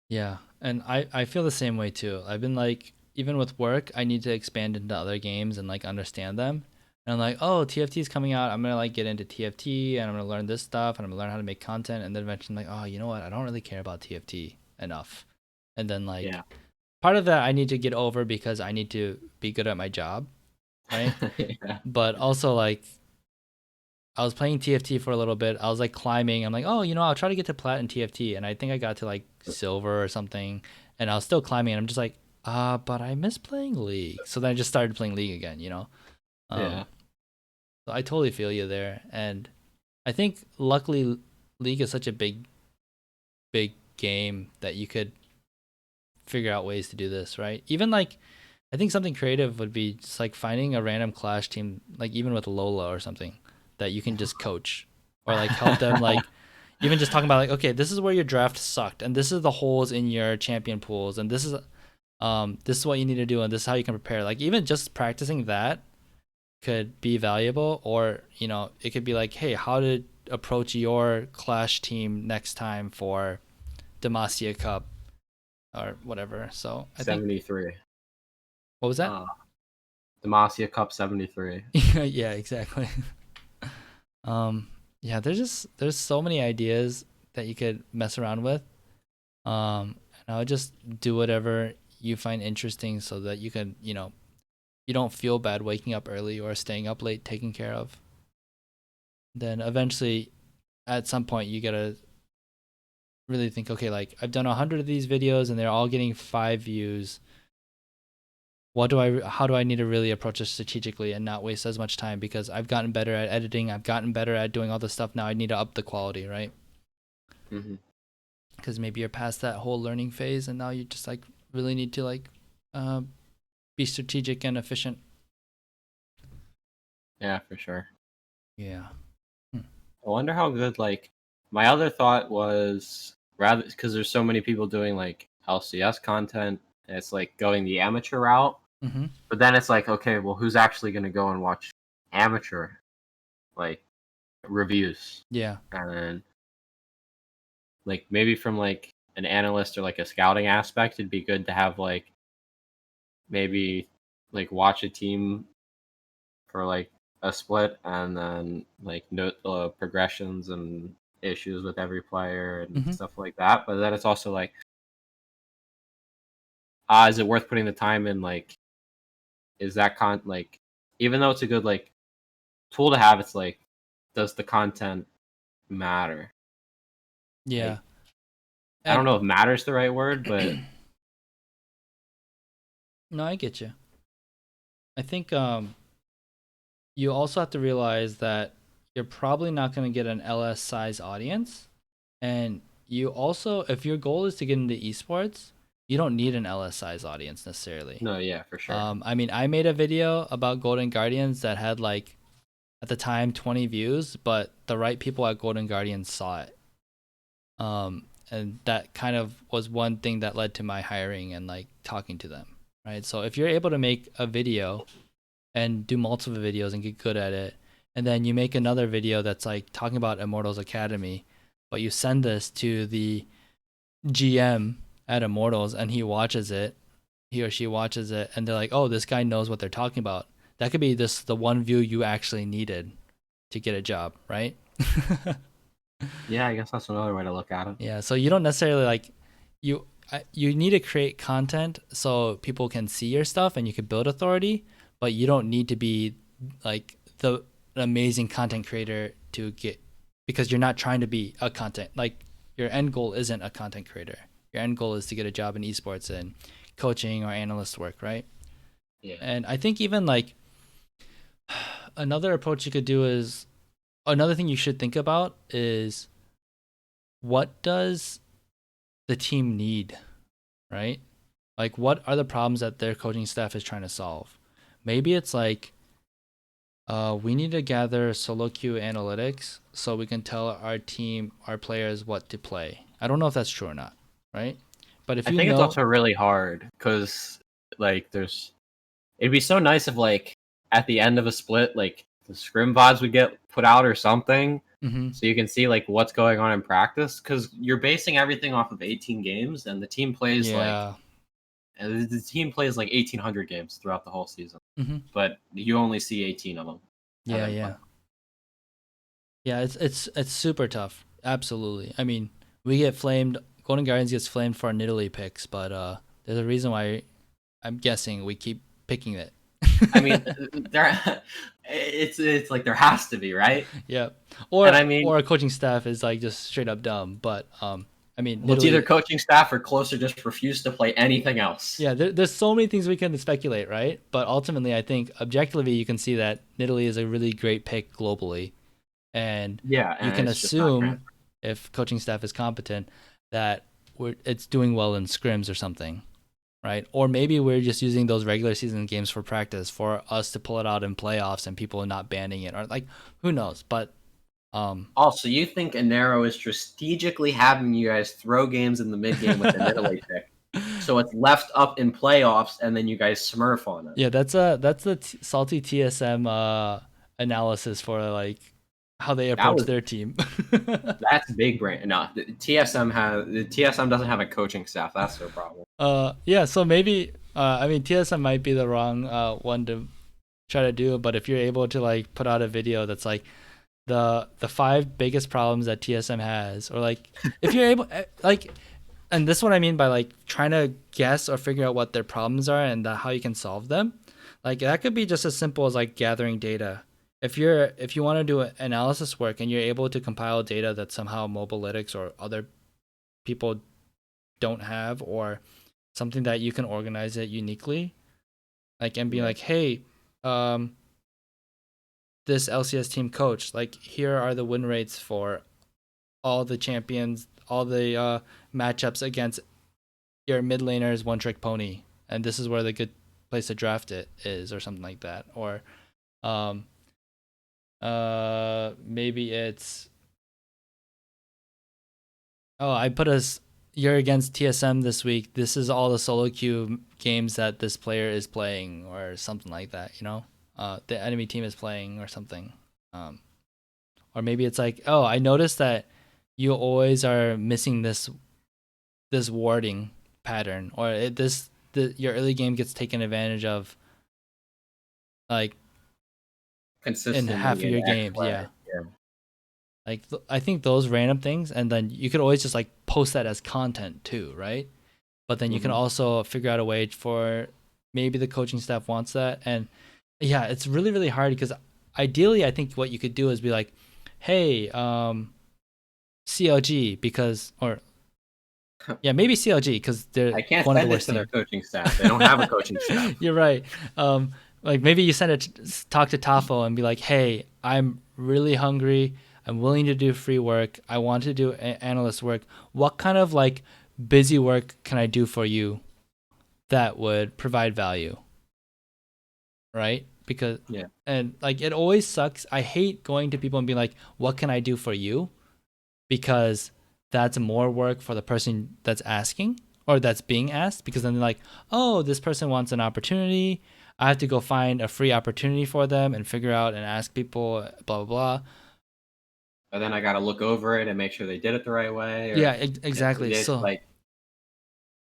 S1: Yeah, and I feel the same way too. I've been like, even with work, I need to expand into other games and like understand them. And I'm like, oh, TFT is coming out. I'm gonna like get into TFT and I'm gonna learn this stuff and I'm gonna learn how to make content. And then eventually, I'm like, oh, you know what? I don't really care about TFT enough. And then like
S3: Yeah.
S1: part of that I need to get over because I need to be good at my job, right?
S3: Yeah.
S1: But also like I was playing TFT for a little bit. I was like climbing. I'm like, oh, you know, I'll try to get to plat in TFT, and I think I got to like silver or something. And I was still climbing, and I'm just like, but I miss playing League. So then I just started playing League again. You know,
S3: Yeah.
S1: so I totally feel you there. And I think luckily League is such a big game that you could figure out ways to do this, right? Even like I think something creative would be just like finding a random Clash team, like even with Lola or something, that you can just coach or like help them, like even just talking about like, okay, this is where your draft sucked, and this is the holes in your champion pools, and this is what you need to do, and this is how you can prepare. Like even just practicing that could be valuable, or you know, it could be like, hey, how to approach your Clash team next time for Demacia Cup or whatever. So I think
S3: 73.
S1: what was that?
S3: Uh Demacia Cup 73.
S1: Yeah, exactly. Um, yeah, there's so many ideas that you could mess around with. And I would just do whatever you find interesting so that you can, you know, you don't feel bad waking up early or staying up late taking care of. Then eventually, at some point, you gotta really think, okay, like I've done 100 of these videos and they're all getting 5 views. How do I need to really approach this strategically and not waste as much time, because I've gotten better at editing, I've gotten better at doing all this stuff. Now I need to up the quality, right?
S3: Hmm.
S1: Because maybe you're past that whole learning phase and now you just like really need to like uh, be strategic and efficient.
S3: Yeah, for sure.
S1: Yeah.
S3: I wonder how good like my other thought was rather because there's so many people doing like LCS content, and it's like going the amateur route.
S1: Mm-hmm.
S3: But then it's like, okay, well, who's actually going to go and watch amateur like reviews?
S1: Yeah.
S3: And then like maybe from like an analyst or like a scouting aspect, it'd be good to have like maybe like watch a team for like a split and then like note the progressions and issues with every player and
S1: Mm-hmm.
S3: stuff like that. But then it's also like, is it worth putting the time in? Like, is that like, even though it's a good like tool to have, it's like, does the content matter?
S1: Yeah.
S3: Like, I don't
S1: And
S3: know if matter's the right word, but
S1: no, I get you. I think you also have to realize that you're probably not going to get an LS size audience. And you also, if your goal is to get into esports, you don't need an LS size audience necessarily.
S3: no, yeah, for sure.
S1: I mean, I made a video about Golden Guardians that had like at the time 20 views, but the right people at Golden Guardians saw it. And that kind of was one thing that led to my hiring and like talking to them, right? So if you're able to make a video and do multiple videos and get good at it, and then you make another video that's like talking about Immortals Academy, but you send this to the GM at Immortals and he or she watches it, and they're like, oh, this guy knows what they're talking about. That could be the one view you actually needed to get a job, right?
S3: Yeah, I guess that's another way to look at it.
S1: Yeah, so you don't necessarily like you need to create content so people can see your stuff and you can build authority, but you don't need to be like the amazing content creator to get, because you're not trying to be a content, like your end goal isn't a content creator. Your end goal is to get a job in esports and coaching or analyst work, right?
S3: Yeah.
S1: And I think even like another approach you could do is, another thing you should think about is what does the team need, right? Like, what are the problems that their coaching staff is trying to solve? Maybe it's like, we need to gather solo queue analytics so we can tell our team, our players what to play. I don't know if that's true or not, right? But if
S3: I
S1: you
S3: think it's
S1: know,
S3: also really hard because like there's it'd be so nice if like at the end of a split like the scrim VODs would get put out or something
S1: mhm,
S3: so you can see like what's going on in practice because you're basing everything off of 18 games and the team plays like
S1: yeah,
S3: 1800 games throughout the whole season,
S1: mhm,
S3: but you only see 18 of them and
S1: yeah,
S3: then play.
S1: yeah, yeah. It's super tough. Absolutely. I mean, we get flamed. Golden Guardians gets flamed for our Nidalee picks, but there's a reason why I'm guessing we keep picking it.
S3: I mean, there it's like there has to be, right?
S1: Yeah,
S3: And I mean,
S1: or a coaching staff is like just straight up dumb. But I mean,
S3: well, it's either
S1: Nidalee.
S3: coaching staff or closer just refuse to play anything else.
S1: Yeah, there's so many things we can speculate, right? But ultimately, I think objectively, you can see that Nidalee is a really great pick globally, and
S3: Yeah,
S1: you
S3: and
S1: can
S3: it's just not
S1: assume
S3: transferred.
S1: if coaching staff is competent that it's doing well in scrims or something, right? Or maybe we're just using those regular season games for practice for us to pull it out in playoffs and people are not banning it, or like who knows? But
S3: Also, you think Anero is strategically having you guys throw games in the mid game with the Nidalee pick, so it's left up in playoffs, and then you guys smurf on it.
S1: yeah, that's the salty TSM analysis for like how they
S3: That
S1: approach
S3: was
S1: their team.
S3: that's big brain. No, the TSM doesn't have a coaching staff. That's their problem.
S1: Yeah, so maybe I mean TSM might be the wrong one to try to do, but if you're able to like put out a video that's like the five biggest problems that TSM has, or like if you're able like, and this is what I mean by like trying to guess or figure out what their problems are and how you can solve them. Like that could be just as simple as like gathering data. If you want to do analysis work and you're able to compile data that somehow Mobalytics or other people don't have, or something that you can organize it uniquely, like, and be
S3: Yeah.
S1: like, hey, um, this LCS team coach, like here are the win rates for all the champions, all the matchups against your mid laner's one trick pony, and this is where the good place to draft it is, or something like that. Or um, maybe it's, oh, I put us, you're against TSM this week. This is all the solo queue games that this player is playing, or something like that. You know, the enemy team is playing, or something. Um, or maybe it's like, oh, I noticed that you always are missing this warding pattern, or your early game gets taken advantage of, like in half of
S3: Consistently in
S1: your
S3: X
S1: games.
S3: way.
S1: Yeah,
S3: Yeah.
S1: like I think those random things, and then you could always just like post that as content too, right? But then you can
S3: Hmm.
S1: also figure out a way for, maybe the coaching staff wants that. And yeah, it's really really hard because ideally I think what you could do is be like, hey, CLG, because, or yeah, maybe CLG because they're
S3: I can't
S1: one of the
S3: send it
S1: worst
S3: to their
S1: teams.
S3: coaching staff. They don't have a coaching staff.
S1: You're right. Like maybe you send it, talk to Tafo and be like, hey, I'm really hungry. I'm willing to do free work. I want to do analyst work. What kind of like busy work can I do for you that would provide value? Right? Because,
S3: Yeah.
S1: and like it always sucks. I hate going to people and being like, what can I do for you? Because that's more work for the person that's asking, or that's being asked, because then they're like, oh, this person wants an opportunity. I have to go find a free opportunity for them and figure out and ask people, blah, blah, blah.
S3: But then I got to look over it and make sure they did it the right way.
S1: Yeah,
S3: Or
S1: exactly.
S3: it's
S1: So,
S3: like,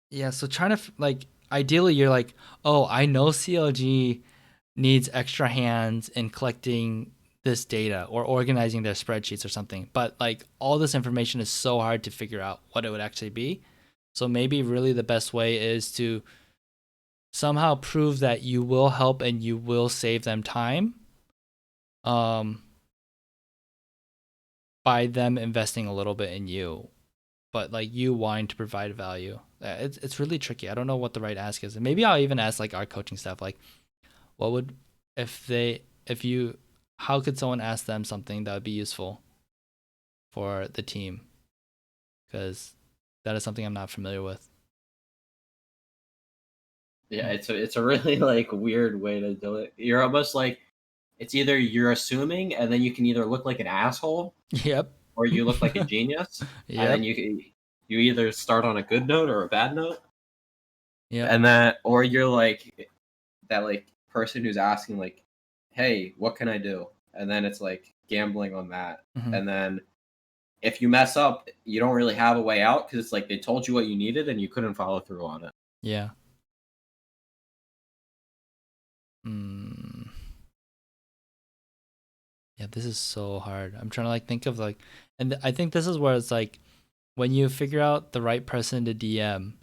S1: yeah, so trying to, like, ideally, you're like, oh, I know CLG needs extra hands in collecting this data or organizing their spreadsheets or something. But, like, all this information is so hard to figure out what it would actually be. So maybe really the best way is to somehow prove that you will help and you will save them time, um, by them investing a little bit in you, but like you wanting to provide value. It's really tricky. I don't know what the right ask is. And maybe I'll even ask like our coaching staff, like, what would, if you, how could someone ask them something that would be useful for the team? because that is something I'm not familiar with.
S3: Yeah, it's a really like weird way to do it. You're almost like it's either you're assuming, and then you can either look like an asshole
S1: Yep.
S3: or you look like a genius, and then
S1: Yep.
S3: you either start on a good note or a bad note,
S1: Yep.
S3: and that or you're like that like person who's asking like, "Hey, what can I do?" And then it's like gambling on that,
S1: Hmm.
S3: and then if you mess up, you don't really have a way out because it's like they told you what you needed and you couldn't follow through on it.
S1: Yeah. Mm. Yeah, this is so hard. I'm trying to like think of like, and I think this is where it's like when you figure out the right person to DM,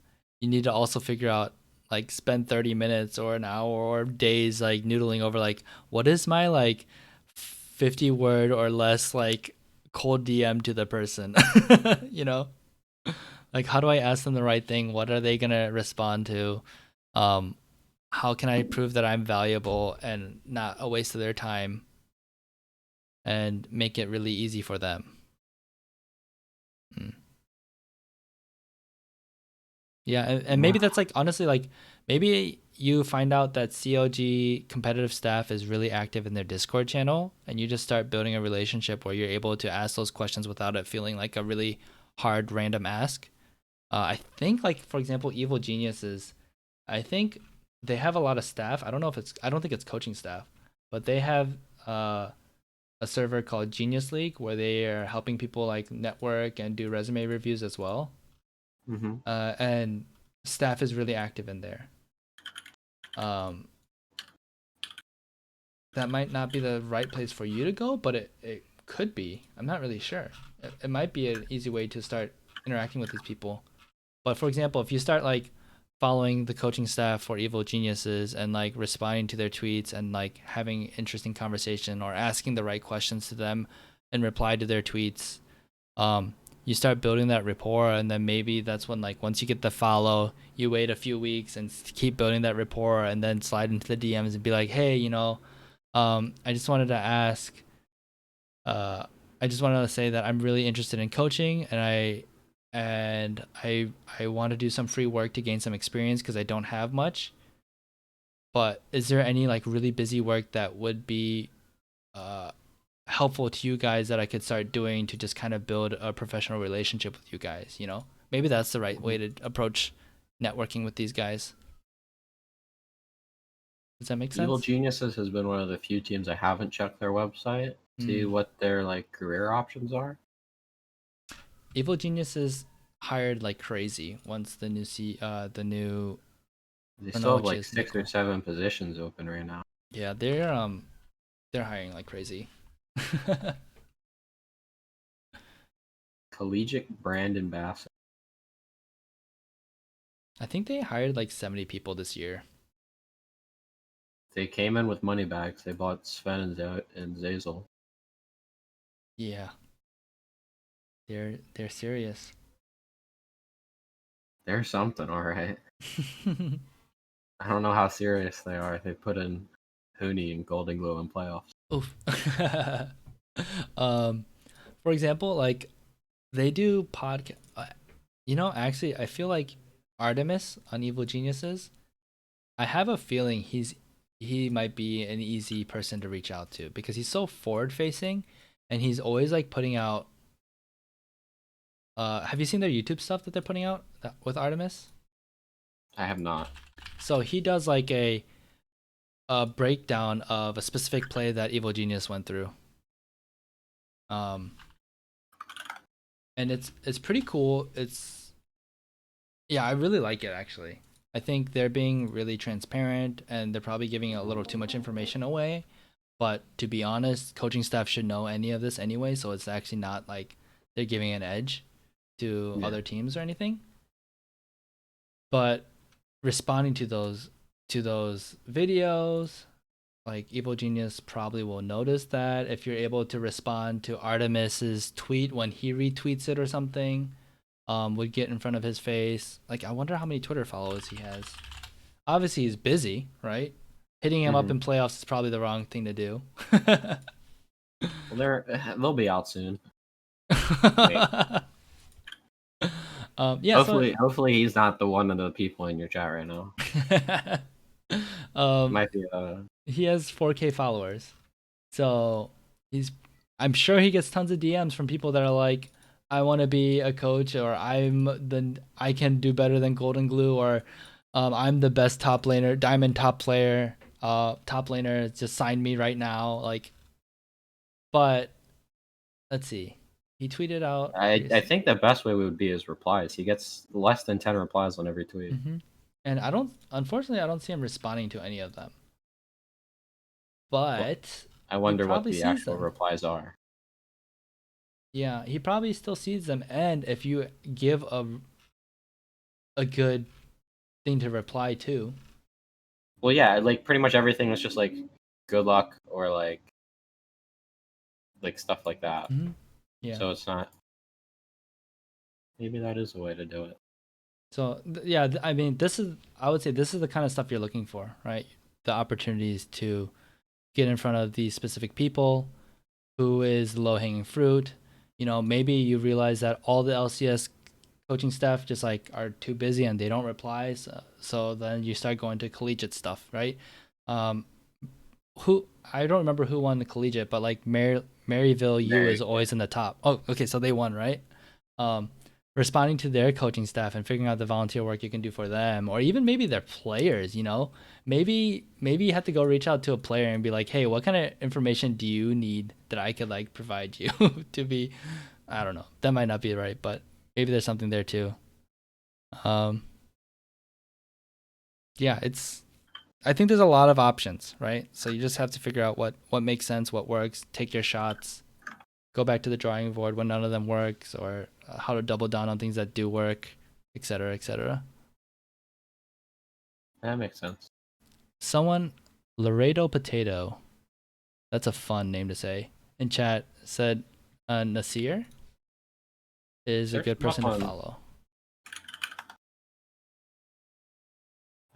S1: you need to also figure out like spend 30 minutes or an hour or days like noodling over like what is my like 50 word or less like cold DM to the person. You know? Like how do I ask them the right thing? What are they going to respond to? Um how can I prove that I'm valuable and not a waste of their time and make it really easy for them? Mm. Yeah, and maybe that's like honestly like maybe you find out that COG competitive staff is really active in their Discord channel and you just start building a relationship where you're able to ask those questions without it feeling like a really hard random ask. I think like for example Evil Geniuses, I think they have a lot of staff. I don't think it's coaching staff, but they have a server called Genius League where they are helping people like network and do resume reviews as well.
S3: Mm-hmm.
S1: And staff is really active in there. Um, that might not be the right place for you to go, but it could be. I'm not really sure. It might be an easy way to start interacting with these people. But for example, if you start like following the coaching staff for Evil Geniuses and like responding to their tweets and like having interesting conversation or asking the right questions to them in reply to their tweets, um, you start building that rapport, and then maybe that's when like once you get the follow, you wait a few weeks and keep building that rapport, and then slide into the DMs and be like, hey, I just wanted to ask, uh, I just wanted to say that I'm really interested in coaching, and I want to do some free work to gain some experience because I don't have much. But is there any like really busy work that would be uh helpful to you guys that I could start doing to just kind of build a professional relationship with you guys, you know? Maybe that's the right way to approach networking with these guys. Does that make
S3: Evil
S1: sense?
S3: Geniuses has been one of the few teams I haven't checked their website, see
S1: Mm.
S3: what their like career options are.
S1: Evil Geniuses hired like crazy once the new
S3: They still have like
S1: chronologies
S3: six or
S1: Nickel.
S3: seven positions open right now.
S1: Yeah, they're hiring like crazy.
S3: Collegiate brand ambassador.
S1: I think they hired like 70 people this year.
S3: They came in with money bags. They bought Sven and Zazel.
S1: Yeah, they're serious.
S3: They're something, all right. I don't know how serious they are. They put in Hooney and Golden Glue in playoffs.
S1: Oof. um, for example, like they do podcast. Actually, I feel like Artemis on Evil Geniuses. I have a feeling he might be an easy person to reach out to because he's so forward facing, and he's always like putting out. Have you seen their YouTube stuff that they're putting out with Artemis?
S3: I have not.
S1: So he does like a breakdown of a specific play that Evil Genius went through. Um, and it's pretty cool. Yeah, I really like it actually. I think they're being really transparent and they're probably giving a little too much information away. But to be honest, coaching staff should know any of this anyway, so it's actually not like they're giving an edge to
S3: Yeah.
S1: other teams or anything. But responding to those videos, like Evil Genius probably will notice that if you're able to respond to Artemis's tweet when he retweets it or something, would get in front of his face. Like, I wonder how many Twitter followers he has. Obviously, he's busy, right? Hitting him up
S3: Mm-hmm.
S1: in playoffs is probably the wrong thing to do.
S3: Well, they'll be out soon. Wait.
S1: Yeah.
S3: Hopefully he's not the one of the people in your chat right now.
S1: So,
S3: Might be
S1: he has 4K followers, so he's. I'm sure he gets tons of DMs from people that are like, "I want to be a coach," or I can do better than Golden Glue," or "I'm the best top laner, diamond top player, top laner. Just sign me right now." Like, but let's see. He tweeted out.
S3: I think the best way would be his replies. He gets less than 10 replies on every tweet.
S1: And unfortunately, I don't see him responding to any of them.
S3: Well,
S1: But
S3: I
S1: he
S3: wonder what
S1: probably
S3: the
S1: sees
S3: actual
S1: them.
S3: replies are.
S1: Yeah, he probably still sees them. And if you give a good thing to reply to.
S3: Well, yeah, like pretty much everything is just like good luck or like stuff like that.
S1: Yeah.
S3: So it's not. Maybe that is a way to do it.
S1: So yeah, I mean, I would say this is the kind of stuff you're looking for, right? The opportunities to get in front of these specific people, who is low hanging fruit. You know, maybe you realize that all the LCS coaching staff just like are too busy and they don't reply. So then you start going to collegiate stuff, right? Um, who I don't remember who won the collegiate, but like Maryville U is always in the top. Oh, okay, so they won, right? Um, responding to their coaching staff and figuring out the volunteer work you can do for them, or even maybe their players. You know, maybe you have to go reach out to a player and be like, hey, what kind of information do you need that I could like provide you to be? I don't know. That might not be right, but maybe there's something there too. Um, yeah, I think there's a lot of options, right? So you just have to figure out what makes sense, what works, take your shots, go back to the drawing board when none of them works, or how to double down on things that do work, etc., etc.
S3: That makes sense.
S1: Someone, Laredo Potato, that's a fun name to say, in chat said Nasir is a
S3: Search
S1: good
S3: him up
S1: person to
S3: on.
S1: follow.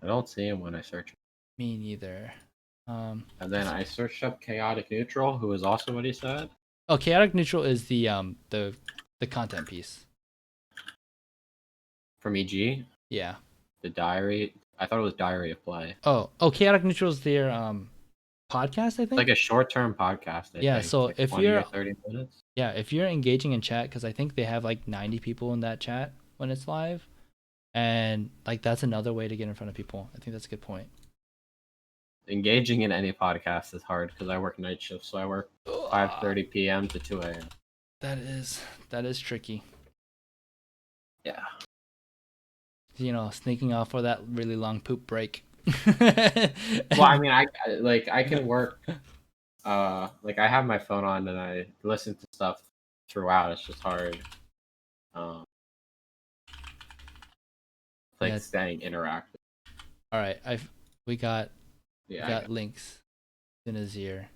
S3: I don't see him when I search.
S1: Me neither.
S3: And then I searched up Chaotic Neutral, who is also what he said.
S1: Oh, Chaotic Neutral is the content piece.
S3: From EG.
S1: Yeah.
S3: The diary. I thought it was Diary of Play.
S1: Oh, Chaotic Neutral is their podcast, I think.
S3: It's like a short-term podcast. I
S1: Yeah,
S3: think.
S1: so
S3: It's like
S1: if
S3: 20
S1: you're
S3: or 30 minutes.
S1: yeah, if you're engaging in chat, because I think they have like 90 people in that chat when it's live, and like that's another way to get in front of people. I think that's a good point.
S3: Engaging in any podcast is hard because I work night shifts, so I work 5:30 p.m. to 2 a.m.
S1: That is tricky.
S3: Yeah.
S1: You know, sneaking off for that really long poop break.
S3: Well, I mean, I can work. Like I have my phone on and I listen to stuff throughout. It's just hard. Um, like
S1: Yeah.
S3: staying interactive.
S1: All right, we got
S3: Yeah.
S1: we got links in his ear.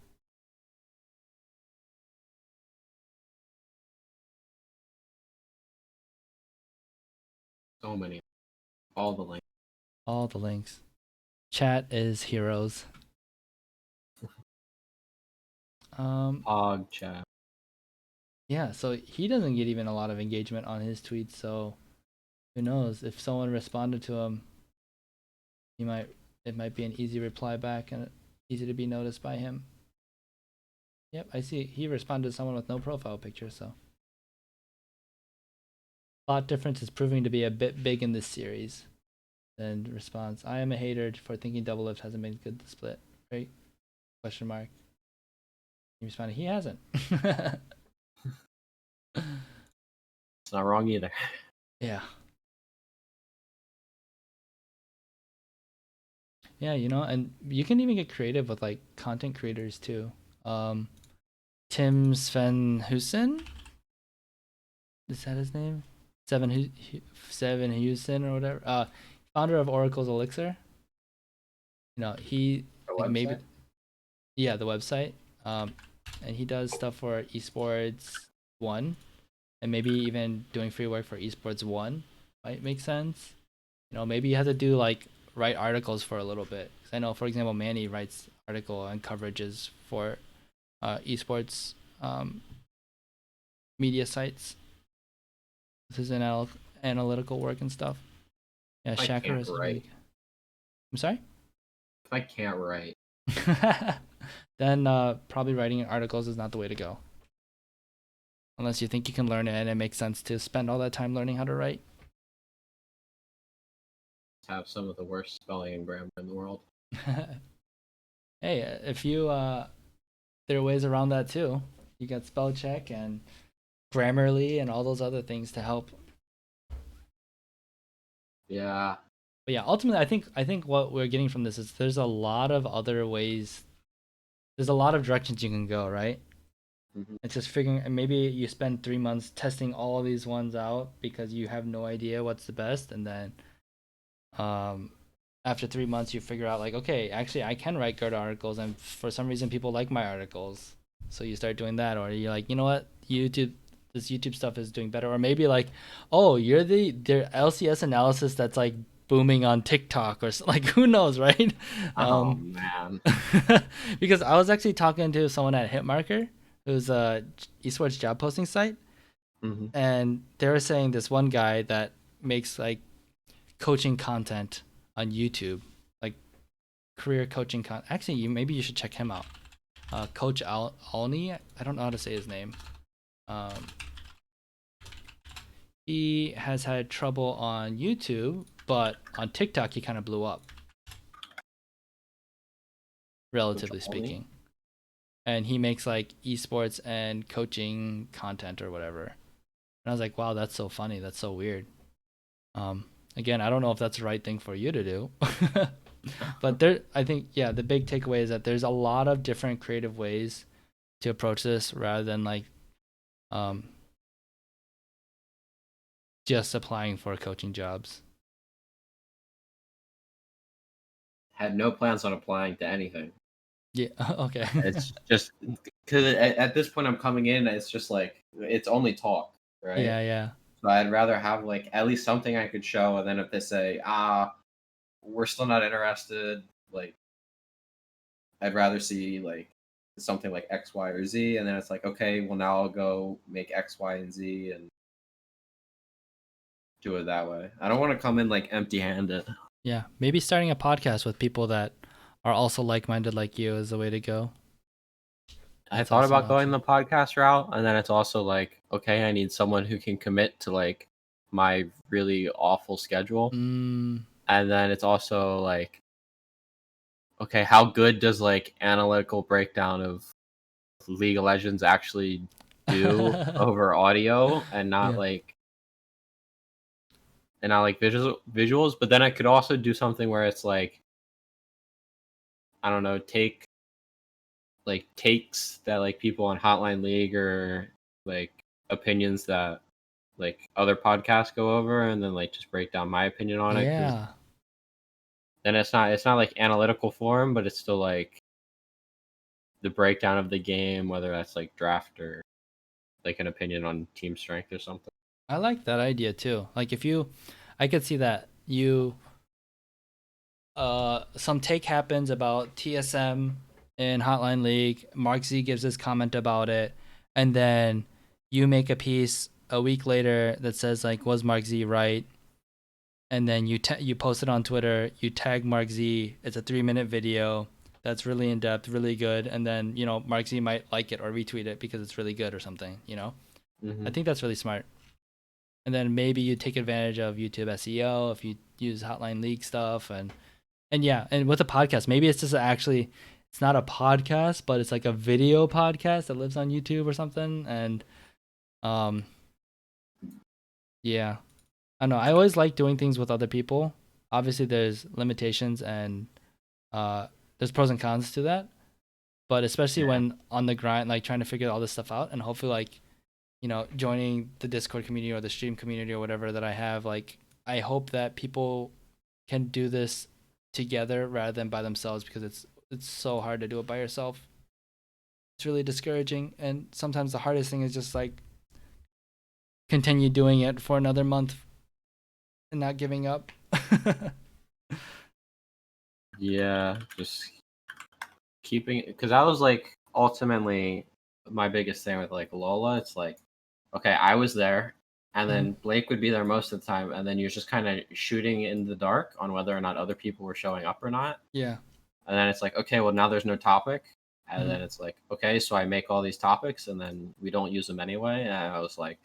S3: So many. All the links.
S1: All the links. Chat is heroes.
S3: Pog chat.
S1: Yeah, so he doesn't get even a lot of engagement on his tweets, so who knows if someone responded to him, it might be an easy reply back and easy to be noticed by him. Yep, I see he responded to someone with no profile picture, so plot difference is proving to be a bit big in this series. And response, I am a hater for thinking Double Lift hasn't been good to split. Right? Question mark. He responded, he hasn't.
S3: It's not wrong either.
S1: Yeah. Yeah, you know, and you can even get creative with like content creators too. Tim Svenhusen, is that his name? Seven Houston or whatever. Founder of Oracle's Elixir. You know, he
S3: The
S1: like maybe
S3: website?
S1: yeah, the website. And he does stuff for Esports One, and maybe even doing free work for Esports One might make sense. You know, maybe you have to do like write articles for a little bit. 'Cause I know, for example, Manny writes article and coverages for esports media sites. This is analytical work and stuff. Yeah,
S3: I
S1: Shacker
S3: can't
S1: is really
S3: write.
S1: good. I'm sorry.
S3: If I can't write,
S1: Then probably writing articles is not the way to go. Unless you think you can learn it and it makes sense to spend all that time learning how to write.
S3: have some of the worst spelling and grammar in the world.
S1: Hey, if you there are ways around that too. You got spell check and Grammarly and all those other things to help.
S3: Yeah.
S1: But yeah, ultimately, I think what we're getting from this is there's a lot of other ways. There's a lot of directions you can go, right?
S3: Hmm.
S1: It's just figuring. And maybe you spend 3 months testing all these ones out because you have no idea what's the best, and then um, after 3 months you figure out like, okay, actually I can write good articles, and for some reason people like my articles, so you start doing that, or you're like, you know what, this YouTube stuff is doing better, or maybe like, oh, you're the LCS analysis that's like booming on TikTok, or like who knows, right?
S3: Oh man.
S1: Because I was actually talking to someone at Hitmarker, who's a esports job posting site,
S3: Hmm.
S1: and they were saying this one guy that makes like coaching content on YouTube, like career coaching content. Actually, maybe you should check him out. Coach Alney. I don't know how to say his name. Um, he has had trouble on YouTube, but on TikTok he kind of blew up,
S3: Which
S1: relatively
S3: only?
S1: speaking. And he makes like esports and coaching content or whatever. And I was like, wow, that's so funny. That's so weird. Um, Again, I don't know if that's the right thing for you to do. But I think, yeah, the big takeaway is that there's a lot of different creative ways to approach this rather than like um, just applying for coaching jobs.
S3: Had no plans on applying to anything.
S1: Yeah. Okay.
S3: It's just because at this point I'm coming in. It's just like it's only talk, right?
S1: Yeah. Yeah.
S3: So I'd rather have like at least something I could show, and then if they say, we're still not interested, like I'd rather see like something like X, Y, or Z, and then it's like, okay, well now I'll go make X, Y, and Z and do it that way. I don't want to come in like empty-handed.
S1: Yeah. Maybe starting a podcast with people that are also like-minded like you is the way to go.
S3: I
S1: That's
S3: thought
S1: also an
S3: about going
S1: option.
S3: the podcast route, and then it's also like, okay, I need someone who can commit to like my really awful schedule.
S1: Mm.
S3: And then it's also like, okay, how good does like analytical breakdown of League of Legends actually do over audio and not
S1: Yeah.
S3: like visuals? But then I could also do something where it's like, I don't know, take like takes that like people on Hotline League or like opinions that like other podcasts go over, and then like just break down my opinion on it, because
S1: Yeah.
S3: then it's not like analytical form, but it's still like the breakdown of the game, whether that's like draft or like an opinion on team strength or something.
S1: I like that idea too. Like if you, I could see that you some take happens about TSM in Hotline League. Mark Z gives his comment about it, and then you make a piece a week later that says like, "Was Mark Z right?" And then you post it on Twitter. You tag Mark Z. It's a 3-minute video that's really in depth, really good. And then Mark Z might like it or retweet it because it's really good or something. I
S3: Hmm.
S1: think that's really smart. And then maybe you take advantage of YouTube SEO if you use Hotline League stuff, and yeah, and with a podcast, maybe it's just actually, it's not a podcast, but it's like a video podcast that lives on YouTube or something. And um, yeah, I don't know. I always like doing things with other people. Obviously, there's limitations and there's pros and cons to that. But especially
S3: Yeah.
S1: when on the grind, like trying to figure all this stuff out, and hopefully, like joining the Discord community or the stream community or whatever that I have, like I hope that people can do this together rather than by themselves, because it's so hard to do it by yourself. It's really discouraging, and sometimes the hardest thing is just like continue doing it for another month and not giving up.
S3: Yeah, just keeping, because I was like ultimately my biggest thing with like Lola. It's like, okay, I was there. and
S1: Mhm.
S3: then Blake would be there most of the time, and then you're just kind of shooting in the dark on whether or not other people were showing up or not.
S1: Yeah.
S3: And then it's like, okay, well now there's no topic, and
S1: Mhm.
S3: then it's like, okay, so I make all these topics, and then we don't use them anyway. And I was like,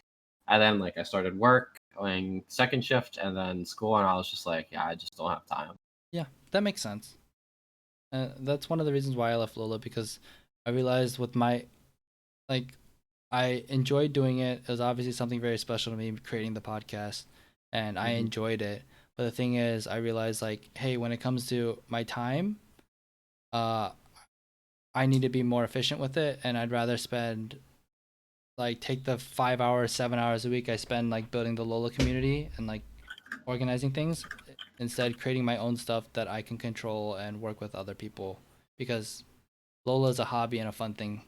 S3: and then like I started work, going second shift, and then school, and I was just like, yeah, I just don't have time.
S1: Yeah, that makes sense. That's one of the reasons why I left Lola, because I realized with my like I enjoyed doing it. It was obviously something very special to me creating the podcast, and I
S3: Hmm.
S1: enjoyed it. But the thing is, I realized like, hey, when it comes to my time, uh, I need to be more efficient with it, and I'd rather spend like take the 5 hours, 7 hours a week I spend like building the Lola community and like organizing things, instead creating my own stuff that I can control and work with other people, because Lola is a hobby and a fun thing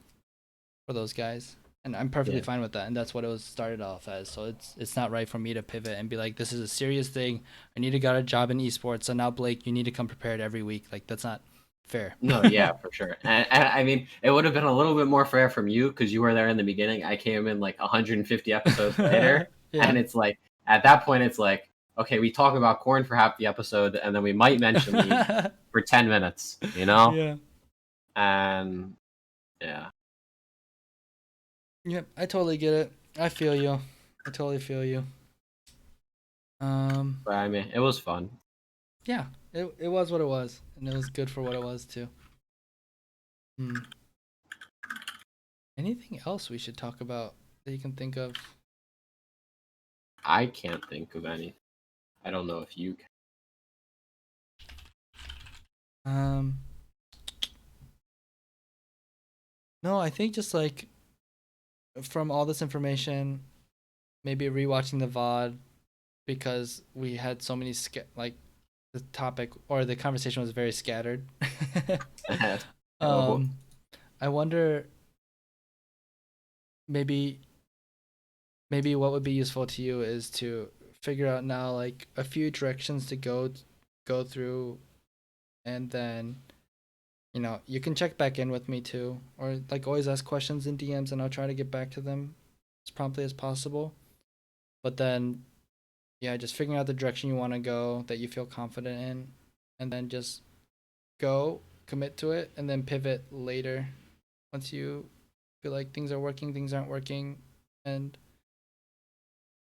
S1: for those guys, and I'm perfectly
S3: Yeah.
S1: fine with that. And that's what it was started off as. So it's not right for me to pivot and be like, this is a serious thing. I need to get a job in esports. So now Blake, you need to come prepared every week. Like that's not fair.
S3: No, yeah, for sure. And I mean, it would have been a little bit more fair from you because you were there in the beginning. I came in like 150 episodes later,
S1: Yeah.
S3: and it's like at that point, it's like, okay, we talk about corn for half the episode, and then we might mention League for 10 minutes, you know?
S1: Yeah.
S3: And yeah,
S1: Yep. I totally get it. I feel you. I totally feel you. Um.
S3: but I mean, it was fun.
S1: Yeah. It was what it was, and it was good for what it was too. Hmm. Anything else we should talk about that you can think of?
S3: I can't think of any. I don't know if you can.
S1: Um. No, I think just like from all this information, maybe rewatching the VOD, because we had so many like the topic or the conversation was very scattered.
S3: Oh,
S1: um, I wonder maybe what would be useful to you is to figure out now like a few directions to go through, and then you can check back in with me too, or like always ask questions in DMs and I'll try to get back to them as promptly as possible. But then yeah, just figuring out the direction you want to go that you feel confident in, and then just go commit to it, and then pivot later once you feel like things are working, things aren't working, and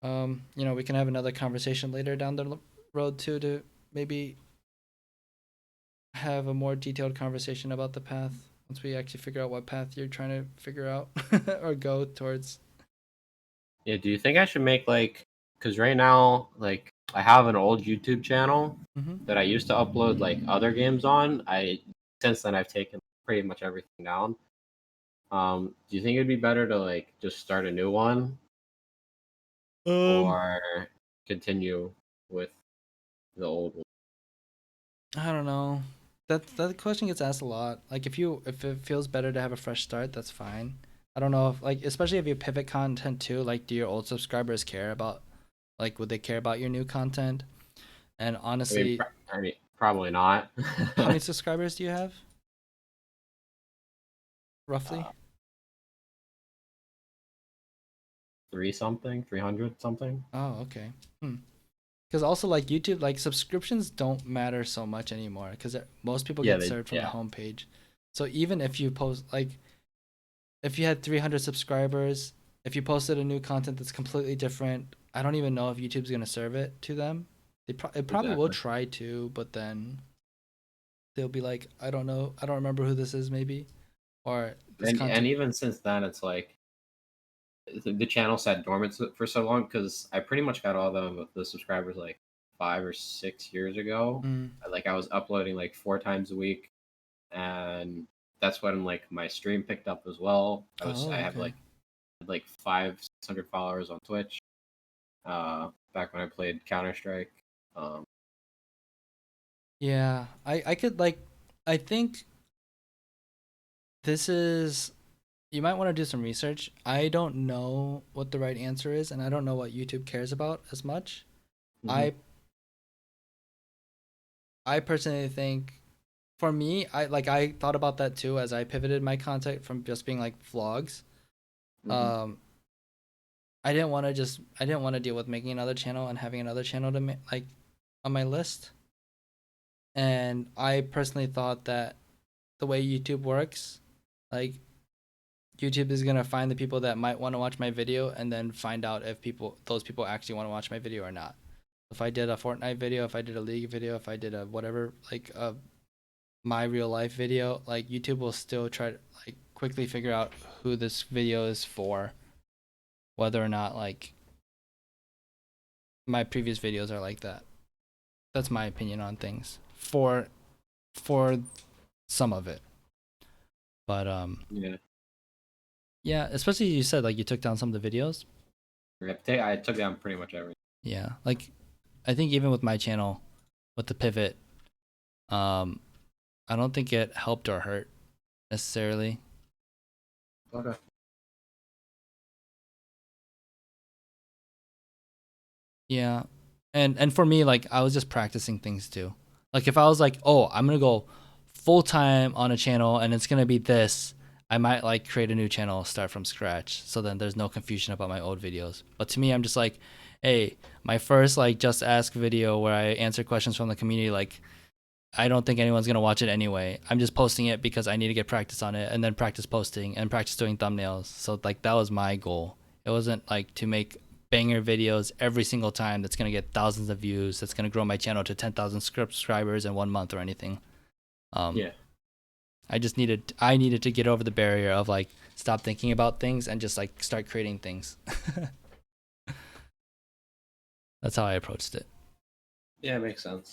S1: we can have another conversation later down the road too, to maybe have a more detailed conversation about the path once we actually figure out what path you're trying to figure out or go towards.
S3: yeah. Do you think I should make like, because right now, like, I have an old YouTube channel
S1: Mm-hmm.
S3: that I used to upload like other games on. Since then I've taken pretty much everything down. Do you think it'd be better to like just start a new one
S1: Um,
S3: or continue with the old one?
S1: I don't know. That question gets asked a lot. Like if it feels better to have a fresh start, that's fine. I don't know if like, especially if you pivot content too, like do your old subscribers care about, like would they care about your new content? And
S3: I mean,
S1: honestly,
S3: probably not.
S1: how many subscribers do you have roughly?
S3: uh, three something, 300 something.
S1: Oh, okay. Hmm. Because also like YouTube, like subscriptions don't matter so much anymore because most people
S3: Yeah,
S1: get served from the
S3: yeah,
S1: homepage. So even if you post like, if you had 300 subscribers, if you posted a new content that's completely different, I don't even know if YouTube's gonna serve it to them. It probably will
S3: exactly.
S1: try to, but then they'll be like, I don't know, I don't remember who this is, maybe, or this
S3: And
S1: content.
S3: even since then, it's like the channel sat dormant for so long because I pretty much got all the subscribers like 5 or 6 years ago.
S1: Mm.
S3: Like I was uploading like 4 times a week, and that's when like my stream picked up as well. I
S1: Oh,
S3: have
S1: okay.
S3: like 500 600 followers on Twitch. Back when I played Counter Strike. Um,
S1: Yeah, I could like, I think this is, you might want to do some research. I don't know what the right answer is, and I don't know what YouTube cares about as much.
S3: mhm,
S1: I I personally think, for me, I thought about that too as I pivoted my content from just being like vlogs.
S3: mhm.
S1: Um I didn't want to deal with making another channel and having another channel to like on my list. And I personally thought that the way YouTube works, like YouTube is gonna find the people that might want to watch my video and then find out if those people actually want to watch my video or not. If I did a Fortnite video, if I did a League video, if I did a whatever, like a my real life video, like YouTube will still try to like quickly figure out who this video is for, whether or not like my previous videos are like that. That's my opinion on things for some of it. But yeah, especially you said like you took down some of the videos.
S3: I took down pretty much everything.
S1: Yeah, like I think even with my channel, with the pivot, I don't think it helped or hurt necessarily.
S3: Okay.
S1: Yeah, and for me, like I was just practicing things too. Like if I was like, oh, I'm gonna go full time on a channel and it's gonna be this, I might like create a new channel, start from scratch, so then there's no confusion about my old videos. But to me, I'm just like, hey, my first like just ask video where I answer questions from the community, like I don't think anyone's gonna watch it anyway. I'm just posting it because I need to get practice on it and then practice posting and practice doing thumbnails. So like that was my goal. It wasn't like to make banger videos every single time that's gonna get thousands of views, that's gonna grow my channel to 10,000 subscribers in 1 month or anything.
S3: Yeah.
S1: I needed to get over the barrier of like stop thinking about things and just like start creating things. That's how I approached it.
S3: Yeah, it makes sense.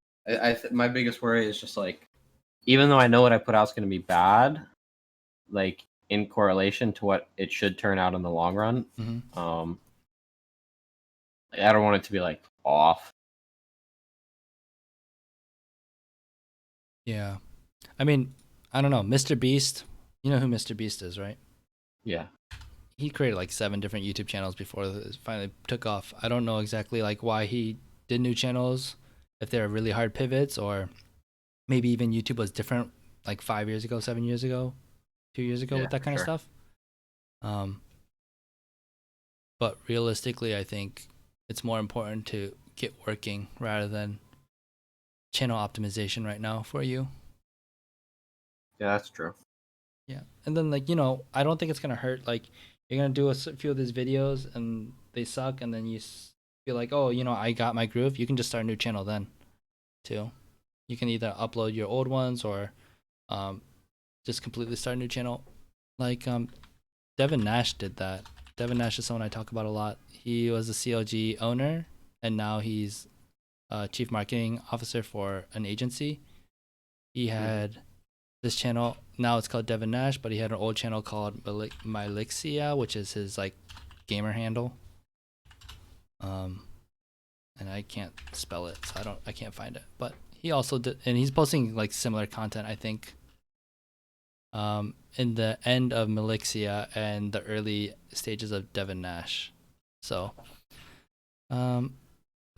S3: My biggest worry is just like, even though I know what I put out is going to be bad, like in correlation to what it should turn out in the long run, I don't want it to be like off.
S1: Yeah. I mean, I don't know. Mr. Beast, you know who Mr. Beast is, right?
S3: Yeah.
S1: He created like 7 different YouTube channels before it finally took off. I don't know exactly like why he did new channels, if they're really hard pivots or maybe even YouTube was different like 5 years ago, 7 years ago, 2 years ago with that kind of stuff. But realistically, I think it's more important to get working rather than channel optimization right now for you.
S3: Yeah, that's true.
S1: Yeah. And then like, I don't think it's going to hurt. Like you're going to do a few of these videos and they suck. And then you feel like, oh, I got my groove. You can just start a new channel then too. You can either upload your old ones or just completely start a new channel. Like Devin Nash did that. Devin Nash is someone I talk about a lot. He was a CLG owner and now he's chief marketing officer for an agency. He had this channel, now it's called Devin Nash, but he had an old channel called Mylixia, which is his like gamer handle. And I can't spell it, so I can't find it. But he also did, and he's posting like similar content, I think. In the end of Mylixia and the early stages of Devin Nash. So, but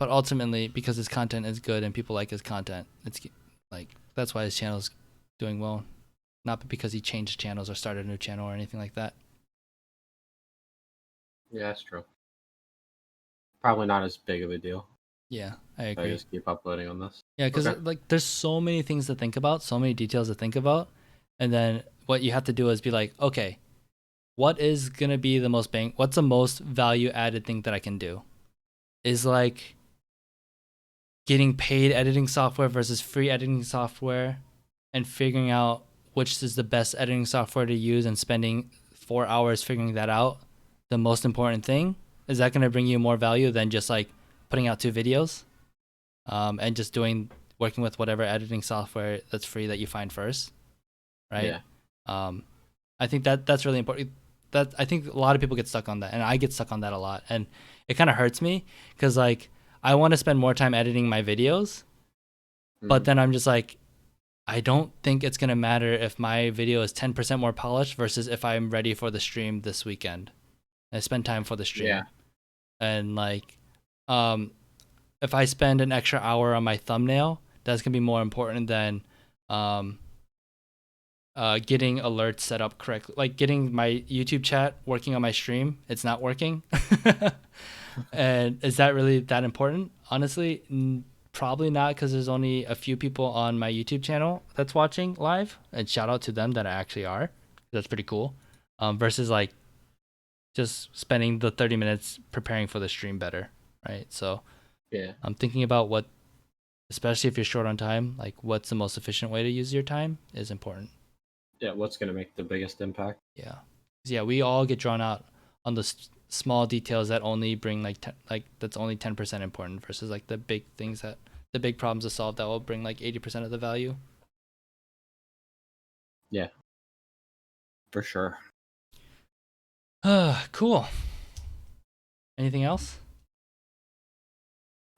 S1: ultimately, because his content is good and people like his content, it's like that's why his channel's doing well, not because he changed channels or started a new channel or anything like that.
S3: Yeah, that's true. Probably not as big of a deal.
S1: Yeah, I agree.
S3: I just keep uploading on this.
S1: Yeah, because like there's so many things to think about, so many details to think about, and then what you have to do is be like, okay, what is gonna be the most what's the most value added thing that I can do? Is like getting paid editing software versus free editing software and figuring out which is the best editing software to use and spending 4 hours figuring that out the most important thing? Is that going to bring you more value than just like putting out 2 videos and just working with whatever editing software that's free that you find first, right? Yeah. I think that's really important. That I think a lot of people get stuck on that, and I get stuck on that a lot, and it kind of hurts me because like I want to spend more time editing my videos, but then I'm just like, I don't think it's gonna matter if my video is 10% more polished versus if I'm ready for the stream this weekend. I spend time for the stream. Yeah. And like, if I spend an extra hour on my thumbnail, that's gonna be more important than getting alerts set up correctly, like getting my YouTube chat working on my stream. It's not working. And is that really that important? Honestly, probably not, because there's only a few people on my YouTube channel that's watching live, and shout out to them that actually are. That's pretty cool. Versus like just spending the 30 minutes preparing for the stream better, right? So
S3: Yeah.
S1: I'm thinking about what, especially if you're short on time, like what's the most efficient way to use your time is important.
S3: Yeah. What's gonna make the biggest impact?
S1: Yeah. Yeah, we all get drawn out on the small details that only bring like that's only 10% important versus like the big things that the big problems to solve that will bring like 80% of the value.
S3: Yeah. For sure.
S1: Cool. Anything else?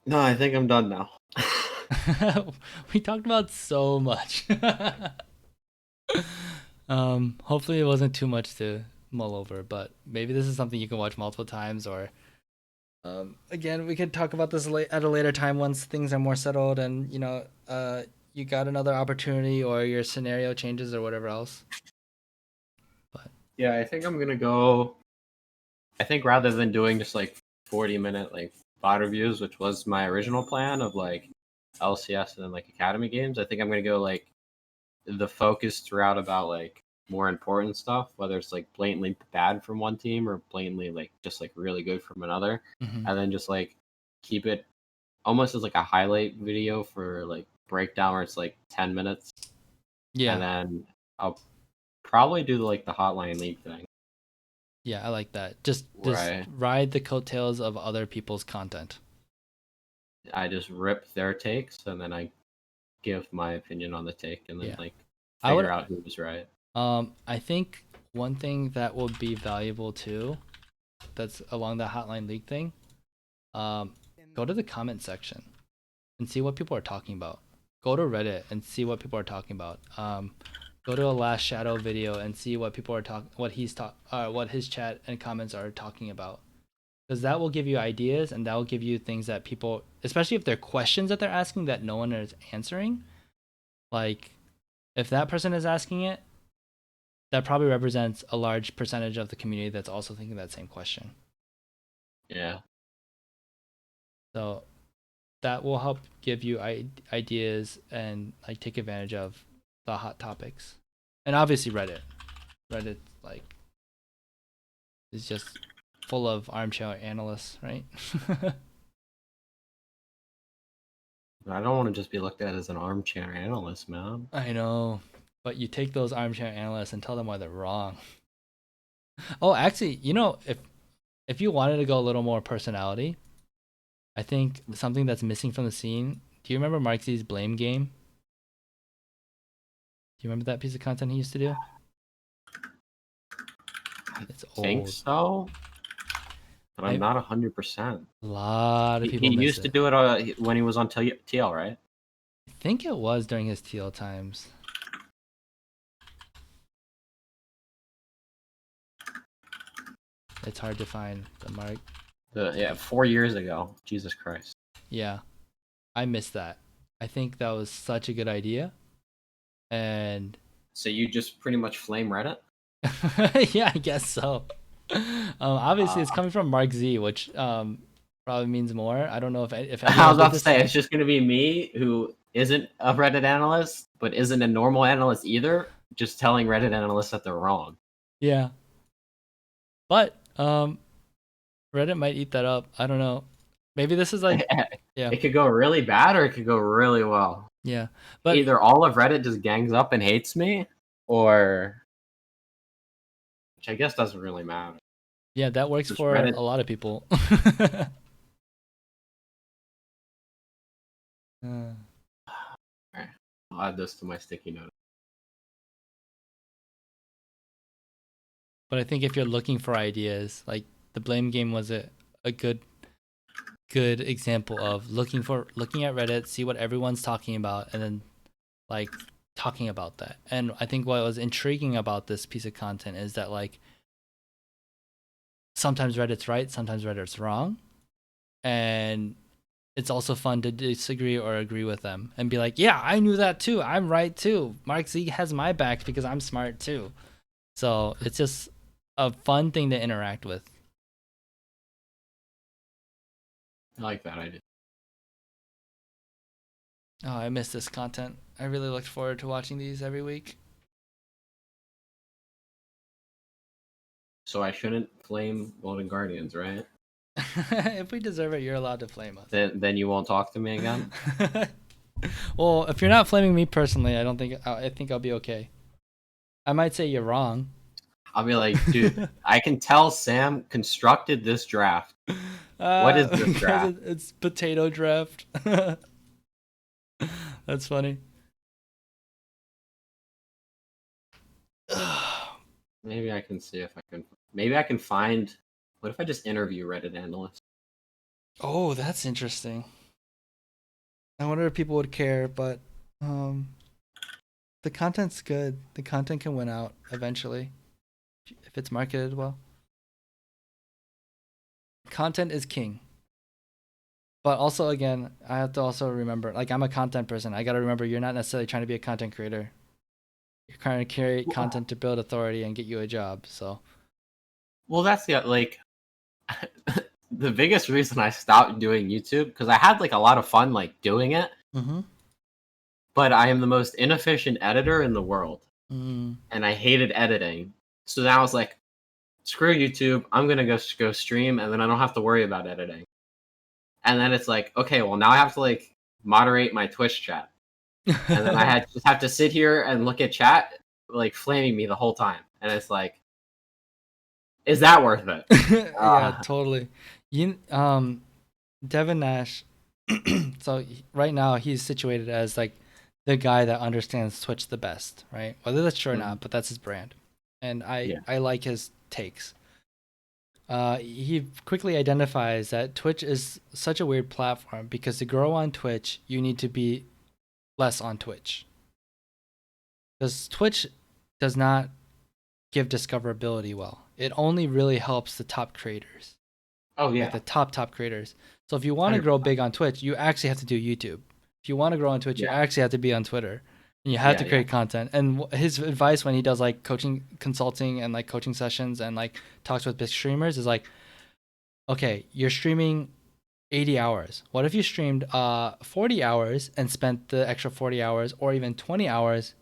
S3: No, I think I'm done now.
S1: We talked about so much. Hopefully it wasn't too much to mull over, but maybe this is something you can watch multiple times, or again, we could talk about this at a later time once things are more settled and you got another opportunity or your scenario changes or whatever else. But
S3: Yeah, I think I'm gonna go. I think rather than doing just like 40-minute like VOD reviews, which was my original plan of like LCS and then like Academy games, I think I'm gonna go like the focus throughout about like more important stuff, whether it's like blatantly bad from one team or blatantly like just like really good from another,
S1: mm-hmm.
S3: and then just like keep it almost as like a highlight video for like breakdown where it's like 10 minutes,
S1: Yeah,
S3: and then I'll probably do like the Hotline League thing
S1: yeah, I like that. Just
S3: where I
S1: ride the coattails of other people's content.
S3: I just rip their takes and then I give my opinion on the take and then
S1: Yeah,
S3: like
S1: I would.
S3: figure out who was right.
S1: I think one thing that will be valuable too, that's along the Hotline League thing. Go to the comment section and see what people are talking about. Go to Reddit and see what people are talking about. Go to a Last Shadow video and see what people are what his chat and comments are talking about. Because that will give you ideas, and that will give you things that people, especially if they're questions that they're asking that no one is answering. Like, if that person is asking it, that probably represents a large percentage of the community that's also thinking that same question.
S3: Yeah.
S1: So that will help give you ideas and like take advantage of the hot topics. And obviously Reddit like is just full of armchair analysts, right?
S3: I don't want to just be looked at as an armchair analyst, man.
S1: I know, but you take those armchair analysts and tell them why they're wrong. Oh, actually, if you wanted to go a little more personality, I think something that's missing from the scene. Do you remember Mark Z's Blame Game? Do you remember that piece of content he used to do? It's
S3: Think
S1: old.
S3: so, but I'm
S1: I
S3: not 100%.
S1: A lot of
S3: He
S1: people miss
S3: used to
S1: it.
S3: do it when he was on TL, right?
S1: I think it was during his TL times. It's hard to find the mark.
S3: Yeah, 4 years ago. Jesus Christ.
S1: Yeah, I missed that. I think that was such a good idea. And
S3: So you just pretty much flame Reddit?
S1: yeah, I guess so. Obviously, it's coming from Mark Z, which probably means more. I don't know if
S3: I was
S1: anyone did
S3: about to
S1: this.
S3: say it's just gonna be me who isn't a Reddit analyst, but isn't a normal analyst either, just telling Reddit analysts that they're wrong.
S1: Yeah, but Reddit might eat that up. I don't know. Maybe this is like yeah,
S3: It could go really bad or it could go really well.
S1: yeah. But
S3: Either all of Reddit just gangs up and hates me, or which I guess doesn't really matter.
S1: yeah, that works
S3: Just
S1: for
S3: Reddit.
S1: a lot of people.
S3: Alright, I'll add this to my sticky note.
S1: But I think if you're looking for ideas, like the Blame Game was a good example of looking at Reddit, see what everyone's talking about, and then like talking about that. And I think what was intriguing about this piece of content is that like sometimes Reddit's right, sometimes Reddit's wrong, and it's also fun to disagree or agree with them and be like, yeah, I knew that too. I'm right too. Mark Z has my back because I'm smart too. So it's just a fun thing to interact with.
S3: I like that idea.
S1: Oh, I miss this content. I really looked forward to watching these every week.
S3: So I shouldn't flame Golden Guardians, right?
S1: If we deserve it, you're allowed to flame us.
S3: Then you won't talk to me again.
S1: Well, if you're not flaming me personally, I think I'll be okay. I might say you're wrong.
S3: I'll be like, dude, I can tell Sam constructed this draft. What is this draft?
S1: It's potato draft. That's funny.
S3: Maybe I can see if I can. Maybe I can find. What if I just interview Reddit analysts?
S1: Oh, that's interesting. I wonder if people would care, but the content's good. The content can win out eventually if it's marketed well. Content is king. But also, again, I have to also remember, like, I'm a content person. I got to remember you're not necessarily trying to be a content creator. You're trying to create content to build authority and get you a job. So,
S3: Well, that's the like the biggest reason I stopped doing YouTube because I had like a lot of fun like doing it, but I am the most inefficient editor in the world, and I hated editing. So then I was like, screw YouTube. I'm gonna go stream, and then I don't have to worry about editing. And then it's like, okay, well now I have to like moderate my Twitch chat, and then I just have to sit here and look at chat like flaming me the whole time, and it's like, is that worth it?
S1: Yeah, totally. Devin Nash. So right now he's situated as like the guy that understands Twitch the best, right? Whether that's true or not, but that's his brand, and I like his takes. He quickly identifies that Twitch is such a weird platform because to grow on Twitch, you need to be less on Twitch. Because Twitch does not give discoverability well. It only really helps the top creators.
S3: Oh yeah,
S1: like the top creators. So if you want to grow big on Twitch, you actually have to do YouTube. If you want to grow on Twitch, you actually have to be on Twitter, and you have to create content. And his advice when he does like coaching, consulting, and like coaching sessions and like talks with big streamers is like, okay, you're streaming 80 hours. What if you streamed 40 hours and spent the extra 40 hours or even 20 hours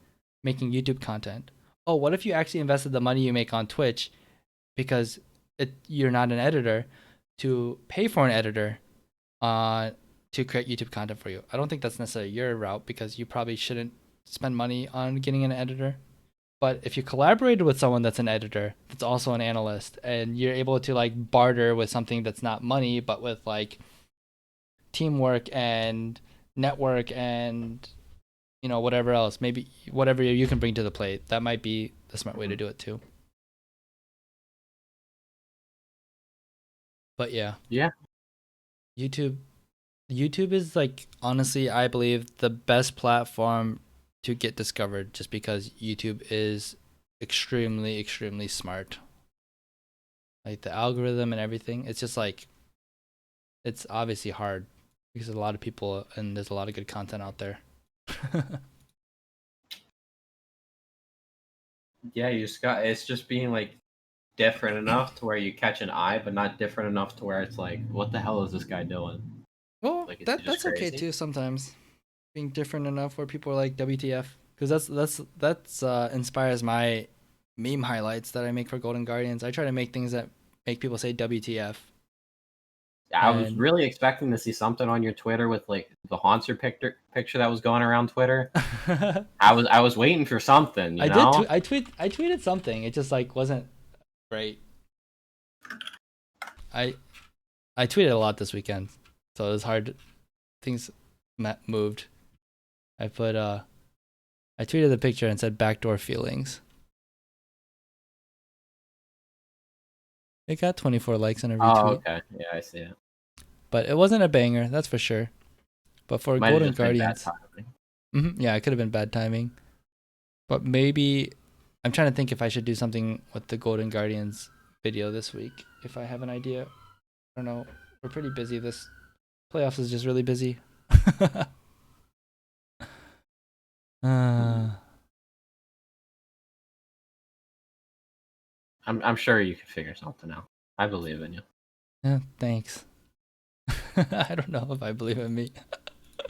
S1: making YouTube content? Oh, what if you actually invested the money you make on Twitch because you're not an editor to pay for an editor to create YouTube content for you? I don't think that's necessarily your route because you probably shouldn't spend money on getting an editor. But if you collaborated with someone that's an editor, that's also an analyst, and you're able to like barter with something that's not money, but with like teamwork and network and whatever else, maybe whatever you can bring to the plate, that might be the smart way to do it too. But yeah, YouTube is like, honestly, I believe the best platform to get discovered just because YouTube is extremely smart. Like the algorithm and everything, it's just like, it's obviously hard because there's a lot of people and there's a lot of good content out there.
S3: Yeah, it's just being like different enough to where you catch an eye, but not different enough to where it's like, what the hell is this guy doing?
S1: Well,
S3: Like,
S1: that's okay too sometimes. Being different enough where people are like WTF, because that's inspires my meme highlights that I make for Golden Guardians. I try to make things that make people say WTF.
S3: I was really expecting to see something on your Twitter with like the Haunter picture that was going around Twitter. I was waiting for something. You know?
S1: I tweeted something. It just like wasn't great. I tweeted a lot this weekend, so it was hard. Things moved. I tweeted the picture and said backdoor feelings. It got 24 likes and a retweet.
S3: Oh, okay. Yeah, I see it.
S1: But it wasn't a banger, that's for sure. But for Golden Guardians, yeah, it could have been bad timing. But maybe I'm trying to think if I should do something with the Golden Guardians video this week. If I have an idea, I don't know. We're pretty busy this Playoffs is just really busy. uh,
S3: I'm sure you can figure something out. I believe in you.
S1: yeah, thanks. I don't know if I believe in me.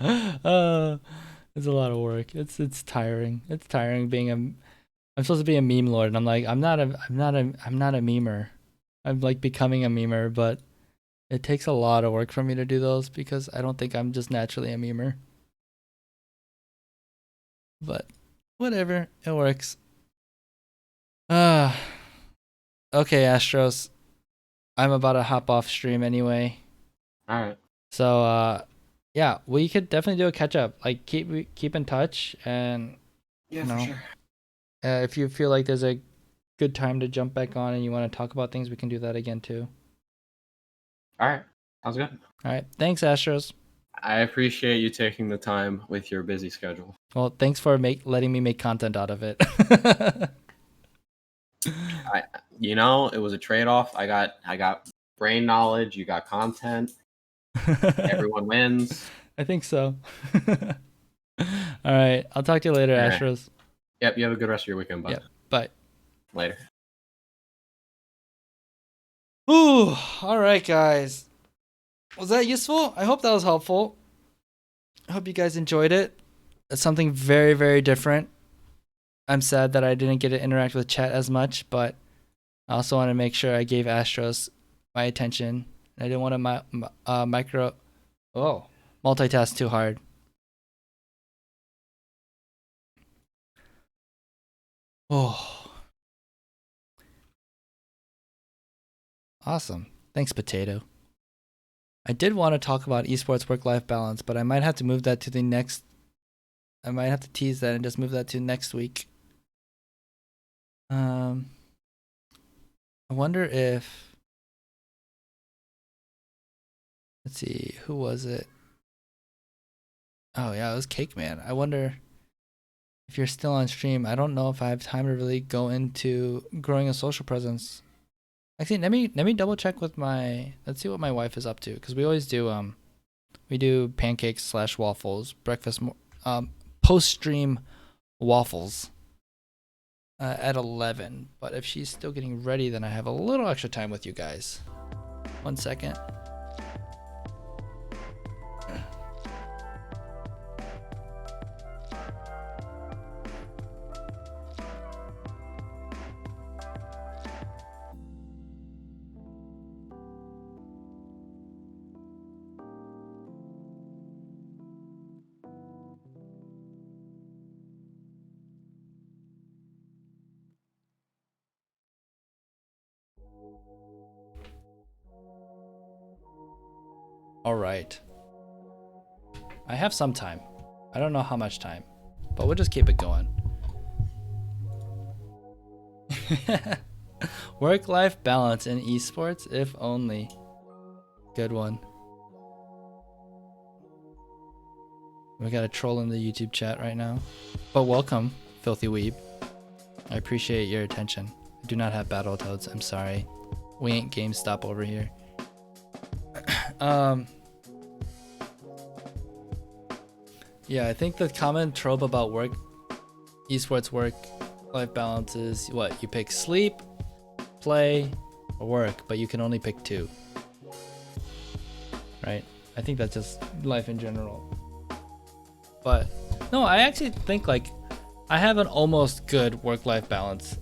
S1: It's a lot of work. It's tiring. It's tiring being I'm supposed to be a meme lord, and I'm like, I'm not a memer. I'm like becoming a memer, but it takes a lot of work for me to do those because I don't think I'm just naturally a memer. But whatever, it works. Okay, Astros. I'm about to hop off stream anyway.
S3: All right.
S1: So yeah, we could definitely do a catch up. Like keep in touch, and
S3: Yeah,
S1: you know,
S3: for sure.
S1: if you feel like there's a good time to jump back on and you want to talk about things, we can do that again too.
S3: All right. Sounds good.
S1: All right, thanks, Astros.
S3: I appreciate you taking the time with your busy schedule.
S1: Well, thanks for letting me make content out of it.
S3: It was a trade-off. I got brain knowledge, you got content. Everyone wins.
S1: I think so. All right, I'll talk to you later,
S3: All right.
S1: Astros.
S3: Yep, you have a good rest of your weekend, bud.
S1: Yep, bye.
S3: Later.
S1: Ooh, all right, guys. Was that useful? I hope that was helpful. I hope you guys enjoyed it. It's something very, very different. I'm sad that I didn't get to interact with chat as much, but I also want to make sure I gave Astros my attention. I didn't want to multitask too hard. Oh, awesome. Thanks, Potato. I did want to talk about esports work-life balance, but I might have to move that to the next. I might have to tease that and just move that to next week. I wonder if. Let's see, who was it? Oh yeah, it was Cake Man. I wonder if you're still on stream. I don't know if I have time to really go into growing a social presence. Actually, let me double check with my. Let's see what my wife is up to, because we always do we do pancakes / waffles, breakfast, post stream waffles at 11. But if she's still getting ready, then I have a little extra time with you guys. 1 second. All right. I have some time. I don't know how much time, but we'll just keep it going. Work-life balance in esports, if only. Good one. We got a troll in the YouTube chat right now. But welcome, Filthy Weeb. I appreciate your attention. I do not have Battletoads, I'm sorry. We ain't GameStop over here. Yeah, I think the common trope about esports work-life balance is what? You pick sleep, play, or work, but you can only pick two. Right? I think that's just life in general. But no, I actually think like I have an almost good work-life balance.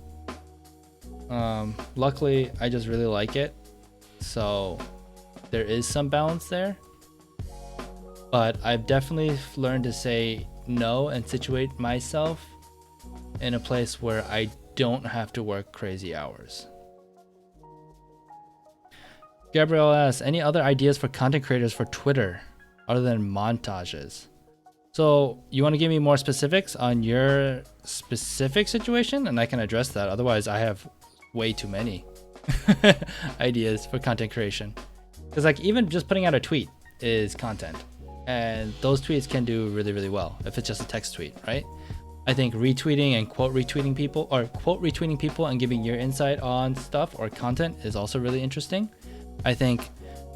S1: Luckily, I just really like it. So there is some balance there. But I've definitely learned to say no and situate myself in a place where I don't have to work crazy hours. Gabrielle asks, any other ideas for content creators for Twitter other than montages? So you want to give me more specifics on your specific situation and I can address that. Otherwise, I have way too many ideas for content creation. Because like even just putting out a tweet is content. And those tweets can do really, really well if it's just a text tweet, right? I think retweeting and quote retweeting people and giving your insight on stuff or content is also really interesting. I think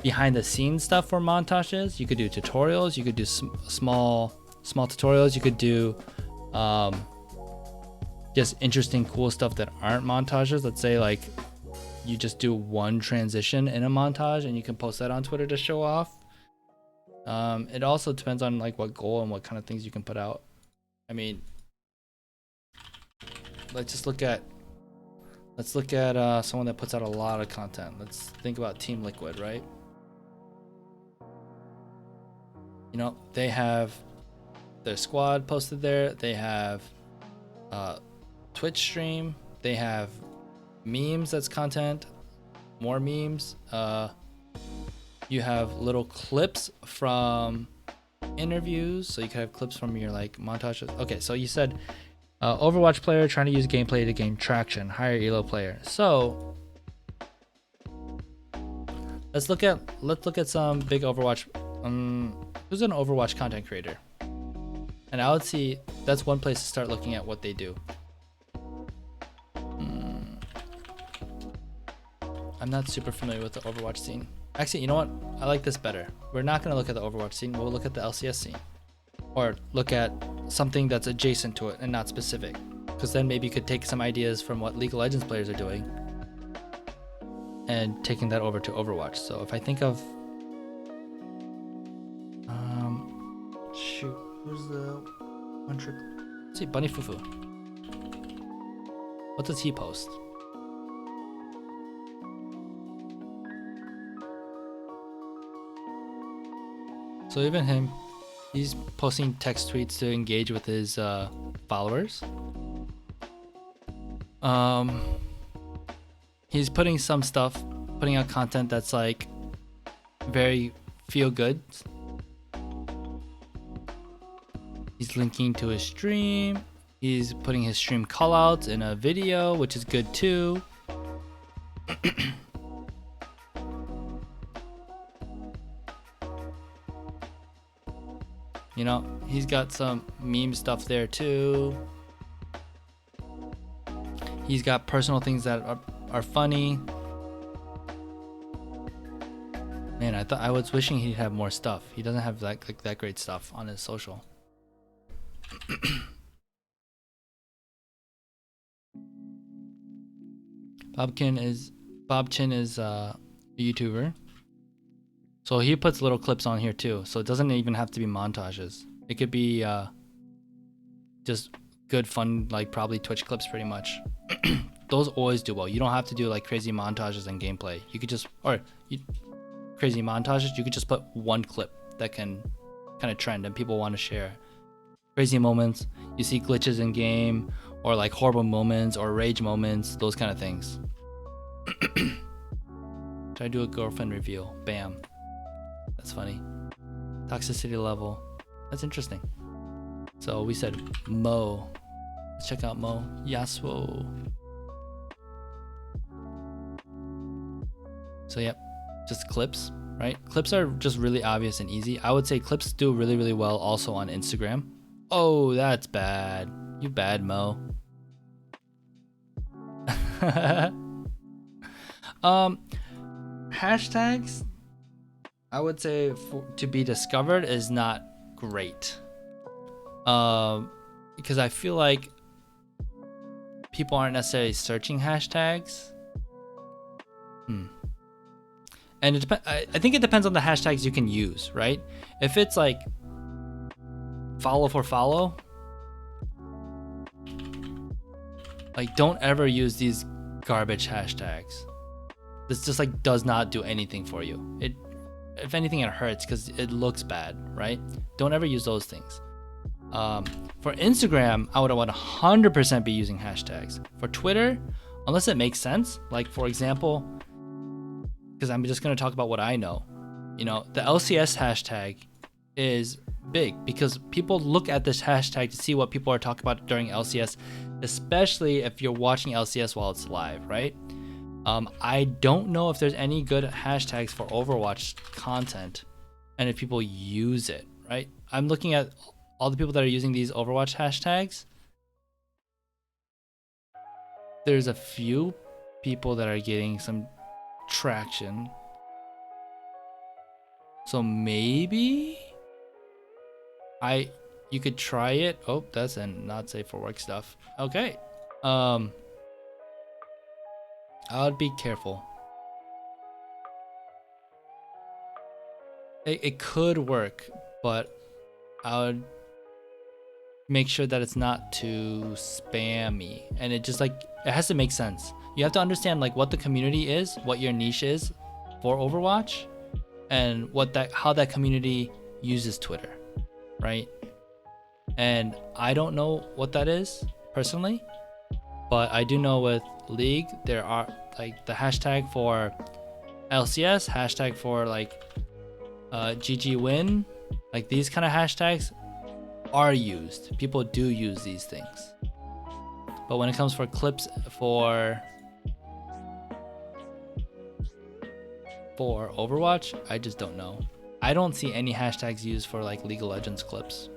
S1: behind the scenes stuff for montages. You could do tutorials. You could do small tutorials. You could do just interesting, cool stuff that aren't montages. Let's say like you just do one transition in a montage and you can post that on Twitter to show off. It also depends on like what goal and what kind of things you can put out. I mean, let's look at someone that puts out a lot of content. Let's think about Team Liquid, right? You know, they have their squad posted there. They have Twitch stream. They have memes, that's content. More memes. You have little clips from interviews, so you could have clips from your like montages. Okay, so you said Overwatch player trying to use gameplay to gain traction, higher elo player. So let's look at some big Overwatch. Who's an Overwatch content creator? And I would see that's one place to start looking at what they do. I'm not super familiar with the Overwatch scene. Actually, you know what? I like this better. We're not going to look at the Overwatch scene. We'll look at the LCS scene. Or look at something that's adjacent to it and not specific. Because then maybe you could take some ideas from what League of Legends players are doing and taking that over to Overwatch. So if I think of... shoot, who's the one trick? Let's see, Bunny Fufu. What does he post? So even him, he's posting text tweets to engage with his followers. He's putting out content that's like very feel good. He's linking to his stream. He's putting his stream callouts in a video, which is good too. You know, he's got some meme stuff there too. He's got personal things that are funny. Man, I was wishing he'd have more stuff. He doesn't have that great stuff on his social. Bob Chin is a YouTuber. So he puts little clips on here too. So it doesn't even have to be montages. It could be just good fun, like probably Twitch clips pretty much. Those always do well. You don't have to do like crazy montages and gameplay. You could just, crazy montages, you could just put one clip that can kind of trend and people want to share. Crazy moments, you see glitches in game or like horrible moments or rage moments, those kind of things. Try to do a girlfriend reveal. Bam. That's funny. Toxicity level. That's interesting. So we said Mo. Let's check out Mo. Yasuo. So yep, just clips, right? Clips are just really obvious and easy. I would say clips do really, really well also on Instagram. Oh, that's bad. You bad, Mo. Hashtags, I would say to be discovered is not great. Because I feel like people aren't necessarily searching hashtags. And I think it depends on the hashtags you can use, right? If it's like follow for follow, like don't ever use these garbage hashtags. This just like does not do anything for you. If anything, it hurts because it looks bad, right? Don't ever use those things. For Instagram, I would 100% be using hashtags. For Twitter, unless it makes sense, like for example, because I'm just going to talk about what I know. You know, the LCS hashtag is big because people look at this hashtag to see what people are talking about during LCS, especially if you're watching LCS while it's live, right? I don't know if there's any good hashtags for Overwatch content and if people use it, right? I'm looking at all the people that are using these Overwatch hashtags. There's a few people that are getting some traction. So maybe you could try it. Oh, that's not safe for work stuff. Okay. I would be careful. It could work, but I would make sure that it's not too spammy, and it just like it has to make sense. You have to understand like what the community is, what your niche is for Overwatch, and how that community uses Twitter, right? And I don't know what that is personally, but I do know with League there are like the hashtag for LCS, hashtag for like GG win, like these kind of hashtags are used. People do use these things. But when it comes for clips for Overwatch, I just don't know. I don't see any hashtags used for like League of Legends clips.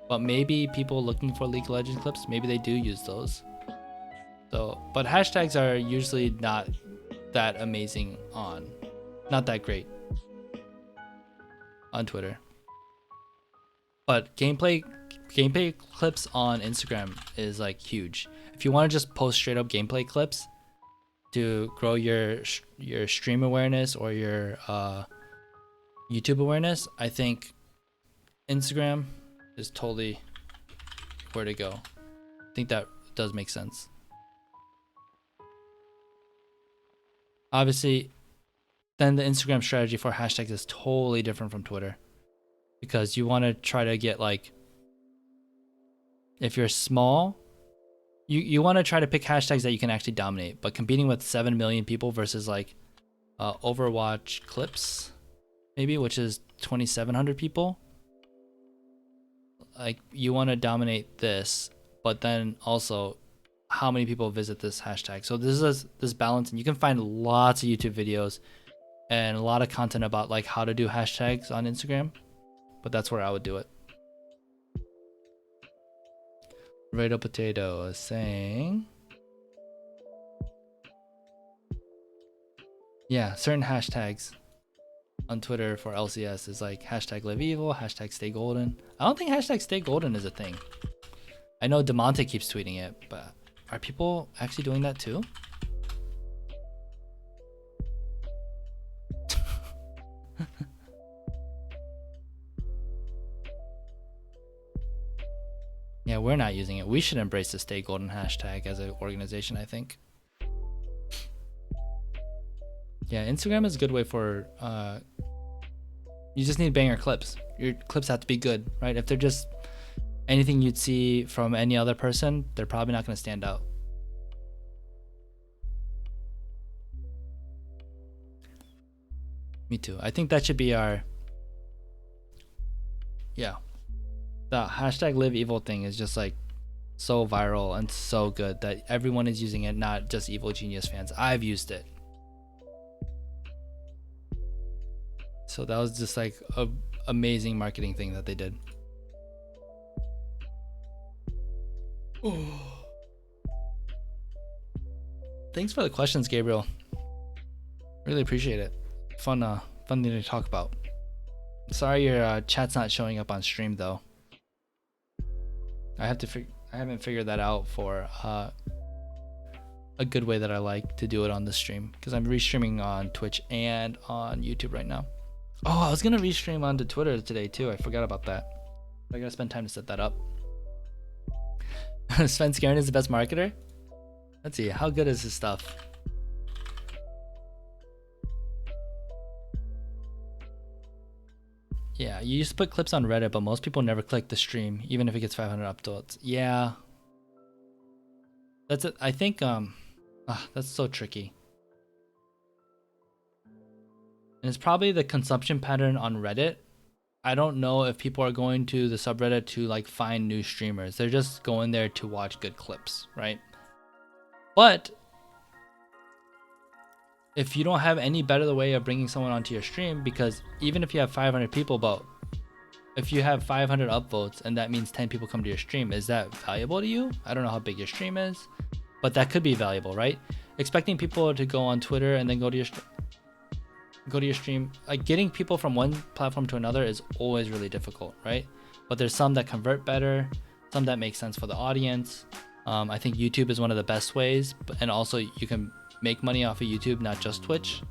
S1: But maybe people looking for League of Legends clips, maybe they do use those. So, but hashtags are usually not that amazing not that great on Twitter. But gameplay clips on Instagram is like huge. If you want to just post straight up gameplay clips to grow your stream awareness or your YouTube awareness, I think Instagram is totally where to go. I think that does make sense. Obviously, then the Instagram strategy for hashtags is totally different from Twitter, because you want to try to get like, if you're small, you want to try to pick hashtags that you can actually dominate. But competing with 7 million people versus like Overwatch clips, maybe, which is 2,700 people, like you want to dominate this, but then also how many people visit this hashtag. So this is this balance, and you can find lots of YouTube videos and a lot of content about like how to do hashtags on Instagram, but that's where I would do it. Potato Potato is saying, yeah, certain hashtags on Twitter for LCS is like hashtag live evil, hashtag stay golden. I don't think hashtag stay golden is a thing. I know Demonte keeps tweeting it, but are people actually doing that too? Yeah, we're not using it. We should embrace the stay golden hashtag as an organization, I think. Yeah, Instagram is a good way for you just need banger clips. Your clips have to be good, right? If they're just anything you'd see from any other person, they're probably not going to stand out. Me too. I think that should be our, yeah. The hashtag live evil thing is just like so viral and so good that everyone is using it, not just Evil Genius fans. I've used it. So that was just like a amazing marketing thing that they did. Oh. Thanks for the questions, Gabriel. Really appreciate it. Fun thing to talk about. Sorry your chat's not showing up on stream though. I haven't figured that out for a good way that I like to do it on the stream, because I'm restreaming on Twitch and on YouTube right now. Oh, I was gonna restream onto Twitter today too. I forgot about that. I gotta spend time to set that up. Sven Skaren is the best marketer. Let's see, how good is his stuff? Yeah, you used to put clips on Reddit, but most people never click the stream, even if it gets 500 upvotes. Yeah, that's it. I think that's so tricky. And it's probably the consumption pattern on Reddit. I don't know if people are going to the subreddit to like find new streamers. They're just going there to watch good clips, right? But if you don't have any better way of bringing someone onto your stream, because even if you have 500 people, but if you have 500 upvotes and that means 10 people come to your stream, is that valuable to you? I don't know how big your stream is, but that could be valuable, right? Expecting people to go on Twitter and then go to your stream. go to your stream. Like getting people from one platform to another is always really difficult, right? But there's some that convert better, some that make sense for the audience. I think YouTube is one of the best ways, and also you can make money off of YouTube, not just Twitch.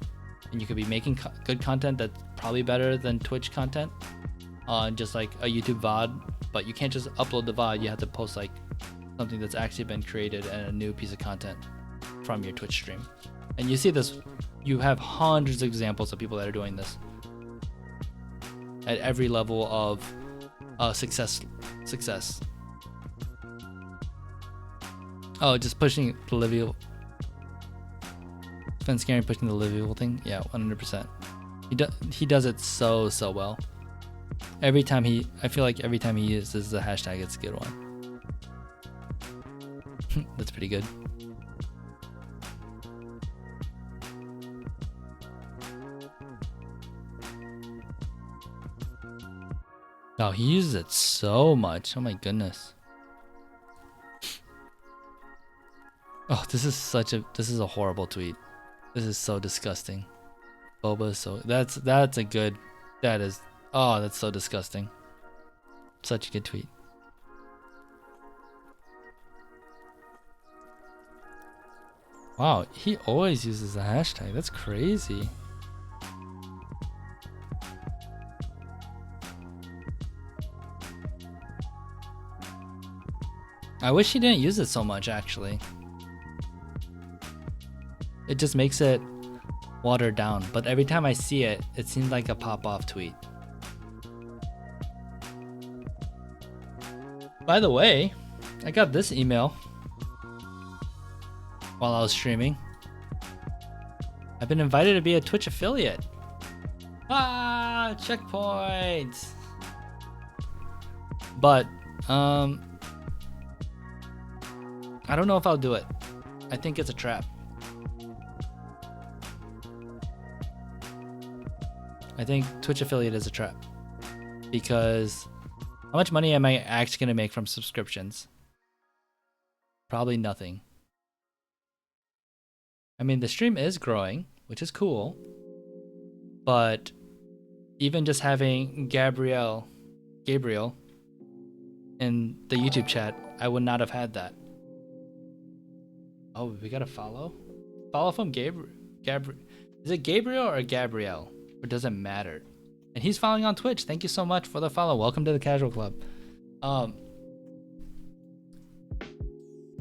S1: And you could be making good content that's probably better than Twitch content on just like a YouTube VOD, but you can't just upload the VOD. You have to post like something that's actually been created and a new piece of content from your Twitch stream. And you see this, you have hundreds of examples of people that are doing this at every level of success. Oh, just pushing the Livial. It's been scary pushing the Livial thing. Yeah, 100%. He does it so well. I feel like every time he uses the hashtag, it's a good one. That's pretty good. Oh, he uses it so much. Oh my goodness. Oh, this is a horrible tweet. This is so disgusting. Boba is so that's so disgusting. Such a good tweet. Wow, he always uses a hashtag. That's crazy. I wish he didn't use it so much, actually. It just makes it watered down, but every time I see it, it seems like a pop-off tweet. By the way, I got this email while I was streaming. I've been invited to be a Twitch affiliate. Ah, checkpoints. But I don't know if I'll do it. I think it's a trap. I think Twitch affiliate is a trap, because how much money am I actually going to make from subscriptions? Probably nothing. I mean, the stream is growing, which is cool, but even just having Gabriel in the YouTube chat, I would not have had that. Oh, we got to follow? Follow from Gabriel. Is it Gabriel or Gabrielle? Or does it matter? And he's following on Twitch. Thank you so much for the follow. Welcome to the Casual Club.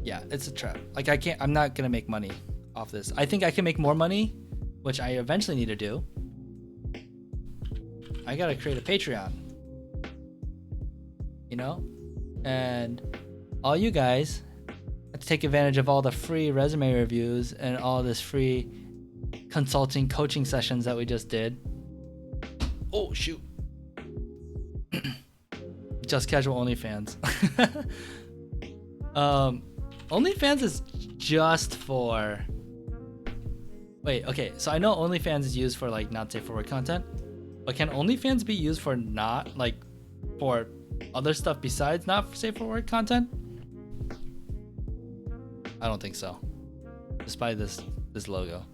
S1: Yeah, it's a trap. Like I'm not gonna make money off this. I think I can make more money, which I eventually need to do. I gotta create a Patreon. You know? And all you guys have to take advantage of all the free resume reviews and all this free consulting coaching sessions that we just did. Oh shoot. Just casual OnlyFans. OnlyFans is just for, wait, okay, so I know OnlyFans is used for like not safe for work content, but can OnlyFans be used for not like for other stuff besides not safe for work content? I don't think so, despite this logo.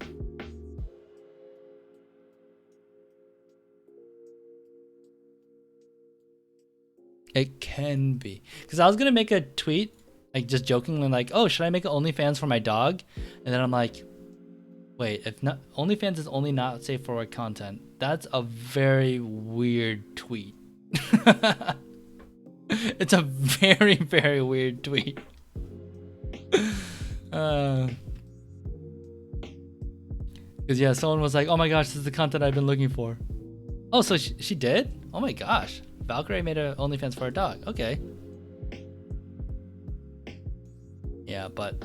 S1: It can be, because I was gonna make a tweet, like just jokingly, like, "Oh, should I make an OnlyFans for my dog?" And then I'm like, "Wait, if not, OnlyFans is only not safe for work content. That's a very weird tweet." It's a very, very weird tweet. Because yeah, someone was like, "Oh my gosh, this is the content I've been looking for." Oh, so she did? Oh my gosh. Valkyrie made an OnlyFans for her dog. Okay. Yeah, but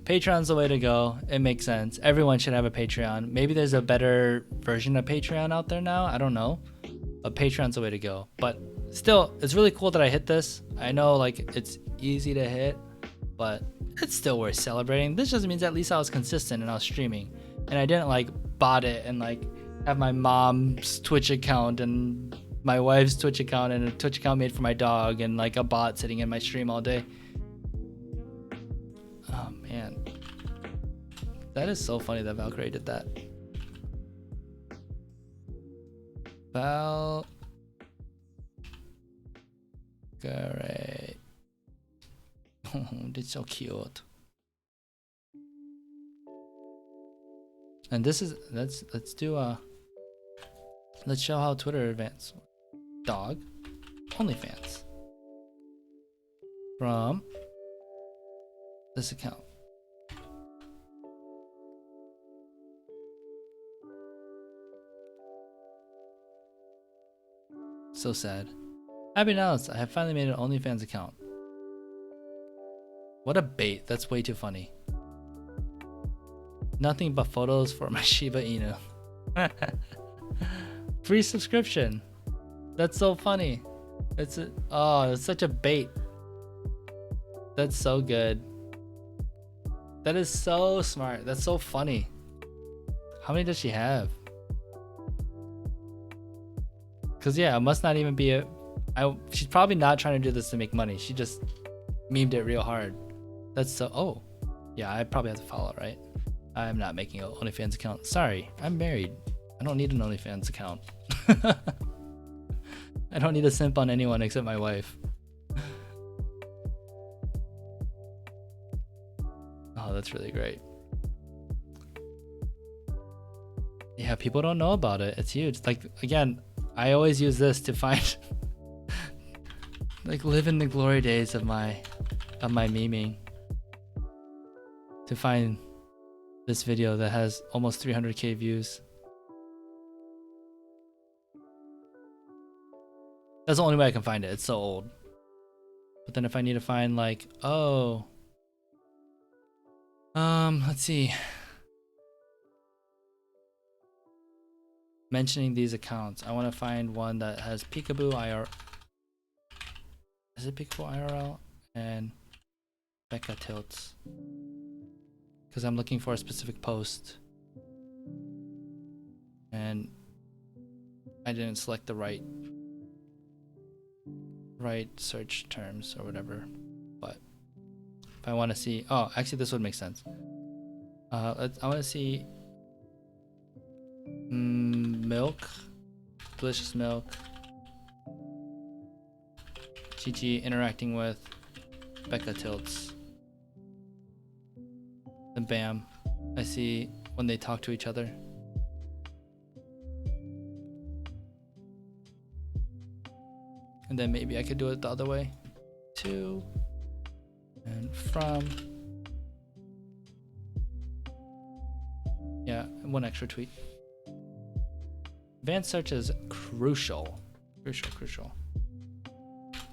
S1: Patreon's the way to go. It makes sense. Everyone should have a Patreon. Maybe there's a better version of Patreon out there now. I don't know. But Patreon's the way to go. But still, it's really cool that I hit this. I know like it's easy to hit, but it's still worth celebrating. This just means at least I was consistent and I was streaming. And I didn't like bot it and like have my mom's Twitch account and my wife's Twitch account and a Twitch account made for my dog and like a bot sitting in my stream all day. Oh man, that is so funny that Valkyrie did that. Valkyrie. Oh, it's so cute. And this is let's show how Twitter advanced. Dog, OnlyFans from this account. So sad. Happy announced, I have finally made an OnlyFans account. What a bait, that's way too funny. Nothing but photos for my Shiba Inu. Free subscription. That's so funny. It's such a bait. That's so good. That is so smart. That's so funny. How many does she have? Cause yeah, it must not even be she's probably not trying to do this to make money. She just memed it real hard. That's so, oh. Yeah, I probably have to follow, right? I'm not making an OnlyFans account. Sorry, I'm married. I don't need an OnlyFans account. I don't need to simp on anyone except my wife. Oh, that's really great. Yeah, people don't know about it. It's huge. Like, again, I always use this to find like live in the glory days of my memeing. To find this video that has almost 300k views. That's the only way I can find it. It's so old. But then if I need to find like, oh, let's see. Mentioning these accounts, I want to find one that has Peekaboo IRL. Is it Peekaboo IRL? And Becca Tilts. Because I'm looking for a specific post. And I didn't select the right search terms or whatever. But if I want to see, oh, actually this would make sense. I want to see milk, delicious milk, Gigi interacting with Becca Tilts. Then bam, I see when they talk to each other. And then maybe I could do it the other way. To and from. Yeah, one extra tweet. Advanced search is crucial. Crucial.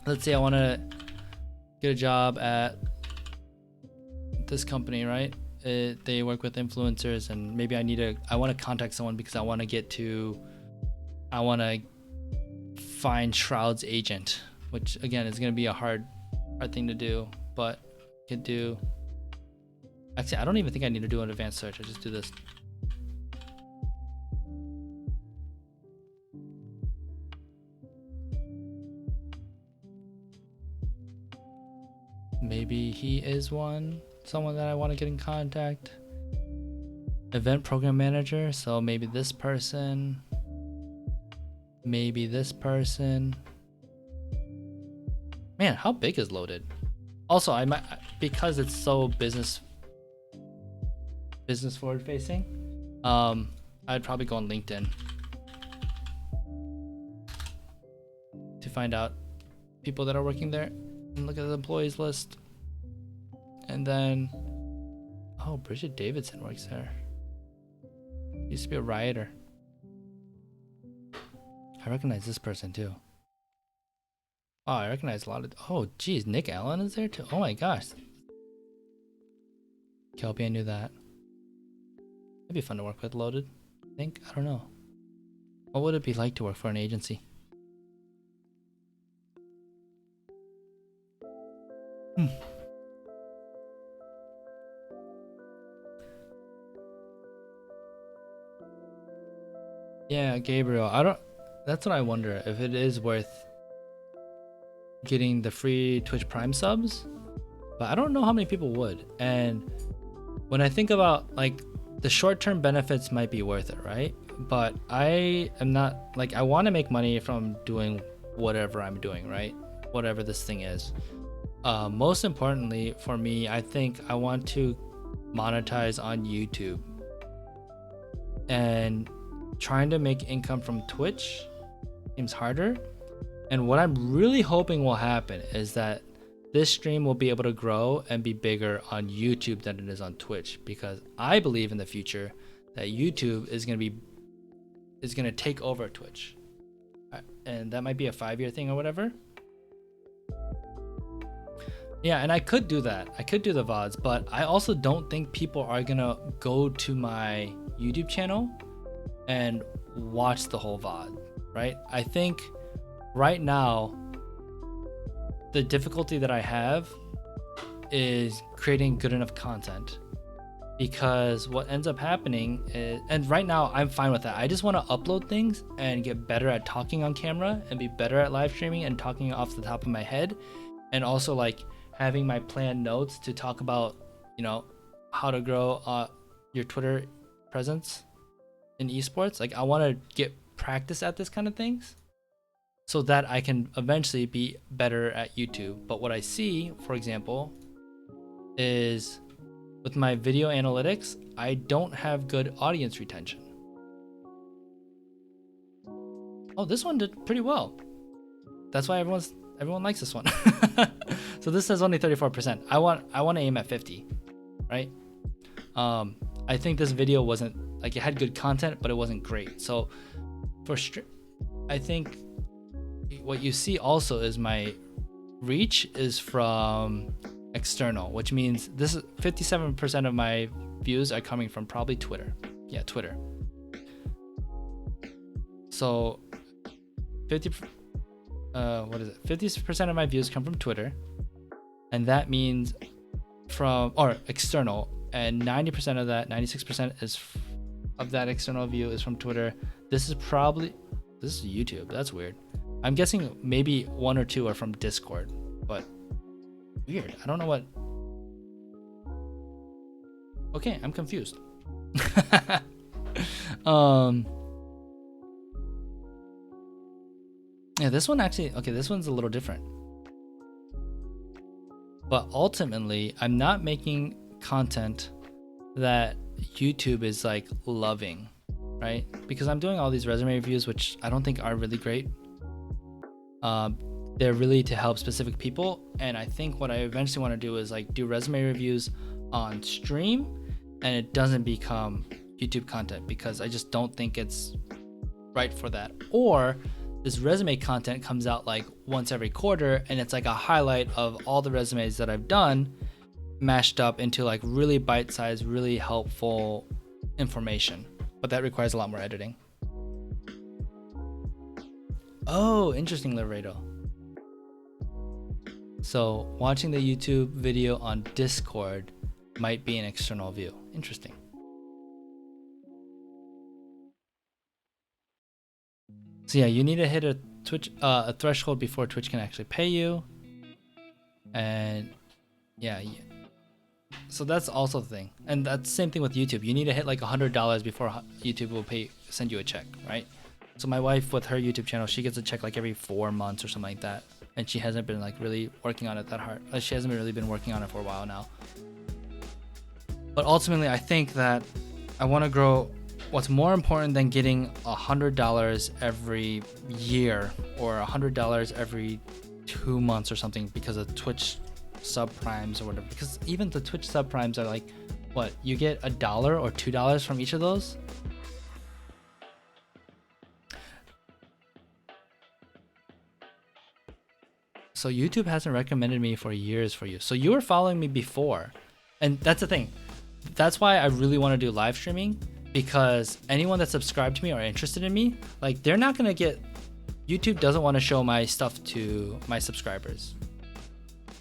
S1: Let's say I want to get a job at this company, right? They work with influencers, and maybe I want to contact someone because I want to find Shroud's agent, which again is going to be a hard thing to do, but I could do. Actually, I don't even think I need to do an advanced search. I just do this. Maybe he is someone that I want to get in contact. Event program manager, so maybe this person. Maybe this person. Man, how big is loaded? Also, I might, because it's so business forward facing, I'd probably go on LinkedIn to find out people that are working there and look at the employees list. And then, oh, Bridget Davidson works there. Used to be a rioter. I recognize this person too. Oh, I recognize a lot of. Oh, geez, Nick Allen is there too. Oh my gosh. Kelpie, I knew that. It'd be fun to work with Loaded. I think. I don't know. What would it be like to work for an agency? Yeah, Gabriel. That's what I wonder, if it is worth getting the free Twitch Prime subs, but I don't know how many people would. And when I think about like the short-term benefits might be worth it, right? But I am not like, I want to make money from doing whatever I'm doing, right? Whatever this thing is. Most importantly for me, I think I want to monetize on YouTube, and trying to make income from Twitch seems harder. And what I'm really hoping will happen is that this stream will be able to grow and be bigger on YouTube than it is on Twitch, because I believe in the future that YouTube is going to take over Twitch. And that might be a 5-year thing or whatever. Yeah, and I could do that. I could do the VODs, but I also don't think people are going to go to my YouTube channel and watch the whole VOD, right? I think right now, the difficulty that I have is creating good enough content, because what ends up happening is, and right now I'm fine with that. I just want to upload things and get better at talking on camera and be better at live streaming and talking off the top of my head, and also like having my planned notes to talk about, you know, how to grow your Twitter presence in esports. Like I want to get practice at this kind of things, so that I can eventually be better at YouTube. But what I see, for example, is with my video analytics, I don't have good audience retention. Oh, this one did pretty well. That's why everyone likes this one. So this says only 34%. I want to aim at 50, right? I think this video wasn't, like, it had good content, but it wasn't great. So I think what you see also is my reach is from external, which means this is 57% of my views are coming from probably Twitter. Yeah, Twitter. So 50% of my views come from Twitter, and that means or external, and 90% of that, 96% of that external view is from Twitter. This is YouTube. That's weird. I'm guessing maybe 1 or 2 are from Discord, but weird. I don't know what. Okay, I'm confused. Yeah, this one actually, okay, this one's a little different. But ultimately, I'm not making content that YouTube is like loving, right? Because I'm doing all these resume reviews, which I don't think are really great. They're really to help specific people, and I think what I eventually want to do is like do resume reviews on stream, and it doesn't become YouTube content, because I just don't think it's right for that. Or this resume content comes out like once every quarter, and it's like a highlight of all the resumes that I've done mashed up into like really bite-sized, really helpful information, but that requires a lot more editing. Oh, interesting, Laredo. So watching the YouTube video on Discord might be an external view. Interesting. So yeah, you need to hit a threshold before Twitch can actually pay you. And yeah. So that's also the thing. And that's the same thing with YouTube. You need to hit like $100 before YouTube will send you a check, right? So my wife, with her YouTube channel, she gets a check like every 4 months or something like that. And she hasn't been like really working on it that hard. She hasn't really been working on it for a while now. But ultimately, I think that I want to grow. What's more important than getting $100 every year or $100 every 2 months or something because of Twitch subprimes or whatever? Because even the Twitch subprimes are like, what, you get $1 or $2 from each of those? So YouTube hasn't recommended me for years for you. So you were following me before. And that's the thing. That's why I really want to do live streaming, because anyone that subscribed to me or interested in me, like, they're not going to get, YouTube doesn't want to show my stuff to my subscribers,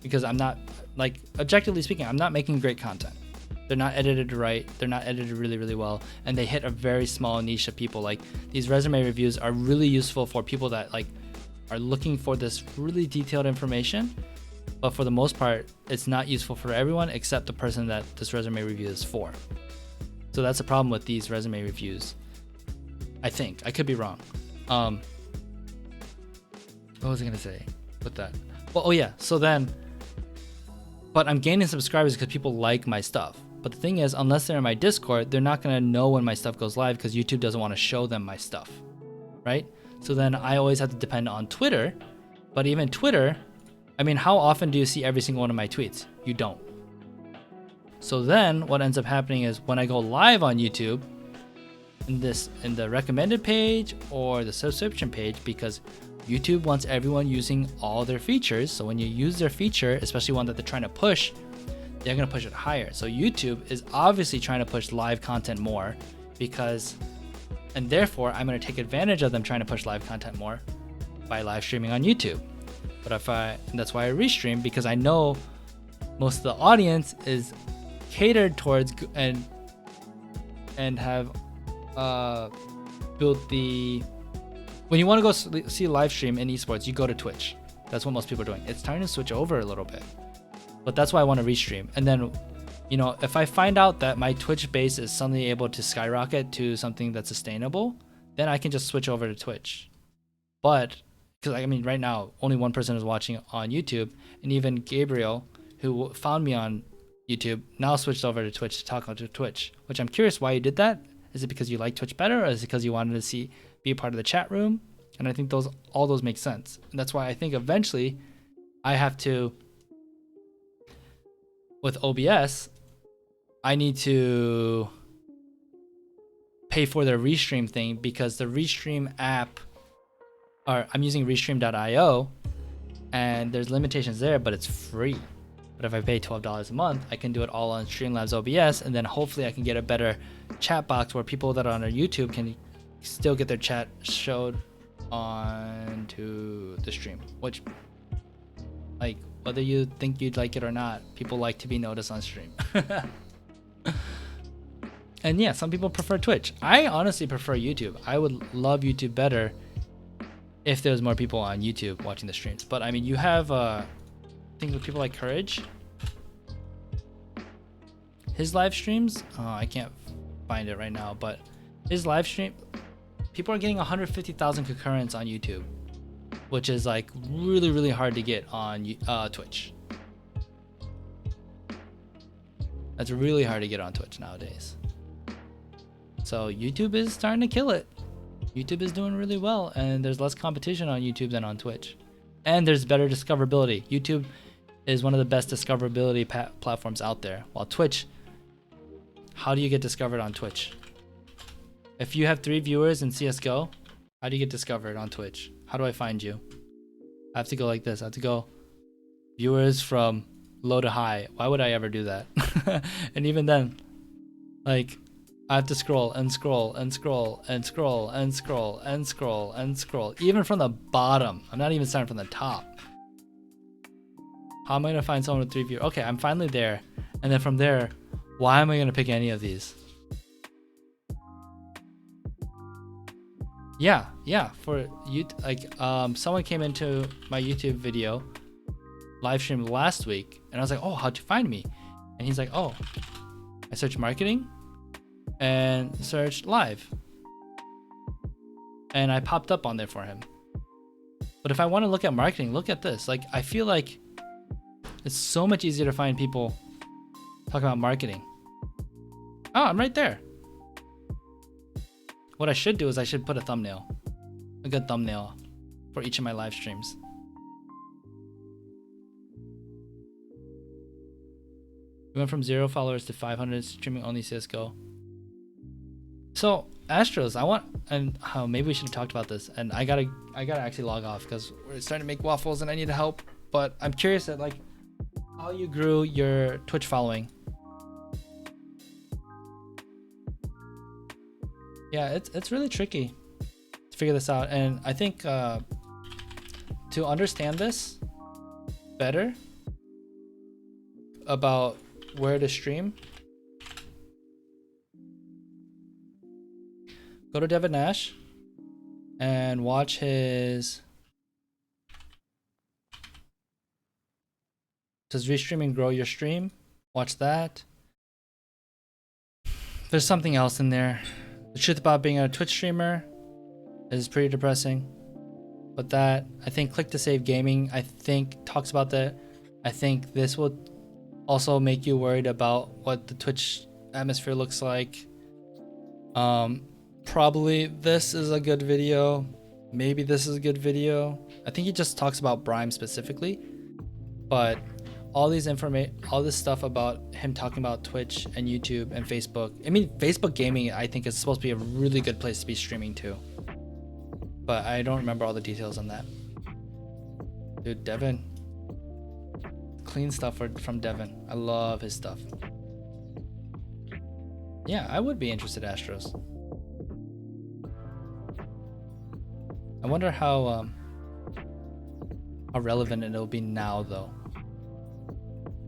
S1: because I'm not, like, objectively speaking, I'm not making great content. They're not edited right. They're not edited really, really well. And they hit a very small niche of people. Like, these resume reviews are really useful for people that like are looking for this really detailed information. But for the most part, it's not useful for everyone except the person that this resume review is for. So that's the problem with these resume reviews. I think. I could be wrong. What was I gonna say with that? Well, oh yeah. So then, but I'm gaining subscribers because people like my stuff. But the thing is, unless they're in my Discord, they're not gonna know when my stuff goes live because YouTube doesn't want to show them my stuff, right? So then I always have to depend on Twitter. But even Twitter, I mean, how often do you see every single one of my tweets? You don't. So then what ends up happening is when I go live on YouTube, in the recommended page or the subscription page, because YouTube wants everyone using all their features. So when you use their feature, especially one that they're trying to push, they're going to push it higher. So YouTube is obviously trying to push live content more and therefore I'm going to take advantage of them trying to push live content more by live streaming on YouTube. But that's why I restream, because I know most of the audience is catered towards and have built the, when you want to go see live stream in esports, you go to Twitch. That's what most people are doing. It's starting to switch over a little bit, but that's why I want to restream. And then, you know, if I find out that my Twitch base is suddenly able to skyrocket to something that's sustainable, then I can just switch over to Twitch. But because I mean, right now only one person is watching on YouTube, and even Gabriel, who found me on YouTube, now switched over to Twitch to talk on Twitch, which I'm curious why you did that. Is it because you like Twitch better, or is it because you wanted to be a part of the chat room? And I think all those make sense. And that's why I think eventually I have to, with OBS, I need to pay for the Restream thing, because the Restream app, or I'm using Restream.io, and there's limitations there, but it's free. But if I pay $12 a month, I can do it all on Streamlabs OBS, and then hopefully I can get a better chat box where people that are on our YouTube can still get their chat showed onto the stream. Which, like, whether you think you'd like it or not, people like to be noticed on stream. And yeah, some people prefer Twitch. I honestly prefer YouTube. I would love YouTube better if there was more people on YouTube watching the streams. But I mean, you have things with people like Courage. His live streams, I can't find it right now, but his live stream, people are getting 150,000 concurrents on YouTube, which is like really, really hard to get on Twitch. That's really hard to get on Twitch nowadays. So YouTube is starting to kill it. YouTube is doing really well, and there's less competition on YouTube than on Twitch. And there's better discoverability. YouTube is one of the best discoverability platforms out there. While Twitch, how do you get discovered on Twitch? If you have 3 viewers in CSGO, how do you get discovered on Twitch? How do I find you? I have to go like this. I have to go viewers from low to high. Why would I ever do that? And even then, like, I have to scroll and scroll and scroll and scroll and scroll and scroll and scroll, even from the bottom. I'm not even starting from the top. How am I gonna find someone with 3 viewers? Okay, I'm finally there. And then from there, why am I gonna pick any of these? Yeah, for you, like, someone came into my YouTube video live stream last week, and I was like, oh, how'd you find me? And he's like, oh, I searched marketing and searched live, and I popped up on there for him. But if I want to look at marketing, look at this. Like, I feel like it's so much easier to find people talking about marketing. Oh, I'm right there. What I should do is I should put a good thumbnail for each of my live streams. We went from 0 followers to 500 streaming only CSGO. So Astros, maybe we should have talked about this, and I gotta actually log off because we're starting to make waffles and I need help. But I'm curious at, like, how you grew your Twitch following. Yeah, it's really tricky to figure this out, and I think to understand this better about where to stream, go to Devin Nash and watch his Does Restreaming Grow Your Stream? Watch that. there's something else in there. The truth about being a Twitch streamer is pretty depressing. But that, I think Click to Save Gaming, I think talks about that. I think this will also make you worried about what the Twitch atmosphere looks like. Probably this is a good video. Maybe this is a good video. I think he just talks about Brime specifically, but all this stuff about him talking about Twitch and YouTube and Facebook. I mean, Facebook gaming, I think is supposed to be a really good place to be streaming too, but I don't remember all the details on that. Dude, Devin, clean stuff from Devin. I love his stuff. Yeah, I would be interested in Astros. I wonder how relevant it'll be now though.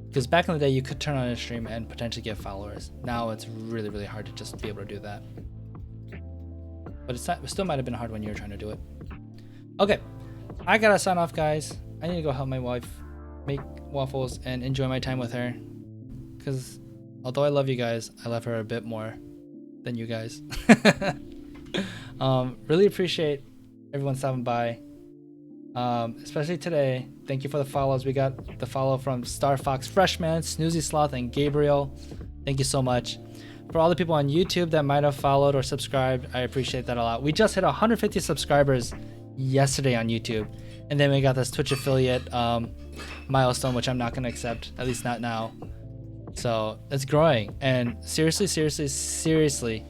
S1: Because back in the day, you could turn on a stream and potentially get followers. Now it's really, really hard to just be able to do that. But it still might have been hard when you were trying to do it. Okay, I gotta sign off, guys. I need to go help my wife make waffles and enjoy my time with her. Because although I love you guys, I love her a bit more than you guys. Really appreciate everyone stopping by. Especially today. Thank you for the follows. We got the follow from Star Fox Freshman, Snoozy Sloth, and Gabriel. Thank you so much. For all the people on YouTube that might have followed or subscribed, I appreciate that a lot. We just hit 150 subscribers yesterday on YouTube, and then we got this Twitch affiliate milestone, which I'm not going to accept, at least not now. So it's growing, and seriously,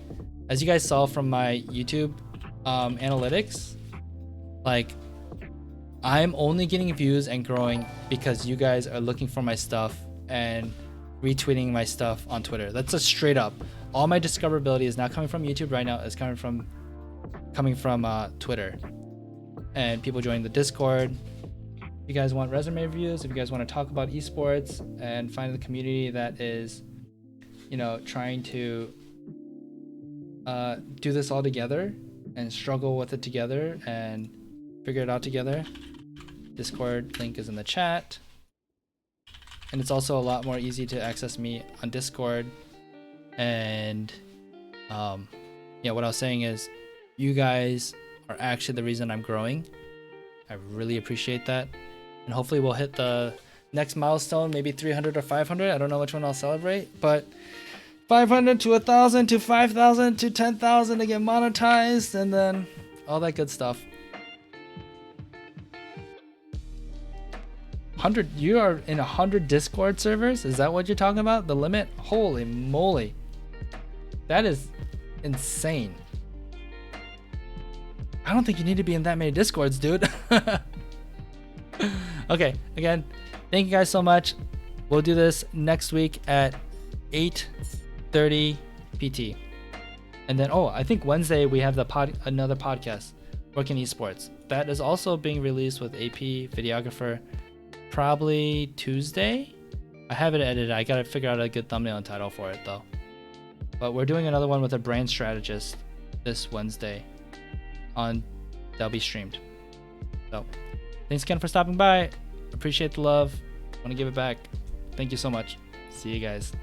S1: as you guys saw from my YouTube analytics, like, I'm only getting views and growing because you guys are looking for my stuff and retweeting my stuff on Twitter. That's a straight up. All my discoverability is not coming from YouTube right now. It's coming from Twitter. And people joining the Discord. If you guys want resume reviews, if you guys want to talk about esports and find a community that is, you know, trying to do this all together and struggle with it together and figure it out together, Discord link is in the chat. And it's also a lot more easy to access me on Discord. And yeah, what I was saying is you guys are actually the reason I'm growing. I really appreciate that. And hopefully we'll hit the next milestone, maybe 300 or 500. I don't know which one I'll celebrate, but 500 to 1,000 to 5,000 to 10,000 to get monetized, and then all that good stuff. 100, you are in 100 Discord servers? Is that what you're talking about? The limit? Holy moly. That is insane. I don't think you need to be in that many Discords, dude. Okay, again, thank you guys so much. We'll do this next week at 8:30 PT. And then, oh, I think Wednesday we have another podcast, Working Esports. That is also being released with AP, videographer, probably Tuesday. I have it edited. I gotta figure out a good thumbnail and title for it though. But we're doing another one with a brand strategist this Wednesday that'll be streamed. So thanks again for stopping by. Appreciate the love. Want to give it back. Thank you so much. See you guys.